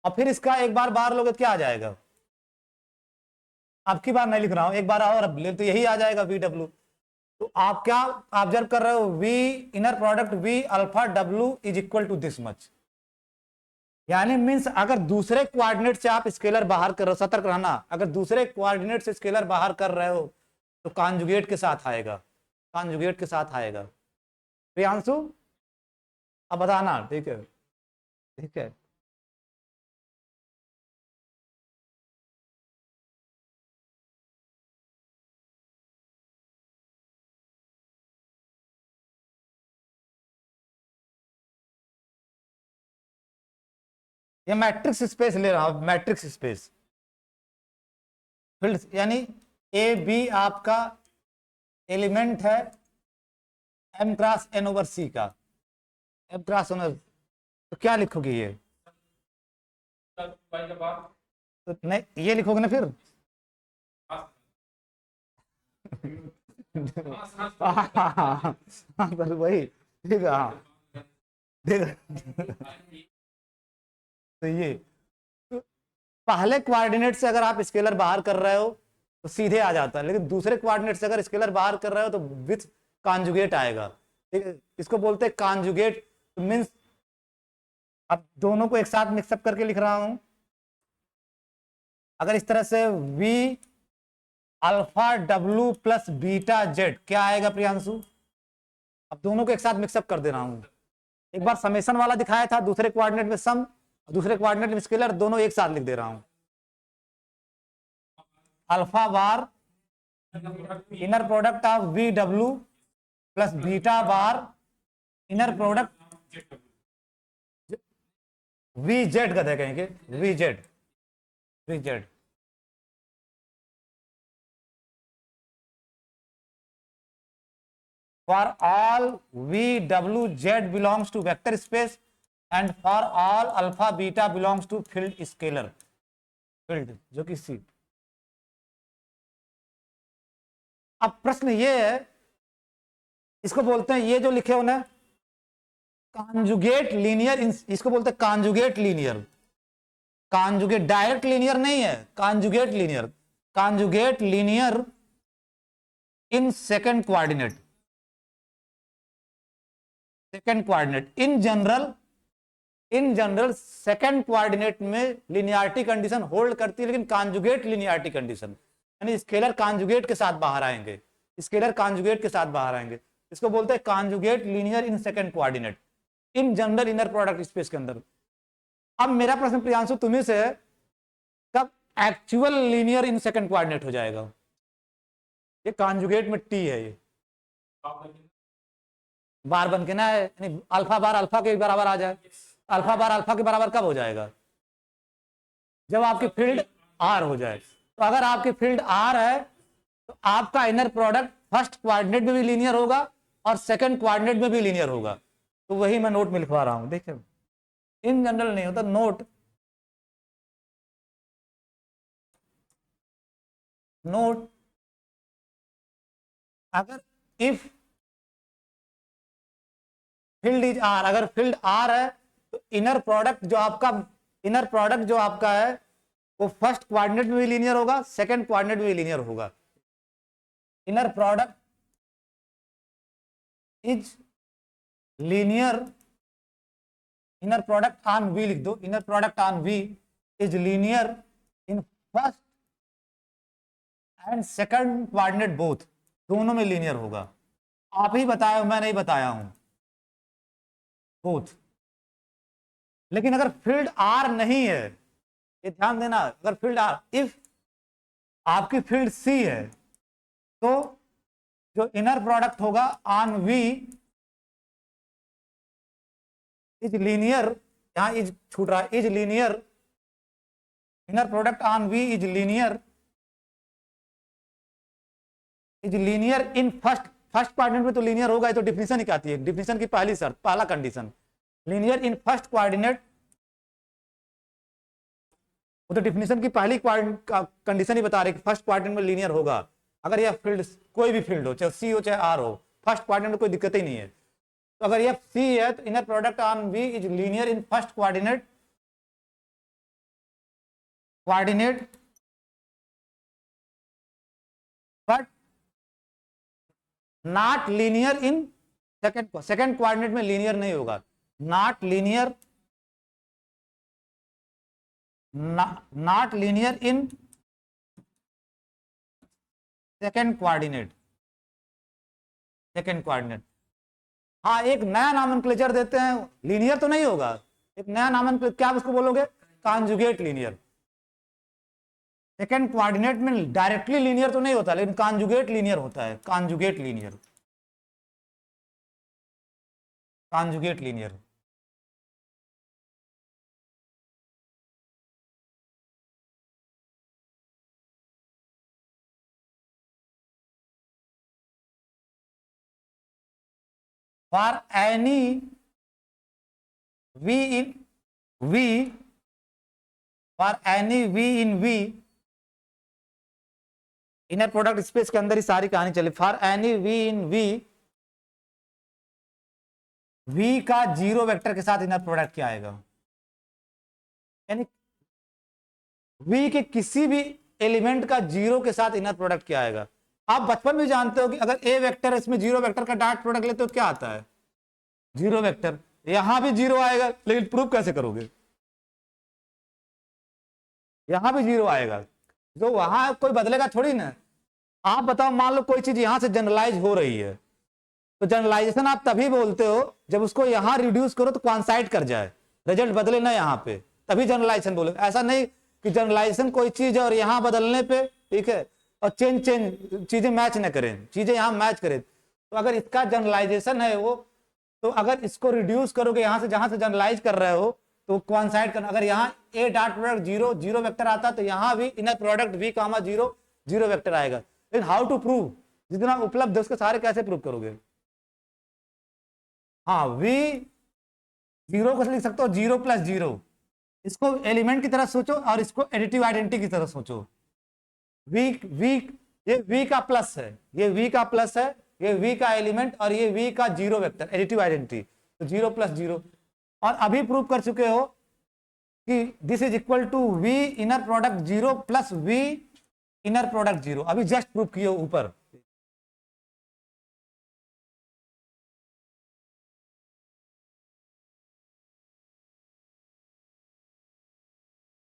और फिर इसका एक बार बार लोगे तो क्या आ जाएगा? अब की बार नहीं लिख रहा हूं, एक बार और ले तो यही आ जाएगा वी डब्ल्यू। तो आप क्या ऑब्जर्व कर रहे हो? V inner product v alpha डब्ल्यू is equal to this much. यानी मीन्स अगर दूसरे कोऑर्डिनेट से आप स्केलर बाहर कर रहे हो, सतर्क रहना, अगर दूसरे कोऑर्डिनेट से स्केलर बाहर कर रहे हो तो कॉन्जुगेट के साथ आएगा, कॉन्जुगेट के साथ आएगा। प्रियांशु अब बताना, ठीक है, ठीक है। ये मैट्रिक्स स्पेस ले रहा हूं, मैट्रिक्स स्पेस फील्ड, यानी ए बी आपका एलिमेंट है एम क्रॉस एन ओवर सी का, एम क्रॉस एन, तो क्या लिखोगे ये? तो नहीं, ये लिखोगे ना फिर? हाँ, बस वही, ठीक है, हाँ, ठीक है। तो ये तो पहले कोऑर्डिनेट से अगर आप स्केलर बाहर कर रहे हो तो सीधे आ जाता है, लेकिन दूसरे कोऑर्डिनेट से अगर स्केलर बाहर कर रहे हो तो विथ कॉन्जुगेट आएगा, ठीक है। इसको बोलते हैं कॉन्जुगेट, मीन्स अब दोनों को एक साथ मिक्सअप करके लिख रहा हूं। अगर इस तरह से we alpha W plus beta Z, क्या आएगा प्रियांशु? अब दोनों को एक साथ मिक्सअप कर दे रहा हूं। एक बार समेशन वाला दिखाया था, दूसरे कोऑर्डिनेट में सम, दूसरे कोऑर्डिनेट में स्केलर, दोनों एक साथ लिख दे रहा हूं। Alpha bar inner product of V W plus beta bar inner product V Z कहते हैं कहेंगे, V Z, V Z. For all v w z belongs to vector space and for all alpha beta belongs to field scalar field, जो कि सी। अब प्रश्न ये है, इसको बोलते हैं, ये जो लिखे उन्हें कॉन्जुगेट लीनियर, इसको बोलते हैं conjugate linear, conjugate direct linear नहीं है, conjugate linear, conjugate linear in second coordinate, second coordinate in general second coordinate में लिनियरिटी कंडीशन होल्ड करती है, लेकिन कॉन्जुगेट लिनियरिटी कंडीशन, यानी स्केलर कॉन्जुगेट के साथ बाहर आएंगे, स्केलर कॉन्जुगेट के साथ बाहर आएंगे, इसको बोलते हैं conjugate linear in second coordinate in general inner product space के अंदर। अब मेरा प्रश्न प्रियांशु तुम्हें से है, कब actual linear in second coordinate हो जाएगा? ये कॉन्जुगेट में टी है, ये बार बन के ना है, यानी अल्फा बार अल्फा के बराबर आ जाए। अल्फा बार अल्फा के बराबर कब हो जाएगा? जब आपकी फील्ड आर हो जाए। तो अगर आपकी फील्ड आर है तो आपका इनर प्रोडक्ट फर्स्ट कोऑर्डिनेट में भी लीनियर होगा और सेकंड कोऑर्डिनेट में भी लीनियर होगा। तो वही मैं नोट में लिखवा रहा हूं, देखिए इन जनरल नहीं होता नोट, नोट अगर इफ फील्ड इज आर, अगर फील्ड आर है तो इनर प्रोडक्ट जो आपका है वो फर्स्ट कोऑर्डिनेट में भी लीनियर होगा, सेकंड कोऑर्डिनेट में भी लीनियर होगा। Inner product is linear, inner product on V लिख दो, inner product on V is linear in first and second coordinate both, दोनों में लीनियर होगा। आप ही बताया, मैं नहीं बताया हूं, बोथ। लेकिन अगर फील्ड आर नहीं है, ये ध्यान देना, अगर फील्ड आर, इफ आपकी फील्ड सी है, तो जो इनर प्रोडक्ट होगा ऑन वी इज लीनियर, यहां इज छूट रहा है, is linear, inner product on V is linear, is linear in first quadrant में तो लीनियर होगा, तो डिफिनेशन ही कहती है, डिफिनेशन की पहली शर्त, पहला condition, linear in first quadrant, वो तो डिफिनेशन की पहली कंडीशन ही बता रही है कि फर्स्ट क्वाड्रेंट में लीनियर होगा। अगर यह फील्ड कोई भी फील्ड हो, चाहे सी हो चाहे आर हो, फर्स्ट क्वाड्रेंट में कोई दिक्कत ही नहीं है। तो अगर यह सी है तो inner product on V is linear in first quadrant but not linear in second quadrant में लीनियर नहीं होगा, not linear in second coordinate. हाँ, एक नया नॉमेनक्लेचर देते हैं, लीनियर तो नहीं होगा, एक नया नॉमेनक्लेचर, क्या आप उसको बोलोगे, कॉन्जुगेट लीनियर। सेकंड कोऑर्डिनेट में डायरेक्टली लीनियर तो नहीं होता, लेकिन कॉन्जुगेट लीनियर होता है, conjugate linear. for any v in v for any v in v, inner product space के अंदर ही सारी कहानी चली। For any v in v, v का जीरो वेक्टर के साथ इनर प्रोडक्ट क्या आएगा, यानी v के किसी भी एलिमेंट का जीरो के साथ इनर प्रोडक्ट क्या आएगा। आप बचपन में जानते हो कि अगर ए वेक्टर है, इसमें जीरो वेक्टर का डॉट प्रोडक्ट लेते हो तो क्या आता है, जीरो वेक्टर। यहां भी जीरो आएगा, लेकिन प्रूफ कैसे करोगे, यहां भी जीरो आएगा, तो वहां कोई बदलेगा थोड़ी ना। आप बताओ, मान लो कोई चीज यहां से जनरलाइज हो रही है, तो जनरलाइजेशन आप तभी बोलते हो जब उसको यहां रिड्यूस करो तो क्वांसाइड कर जाए, रिजल्ट बदले ना यहां पे, तभी जनरलाइजेशन बोले। ऐसा नहीं कि जनरलाइजेशन कोई चीज है और यहां बदलने पे, ठीक है, और चेंज चीजें मैच न करें, चीजें यहां मैच करें। तो अगर इसका जनरलाइजेशन है वो, तो अगर इसको रिड्यूस करोगे यहां से, जहां से जनरलाइज कर रहे हो, तो क्वांसाइड करना। अगर यहाँ a dot product zero zero vector आता तो यहाँ भी inner product v comma zero zero vector आएगा। लेकिन हाउ टू प्रूव, जितना उपलब्ध है उसके सारे कैसे प्रूव करोगे। हाँ, वी जीरो को लिख सकते हो जीरो प्लस जीरो, इसको एलिमेंट की तरह सोचो और इसको एडिटिव आइडेंटिटी की तरह सोचो। वी वी ये वी का प्लस है, ये वी का प्लस है, ये वी का एलिमेंट और ये वी का जीरो वेक्टर, एडिटिव आइडेंटिटी, तो जीरो प्लस जीरो। और अभी प्रूव कर चुके हो कि this is equal to v inner product zero plus v inner product zero, अभी जस्ट प्रूव किए ऊपर।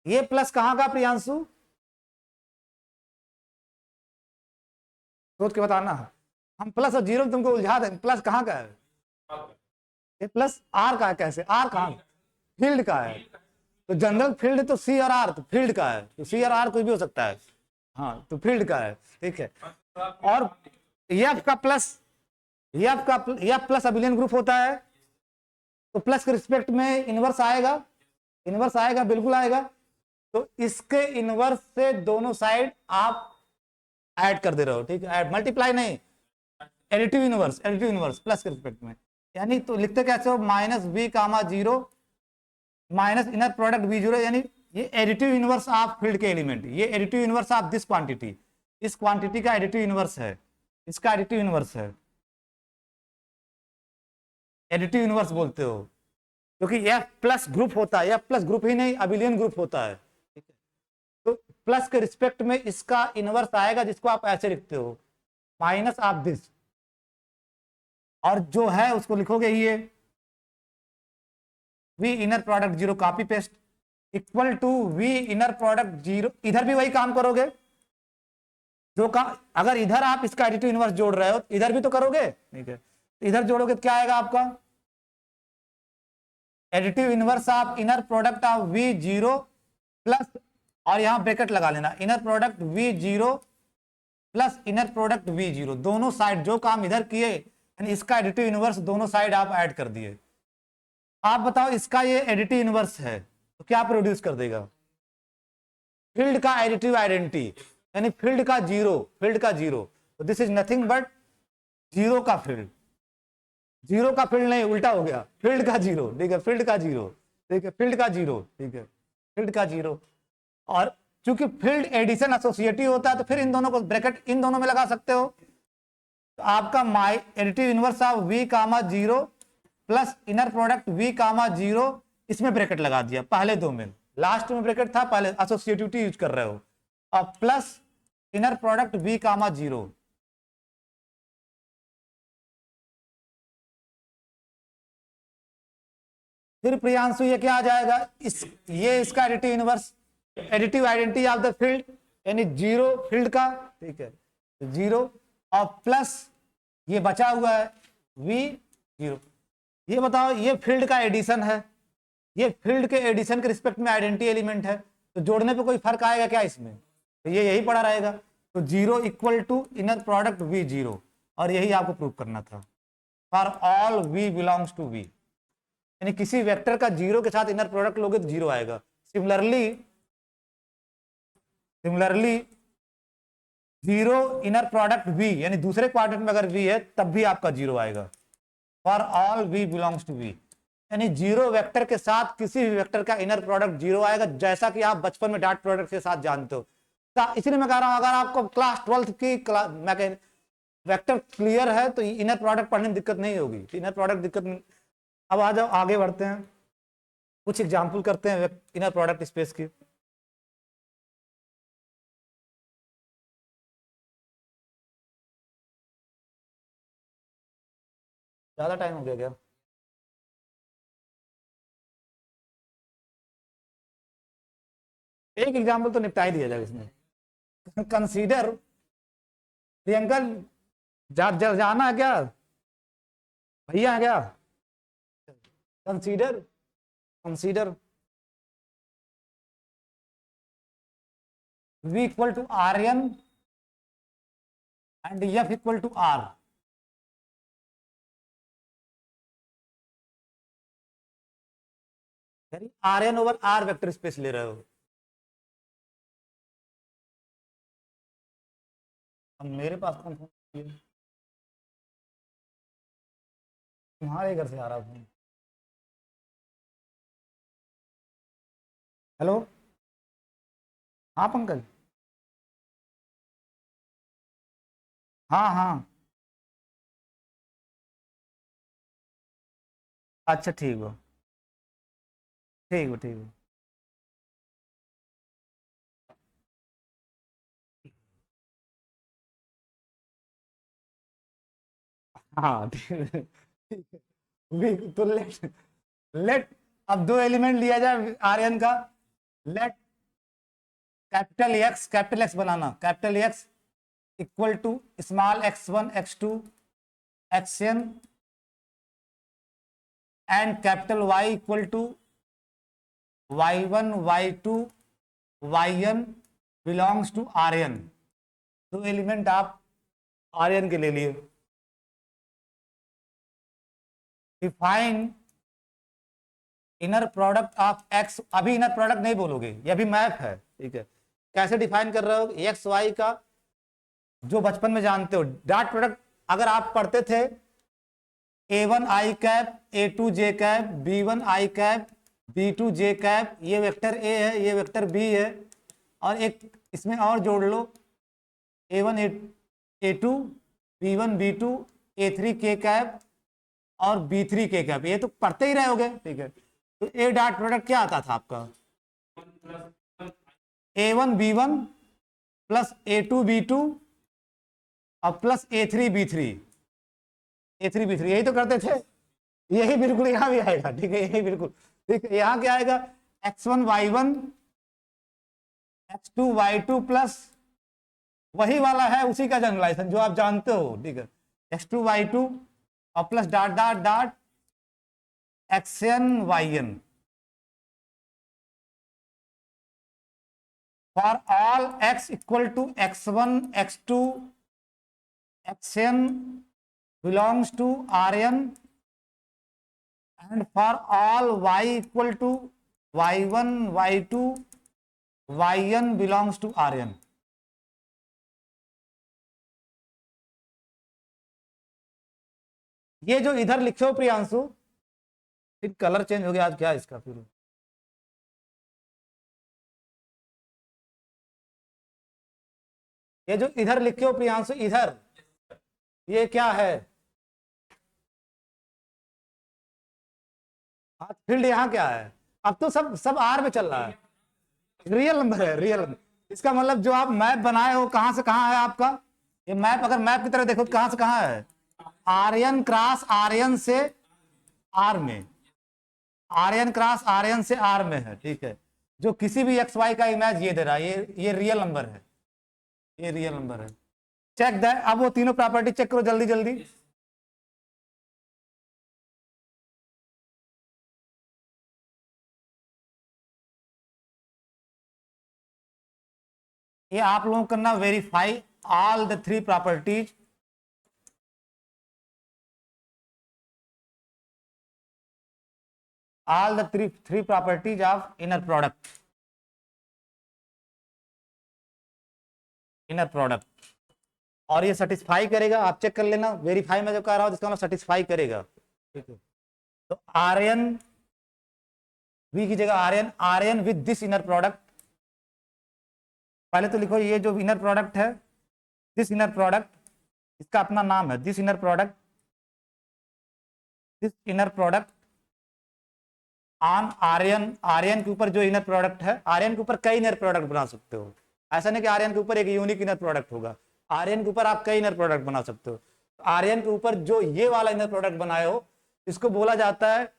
ये प्लस कहां का प्रियांशु, सोच के बताना। हम प्लस और जीरो तुमको उलझा दें, प्लस कहां का है, ये प्लस आर का है, कैसे आर कहां, फील्ड का है, तो जनरल फील्ड तो सी और आर, तो फील्ड का है, तो सी और आर कोई भी हो सकता है, हाँ तो फील्ड का है, ठीक है। और एफ का plus, F plus abelian group होता है, तो प्लस के रिस्पेक्ट में इनवर्स आएगा, इनवर्स आएगा, बिल्कुल आएगा। तो इसके इनवर्स से दोनों साइड आप ऐड कर दे रहे हो, ठीक है, मल्टीप्लाई नहीं, एडिटिव इनवर्स प्लस के रिस्पेक्ट में, यानी तो लिखते कैसे हो, minus b comma zero minus inner product b zero, यानी ये एडिटिव इनवर्स ऑफ फील्ड के एलिमेंट, ये additive inverse of this quantity, इस क्वांटिटी का एडिटिव इनवर्स है, इसका एडिटिव इनवर्स है, एडिटिव इनवर्स बोलते हो, क्योंकि एफ प्लस ग्रुप होता है, एफ प्लस ग्रुप ही नहीं अबिलियन ग्रुप होता है, ठीक है। तो प्लस के रिस्पेक्ट में इसका इनवर्स आएगा, जिसको आप ऐसे लिखते हो माइनस ऑफ दिस, और जो है उसको लिखोगे ये v inner product zero, copy paste equal to v inner product zero, इधर भी वही काम करोगे जो का, अगर इधर आप इसका एडिटिव इनवर्स जोड़ रहे हो इधर भी तो करोगे, ठीक है, इधर जोड़ोगे तो क्या आएगा आपका, additive inverse of inner product of we zero plus और यहाँ ब्रैकेट लगा लेना, inner product V0 plus inner product V0, दोनों साइड जो काम इधर किए यानी इसका एडिटिव इनवर्स दोनों साइड आप ऐड कर दिए। आप बताओ इसका ये एडिटिव इनवर्स है तो क्या प्रोड्यूस कर देगा? फील्ड का एडिटिव आइडेंटिटी यानी फील्ड का जीरो, फील्ड का जीरो, तो this is nothing but zero का फील्ड, जीरो का फील्ड नहीं, उल्टा हो गया, फील्ड का जीरो, ठीक है, फील्ड का जीरो, ठीक है, फील्ड का जीरो, ठीक है, फील्ड का जीरो। और चूंकि फील्ड एडिशन एसोसिएटिव होता है तो फिर इन दोनों को ब्रैकेट इन दोनों में लगा सकते हो, तो आपका my additive inverse of V comma zero plus inner product V comma zero, इसमें ब्रैकेट लगा दिया पहले दो में, लास्ट में ब्रैकेट था, पहले एसोसिएटिविटी यूज कर रहे हो, और plus inner product V comma zero. फिर प्रियांशु ये क्या आ जाएगा, ये इसका additive inverse, additive identity of the field यानी जीरो फील्ड का, ठीक है, जीरो और प्लस ये बचा हुआ है V0। ये बताओ ये फील्ड का एडिशन है, ये फील्ड के एडिशन के रिस्पेक्ट में आइडेंटिटी एलिमेंट है, तो जोड़ने पे कोई फर्क आएगा क्या इसमें? तो ये यही पड़ा रहेगा, तो zero equal to inner product V0, और यही आपको प्रूव करना था for all V belongs to V, यानी किसी वेक्टर का जीरो के साथ इनर प्रोडक्ट लोगे तो जीरो आएगा। Similarly zero inner product V यानी दूसरे क्वाड्रेंट में अगर V है तब भी आपका जीरो आएगा for all V belongs to V, यानी जीरो वेक्टर के साथ किसी भी वेक्टर का इनर प्रोडक्ट जीरो आएगा, जैसा कि आप बचपन में डॉट प्रोडक्ट के साथ जानते हो। इसलिए मैं कह रहा हूं अगर आपको क्लास 12th की मैं कह वेक्टर क्लियर है तो इनर प्रोडक्ट पढ़ने में दिक्कत नहीं होगी, इनर प्रोडक्ट दिक्कत नहीं। अब आ जाओ आगे बढ़ते हैं, कुछ एग्जाम्पल करते हैं इनर प्रोडक्ट स्पेस की। ज्यादा टाइम हो गया क्या? एक एग्जाम्पल तो निपटा ही दिया जाएगा इसमें। कंसीडर प्रियंका, जाना है क्या? भैया है क्या? Consider consider V equal to Rn and F equal to R। Rn over R vector space ले रहे हो। अब मेरे पास कौन फोन, तुम्हारे घर से आ रहा फोन। हेलो, हाँ पंकज, हाँ हाँ, अच्छा ठीक हो, ठीक हो, ठीक हो। हाँ ठीक है, ठीक है। तो लेट लेट अब दो एलिमेंट लिया जाए आर्यन का, लेट कैपिटल एक्स बनाना, capital X equal to small x1 x2 xn and capital Y equal to y1 y2 yn belongs to Rn। दो एलिमेंट आप Rn के ले लिए। Define inner product of x, अभी इनर प्रोडक्ट नहीं बोलोगे, ये अभी मैप है, ठीक है। कैसे डिफाइन कर रहे हो? एक्स वाई का जो बचपन में जानते हो, डॉट प्रोडक्ट अगर आप पढ़ते थे a1 i cap a2 j cap b1 i cap b2 j cap, ये वेक्टर a है, ये वेक्टर b है, और एक इसमें और जोड़ लो a1 a2 b1 b2 a3 k cap और b3 k कैप, ये तो पढ़ते ही रहोगे, ठीक है। तो ए डॉट प्रोडक्ट क्या आता था आपका? a1 b1 plus a2 b2 और plus a3 b3, a3 b3, यही तो करते थे। यही बिल्कुल यहाँ भी आएगा, ठीक है, यही बिल्कुल, ठीक है। यहाँ क्या आएगा? x1 y1 x2 y2 plus वही वाला है, उसी का जनरलाइजेशन जो आप जानते हो, ठीक है, x2 y2 और plus dot dot dot xn yn। For all x equal to x1 x2 xn belongs to Rn and for all y equal to y1 y2 yn belongs to Rn। ये जो इधर लिखे हो प्रियांशु, फिर colour change हो गया आज, क्या इसका फिर? ये जो इधर लिखे हो प्रियांशु, इधर ये क्या है? फील्ड यहाँ क्या है? अब तो सब सब आर में चल रहा है, रियल नंबर है, रियल नंबर। इसका मतलब जो आप मैप बनाए हो, कहां से कहां है आपका ये मैप? अगर मैप की तरह देखो कहां से कहां है, आर्यन क्रॉस आर्यन से आर में, आर्यन क्रॉस आर्यन से आर में है, ठीक है। जो किसी भी एक्स वाई का इमेज ये दे रहा है, ये रियल नंबर है, ये रियल नंबर है। चेक द, अब वो तीनों प्रॉपर्टी चेक करो जल्दी जल्दी। ये आप लोगों को करना, verify all the three properties, all the three properties of inner product, inner product। और ये सेटिस्फाई करेगा, आप चेक कर लेना, वेरीफाई में जो कह रहा हूं जिसका मतलब सेटिस्फाई करेगा, ठीक है। तो आर्यन वी की जगह R n, R n with this inner product, पहले तो लिखो ये जो इनर प्रोडक्ट है, दिस इनर प्रोडक्ट, इसका अपना नाम है this inner product, this inner product on R n, R n के ऊपर जो इनर प्रोडक्ट है, आर्यन के ऊपर कई इनर प्रोडक्ट बना सकते हो, ऐसा नहीं कि आर्यन के ऊपर एक यूनिक इनर प्रोडक्ट होगा, आर्यन के ऊपर आप कई इनर प्रोडक्ट बना सकते हो। आर्यन के ऊपर जो ये वाला इनर प्रोडक्ट बनाए हो, इसको बोला जाता है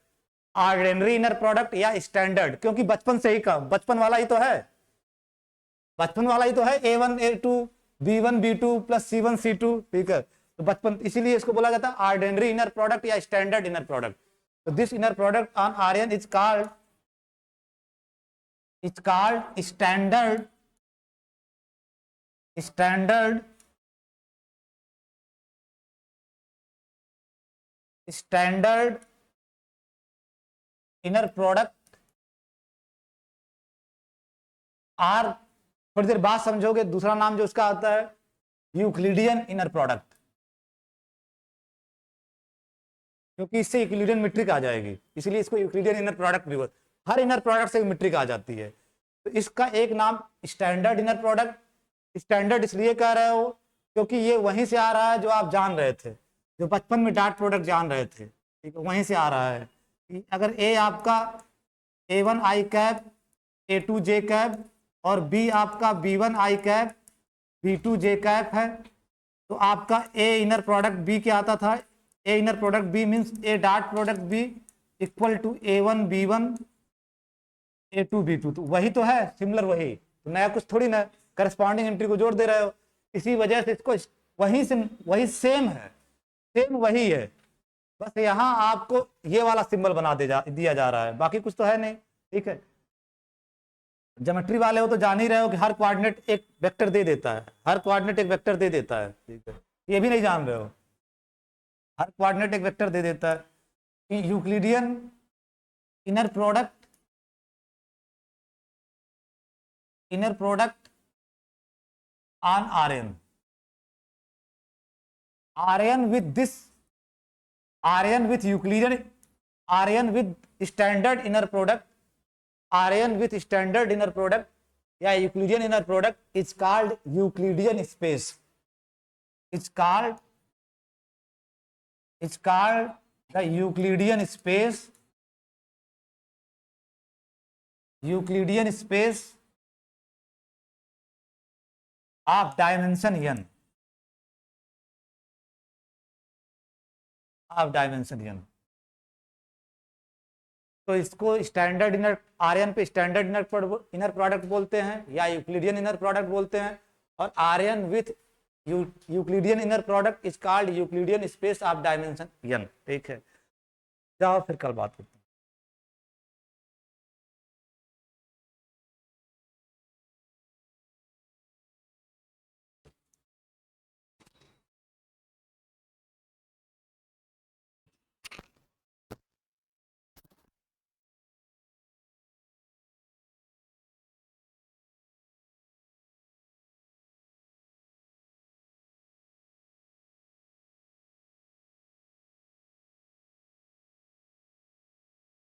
ऑर्डिनरी इनर प्रोडक्ट या स्टैंडर्ड, क्योंकि बचपन से ही का बचपन वाला ही तो है, बचपन वाला ही तो है, A1 A2 B1 B2 plus C1 C2, ठीक है। तो बचपन, इसीलिए इसको बोला जाता है ऑर्डिनरी इनर प्रोडक्ट या standard inner product. So this inner product on Rn is called standard inner product, और थोड़ी देर बाद समझोगे दूसरा नाम जो उसका आता है यूक्लिडियन इनर प्रोडक्ट, क्योंकि इससे यूक्लिडियन मीट्रिक आ जाएगी, इसलिए इसको यूक्लिडियन इनर प्रोडक्ट भी बोलते हैं। हर इनर प्रोडक्ट से मीट्रिक आ जाती है, तो इसका एक नाम स्टैंडर्ड इनर प्रोडक्ट, स्टैंडर्ड इसलिए कह रहे हो क्योंकि ये वहीं से आ रहा है जो आप जान रहे थे, जो बचपन में डॉट प्रोडक्ट जान रहे थे, ठीक है, वहीं से आ रहा है। अगर ए आपका A1 आई कैप A2 जे कैप और बी आपका B1 आई कैप B2 जे कैप है, तो आपका ए इनर प्रोडक्ट बी क्या आता था, A inner product B means A dot product B equal to A1 B1 A2 B2, तो वही तो है, सिमिलर वही, तो नया कुछ थोड़ी ना, करस्पॉन्डिंग एंट्री को जोड़ दे रहे हो, इसी वजह से इसको वही से वही सेम है, सेम वही है, बस यहाँ आपको ये वाला सिंबल बना दिया जा रहा है, बाकी कुछ तो है नहीं, ठीक है। ज्योमेट्री वाले हो तो जान ही रहे हो कि हर कोऑर्डिनेट एक वेक्टर दे देता है, हर कोऑर्डिनेट एक वेक्टर दे देता है, ठीक है, ये भी नहीं जान रहे हो, हर कोऑर्डिनेट एक वेक्टर दे देता है। कि Euclidean inner product on Rn with Euclidean, Rn with standard inner product, Rn with standard inner product या Euclidean inner product is called Euclidean space. It's called the Euclidean space. Euclidean space of dimension n, of dimension n। तो इसको standard inner, Aryan पे standard inner product बोलते हैं या Euclidean inner product बोलते हैं, और R n with Euclidean inner product is called Euclidean space of dimension n, ठीक है। जाओ फिर कल बात करते हैं।